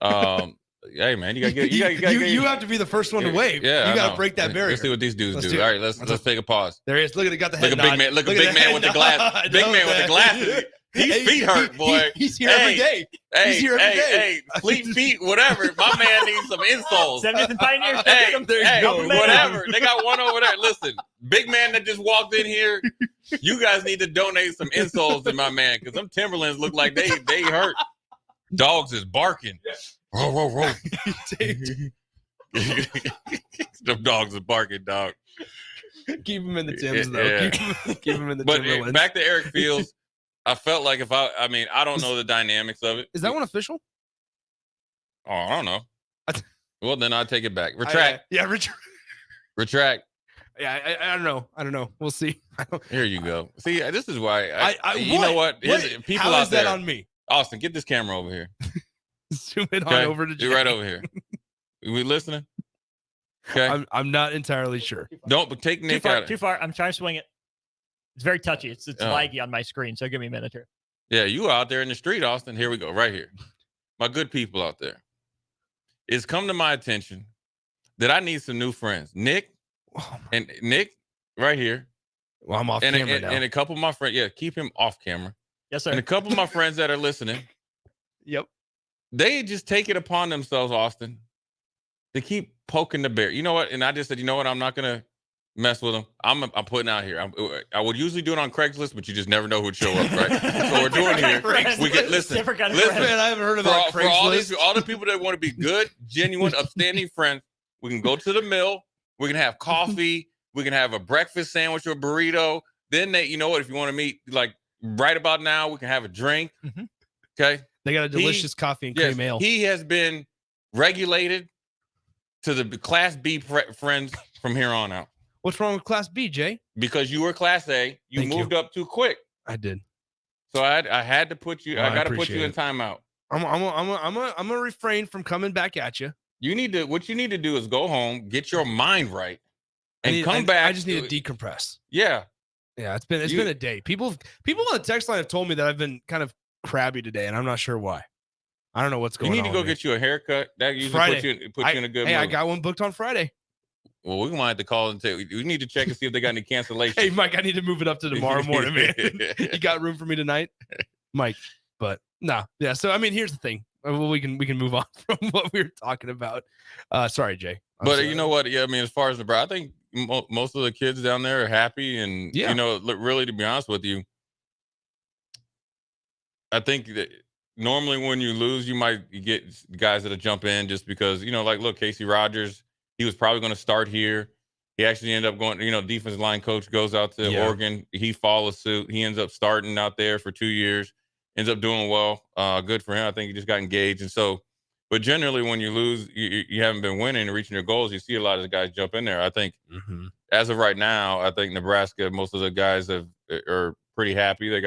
L: hey man, you gotta get
A: you have to be the first one to wave.
L: Yeah,
A: you got to break that barrier.
L: Let's see what these dudes
A: Let's
L: do.
A: do it.
L: All right, let's take a pause.
A: There he is. Look at it. Got the head
L: Look at big
A: nod.
L: man. Look at
A: at
L: big
A: the
L: man
A: head
L: with the
A: nod.
L: glass. Big man with the glasses. His feet hurt, boy.
A: He's here every day. He's here every day.
L: Hey, fleet feet, whatever. My man needs some insoles.
G: 70th and Pioneer.
L: Hey,
A: There you go.
L: whatever. They got one over there. Listen, big man that just walked in here. You guys need to donate some insoles to my man because them Timberlands look like they hurt. Dogs is barking. Row, row, row. Them dogs is barking, dog.
A: Keep him in the Timbs, though.
L: Yeah.
A: Keep him in the
L: But
A: Timberlands.
L: back to Eric Fields, I felt like I mean, I don't know the dynamics of it.
A: Is that one official?
L: Oh, I don't know. Well, then I'll take it back. Retract. Retract.
A: Yeah, I don't know. We'll see.
L: Here you go. See, this is why. You
A: what?
L: know what? People
A: How
L: out
A: is that
L: there,
A: on me?
L: Austin, get this camera over here.
A: Zoom it on
L: Okay?
A: over to Jay.
L: You're right over here. We listening? Okay.
A: I'm not entirely sure.
L: Don't take
G: Too
L: Nick
G: far.
L: out.
G: Too far. I'm trying to swing it. It's very touchy. It's
L: Oh.
G: laggy on my screen, so give me a minute here.
L: Yeah, you out there in the street, Austin. Here we go, right here. My good people out there. It's come to my attention that I need some new friends. Nick and Nick, right here.
A: Well, I'm off
L: and
A: camera now.
L: and a couple of my friends. Yeah, keep him off camera.
G: Yes, sir.
L: And a couple of my friends that are listening.
A: Yep.
L: They just take it upon themselves, Austin, to keep poking the bear. You know what? And I just said, you know what? I'm not gonna mess with them. I'm putting out here. I would usually do it on Craigslist, but you just never know who'd show up, right? So we're doing here. We get listen.
G: Different kind of
L: Listen,
G: friend.
A: Man, I haven't heard of
L: for
A: that
L: all the people that want to be good, genuine, upstanding friends, we can go to the mill. We can have coffee. We can have a breakfast sandwich or a burrito. Then you know what? If you want to meet, like right about now, we can have a drink.
G: Mm-hmm.
L: Okay.
A: They got a delicious coffee and cream ale.
L: He has been regulated to the Class B friends from here on out.
A: What's wrong with Class B, Jay?
L: Because you were Class A, you
A: Thank
L: moved
A: you.
L: up too quick.
A: I did.
L: So I had to put you.
A: Well,
L: I
A: I
L: got to put you
A: appreciate
L: in
A: it.
L: timeout.
A: I'm gonna refrain from coming back at you.
L: You need to. What you need to do is go home, get your mind right, and come
A: I
L: back.
A: just need to decompress.
L: Yeah.
A: Yeah, it's been a day. People on the text line have told me that I've been kind of crabby today, and I'm not sure why. I don't know what's
L: You
A: going on.
L: need to go
A: with me.
L: get you a haircut. That usually
A: Friday.
L: puts you in a good
A: Hey,
L: mood.
A: I got one booked on Friday.
L: Well, we might have to call and say we need to check and see if they got any cancellations.
A: Hey, Mike, I need to move it up to tomorrow morning, man. You got room for me tonight, Mike? But no, yeah. So I mean, here's the thing. Well, we can move on from what we were talking about. Sorry, Jay.
L: But you know what? Yeah, I mean, as far as I think most of the kids down there are happy, and
A: Yeah.
L: you know, really, to be honest with you, I think that normally when you lose, you might get guys that'll jump in just because, you know, like look, Casey Rogers, he was probably going to start here. He actually ended up going, you know, defensive line coach goes out to
A: Yeah.
L: Oregon. He follows suit. He ends up starting out there for 2 years, ends up doing well. Good for him. I think he just got engaged. And so, but generally when you lose, you haven't been winning and reaching your goals, you see a lot of the guys jump in there. I think as of right now, I think Nebraska, most of the guys are pretty happy. They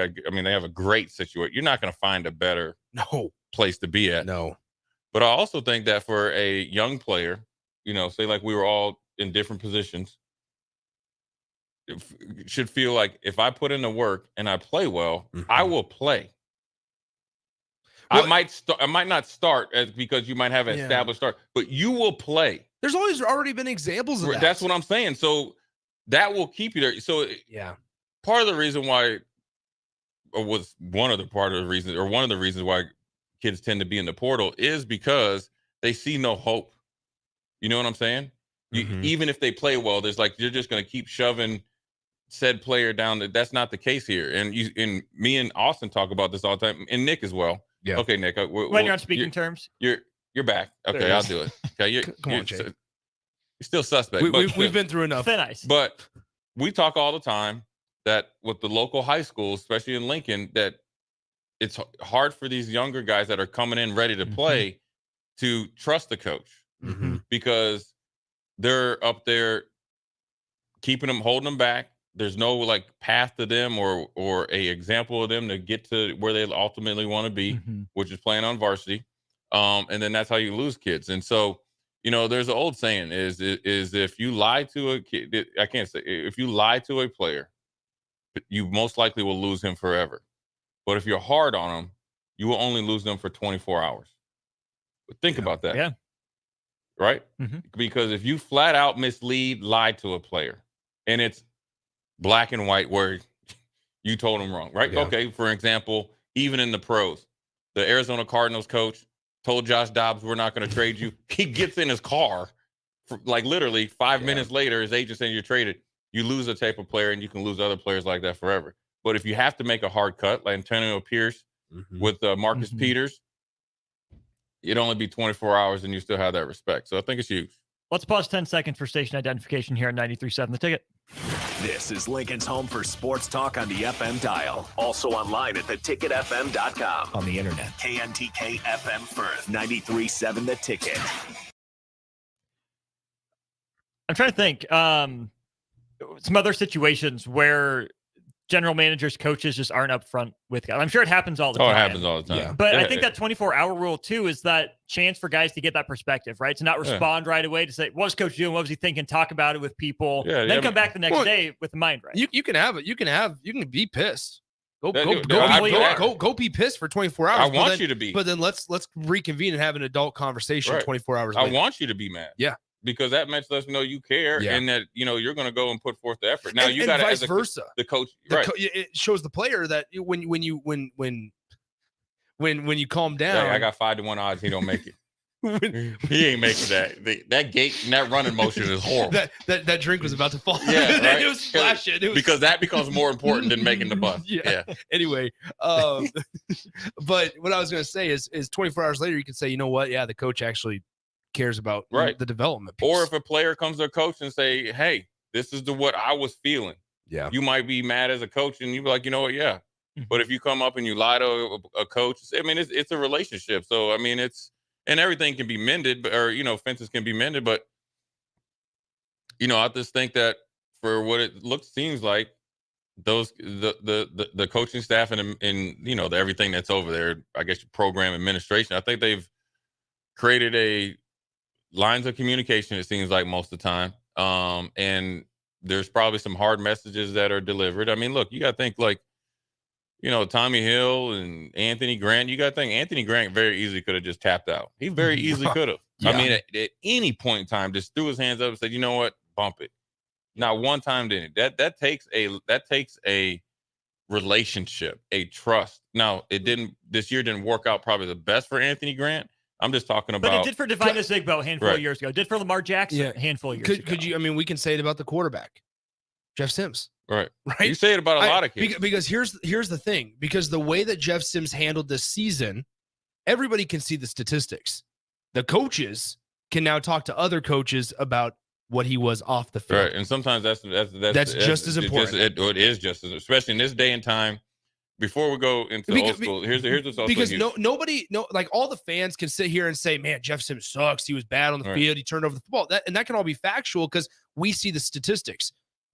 L: have a great situation. You're not going to find a better place to be at.
I: No.
L: But I also think that for a young player, say like we were all in different positions, should feel like if I put in the work and I play well, I will play. Well, I might not start because you might have an established start, but you will play.
I: There's always already been examples of that.
L: That's what I'm saying. So that will keep you there. So part of the reason why, one of the reasons why kids tend to be in the portal is because they see no hope. You know what I'm saying? Even if they play well, there's like you're just going to keep shoving said player down. That's not the case here. And me and Austin talk about this all the time, and Nick as well.
I: Yeah.
L: Okay, Nick.
G: When you're on speaking terms,
L: you're back. Okay, I'll do it. Okay,
I: come on, Jay.
L: You're still suspect.
I: We've been through enough.
G: Nice.
L: But we talk all the time that with the local high schools, especially in Lincoln, that it's hard for these younger guys that are coming in ready to play to trust the coach because they're up there keeping them, holding them back. There's no like path to them or a example of them to get to where they ultimately want to be, which is playing on varsity. And then that's how you lose kids. And so, there's an old saying is if you lie to a kid, if you lie to a player, you most likely will lose him forever. But if you're hard on him, you will only lose them for 24 hours. But think about that.
G: Yeah.
L: Right? Because if you flat out lie to a player, and it's black and white where you told him wrong, right?
I: Yeah.
L: Okay, for example, even in the pros, the Arizona Cardinals coach told Josh Dobbs, we're not going to trade you. He gets in his car, like literally 5 minutes later, his agent saying you're traded. You lose a type of player, and you can lose other players like that forever. But if you have to make a hard cut, like Antonio Pierce with Marcus Peters, it'd only be 24 hours, and you still have that respect. So I think it's huge.
G: Let's pause 10 seconds for station identification here at 93.7 The Ticket.
E: This is Lincoln's home for sports talk on the FM dial. Also online at theticketfm.com.
I: On the internet.
E: KNTK FM Firth, 93.7 The Ticket.
G: I'm trying to think. Some other situations where general managers, coaches just aren't upfront with guys. I'm sure it happens all the time.
L: Oh, it happens all the time.
G: Yeah. But I think that 24-hour rule, too, is that chance for guys to get that perspective, right? To not respond right away, to say, what was coach doing? What was he thinking? Talk about it with people. Then come back the next day with the mind right.
I: You can have it. You can be pissed. Go be pissed for 24 hours.
L: I want you to be.
I: But then let's reconvene and have an adult conversation 24 hours
L: later.
I: later.
L: I want you to be mad.
I: Yeah.
L: Because that lets us know you care and that you're going to go and put forth the effort. Now you got to,
I: vice versa.
L: The coach,
I: it shows the player that when you calm down.
L: Yeah, I got 5-1 odds he don't make it. He ain't making that. That gate and that running motion is horrible.
I: that drink was about to fall.
L: Yeah, right?
I: It was splashing.
L: Because that becomes more important than making the bus.
I: Yeah. Anyway, but what I was going to say is 24 hours later you can say, you know what? Yeah, the coach actually cares about the development piece.
L: Or if a player comes to a coach and say, hey, this is what I was feeling.
I: Yeah.
L: You might be mad as a coach and you be like, you know what? Yeah. But if you come up and you lie to a coach, I mean, it's a relationship. So, I mean, and everything can be mended, or, fences can be mended. But, I just think that for what it seems like, the coaching staff and everything that's over there, I guess program administration, I think they've created a lines of communication, it seems like most of the time. And there's probably some hard messages that are delivered. I mean, look, you got to think like, Tommy Hill and Anthony Grant. You got to think Anthony Grant very easily could have just tapped out. He very easily could have. Yeah. I mean, at any point in time, just threw his hands up and said, you know what, bump it. Not one time did it. That takes a relationship, a trust. Now, this year didn't work out probably the best for Anthony Grant. I'm just talking about.
G: But it did for Divine Zigbo a handful of years ago. It did for Lamar Jackson a handful of years ago.
I: Could you? I mean, we can say it about the quarterback, Jeff Sims.
L: Right. You say it about a lot of kids.
I: Because here's the thing. Because the way that Jeff Sims handled this season, everybody can see the statistics. The coaches can now talk to other coaches about what he was off the field.
L: Right. And sometimes that's
I: just as important.
L: It is just as, especially in this day and time. Before we go into old school, here's what's also
I: because
L: huge.
I: nobody all the fans can sit here and say, man, Jeff Sims sucks. He was bad on the field. He turned over the football. That can all be factual because we see the statistics.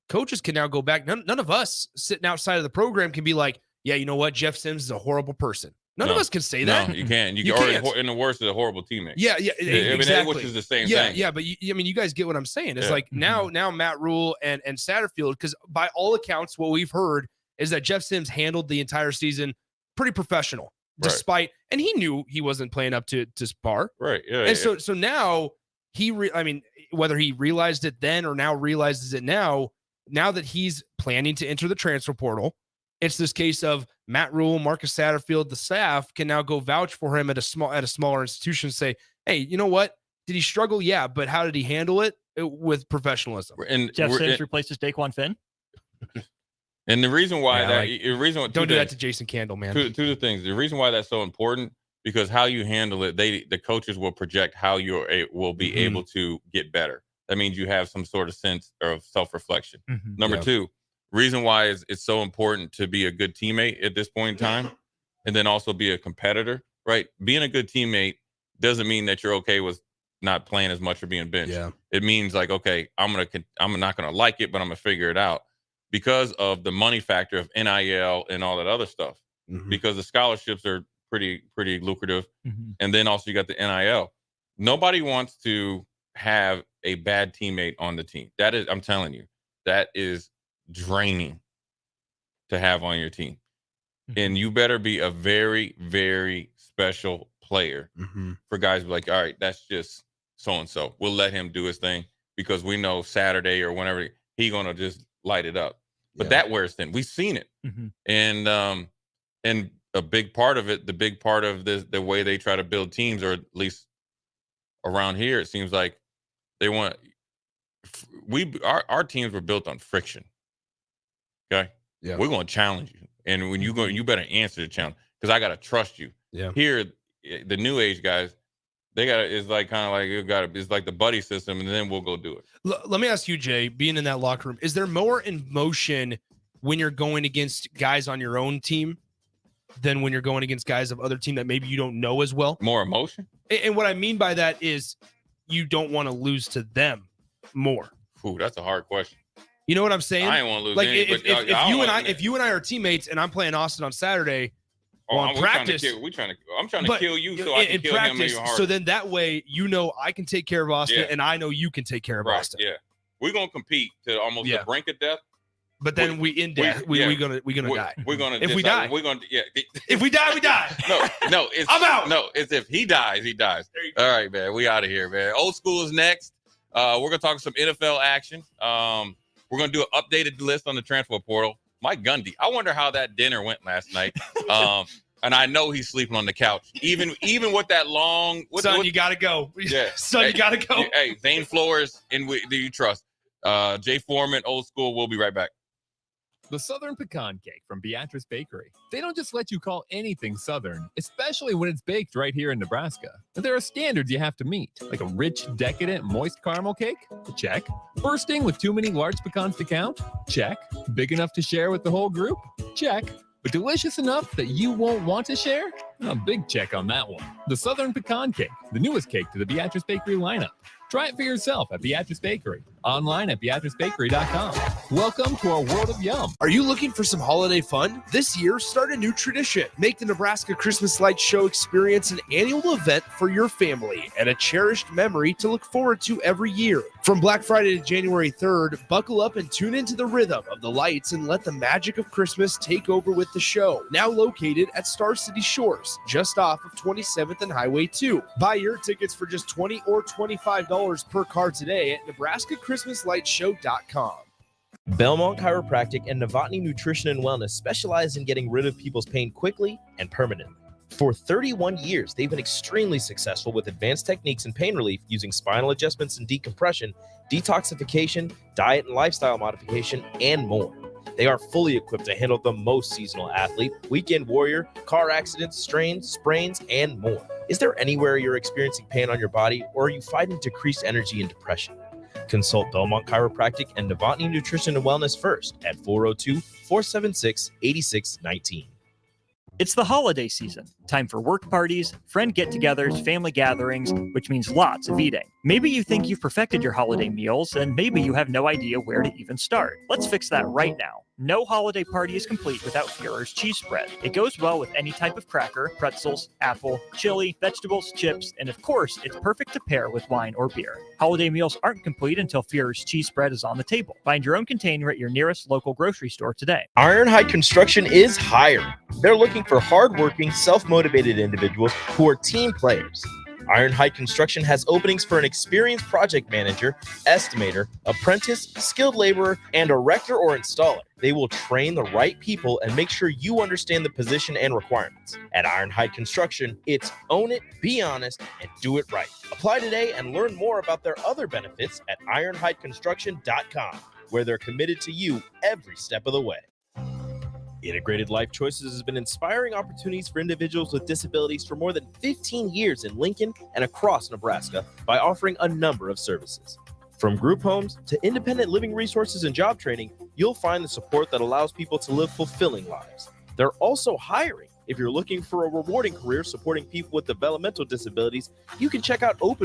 I: coaches can now go back. None of us sitting outside of the program can be like, yeah, you know what? Jeff Sims is a horrible person. None of us can say that.
L: No, you can't.
I: You
L: can't.
I: can't.
L: In the worst, is a horrible teammate.
I: Yeah, exactly.
L: I mean, which is the same thing.
I: Yeah, but you guys get what I'm saying. It's like now Matt Rule and Satterfield, because by all accounts, what we've heard is that Jeff Sims handled the entire season pretty professional, despite, and he knew he wasn't playing up to par.
L: Right. Yeah.
I: And so now whether he realized it then or now realizes it now that he's planning to enter the transfer portal, it's this case of Matt Rule, Marcus Satterfield, the staff can now go vouch for him at a smaller institution and say, hey, you know what? Did he struggle? Yeah, but how did he handle it with professionalism?
L: And
G: Jeff Sims replaces Daquan Finn.
L: And the reason why
I: don't do that to Jason Candle, man.
L: Two things. The reason why that's so important, because how you handle it, the coaches will project how you will be able to get better. That means you have some sort of sense of self-reflection. Number two, reason why it's so important to be a good teammate at this point in time, and then also be a competitor, right? Being a good teammate doesn't mean that you're okay with not playing as much or being benched.
I: Yeah.
L: It means like, okay, I'm not gonna like it, but I'm gonna figure it out because of the money factor of NIL and all that other stuff. Because the scholarships are pretty lucrative, and then also you got the NIL. Nobody wants to have a bad teammate on the team. That is, I'm telling you, that is draining to have on your team. And you better be a very, very special player for guys to be like, all right, that's just so-and-so. We'll let him do his thing because we know Saturday or whenever he's going to just light it up. But that wears thin. We've seen it. And a big part of it, the way they try to build teams, or at least around here, it seems like they want our teams were built on friction. Okay. Yeah. We're going to challenge you. And when you go, you better answer the challenge because I got to trust you.
I: Yeah.
L: Here, the new age guys, it's like it's like the buddy system, and then we'll go do it.
I: Let me ask you, Jay, being in that locker room, is there more emotion when you're going against guys on your own team than when you're going against guys of other team that maybe you don't know as well?
L: More emotion?
I: And what I mean by that is you don't want to lose to them more.
L: Ooh, that's a hard question.
I: You know what I'm saying?
L: I ain't want to lose
I: like
L: any,
I: if you and I are teammates and I'm playing Austin on Saturday, on practice,
L: I'm trying to kill you so I can kill him even harder.
I: So then that way, you know, I can take care of Austin and I know you can take care of Austin.
L: Yeah. We're going to compete to almost the brink of death.
I: But then we're gonna die.
L: We're gonna
I: if we die.
L: We're gonna
I: If we die, we die.
L: No, it's
I: I'm out.
L: No, it's if he dies, he dies. All right, man. We out of here, man. Old school is next. We're gonna talk some NFL action. We're gonna do an updated list on the transfer portal. Mike Gundy. I wonder how that dinner went last night. And I know he's sleeping on the couch. Even with that long
I: you gotta go.
L: Yeah.
I: Son, you gotta go.
L: Hey, Zane Flores, do you trust? Jay Foreman, old school. We'll be right back.
U: The Southern Pecan Cake from Beatrice Bakery. They don't just let you call anything Southern, especially when it's baked right here in Nebraska. But there are standards you have to meet, like a rich, decadent, moist caramel cake? Check. Bursting with too many large pecans to count? Check. Big enough to share with the whole group? Check. But delicious enough that you won't want to share? A big check on that one. The Southern Pecan Cake, the newest cake to the Beatrice Bakery lineup. Try it for yourself at Beatrice Bakery. Online at BeatriceBakery.com. Welcome to our world of yum.
A: Are you looking for some holiday fun? This year, start a new tradition. Make the Nebraska Christmas Light Show experience an annual event for your family and a cherished memory to look forward to every year. From Black Friday to January 3rd, buckle up and tune into the rhythm of the lights and let the magic of Christmas take over with the show. Now located at Star City Shores, just off of 27th and Highway 2. Buy your tickets for just $20 or $25 per car today at NebraskaChristmasLightShow.com.
H: Belmont Chiropractic and Novotny Nutrition and Wellness specialize in getting rid of people's pain quickly and permanently. For 31 years, they've been extremely successful with advanced techniques in pain relief using spinal adjustments and decompression, detoxification, diet and lifestyle modification, and more. They are fully equipped to handle the most seasonal athlete, weekend warrior, car accidents, strains, sprains, and more. Is there anywhere you're experiencing pain on your body, or are you fighting decreased energy and depression? Consult Belmont Chiropractic and Novotny Nutrition and Wellness first at 402-476-8619.
G: It's the holiday season. Time for work parties, friend get-togethers, family gatherings, which means lots of eating. Maybe you think you've perfected your holiday meals, and maybe you have no idea where to even start. Let's fix that right now. No holiday party is complete without Führer's cheese spread. It goes well with any type of cracker, pretzels, apple, chili, vegetables, chips, and of course, it's perfect to pair with wine or beer. Holiday meals aren't complete until Führer's cheese spread is on the table. Find your own container at your nearest local grocery store today.
H: Ironhide Construction is hiring. They're looking for hardworking, self-motivated individuals who are team players. Ironhide Construction has openings for an experienced project manager, estimator, apprentice, skilled laborer, and erector or installer. They will train the right people and make sure you understand the position and requirements. At Ironhide Construction, it's own it, be honest, and do it right. Apply today and learn more about their other benefits at ironhideconstruction.com, where they're committed to you every step of the way. Integrated Life Choices has been inspiring opportunities for individuals with disabilities for more than 15 years in Lincoln and across Nebraska by offering a number of services. From group homes to independent living resources and job training, you'll find the support that allows people to live fulfilling lives. They're also hiring. If you're looking for a rewarding career supporting people with developmental disabilities, you can check out Open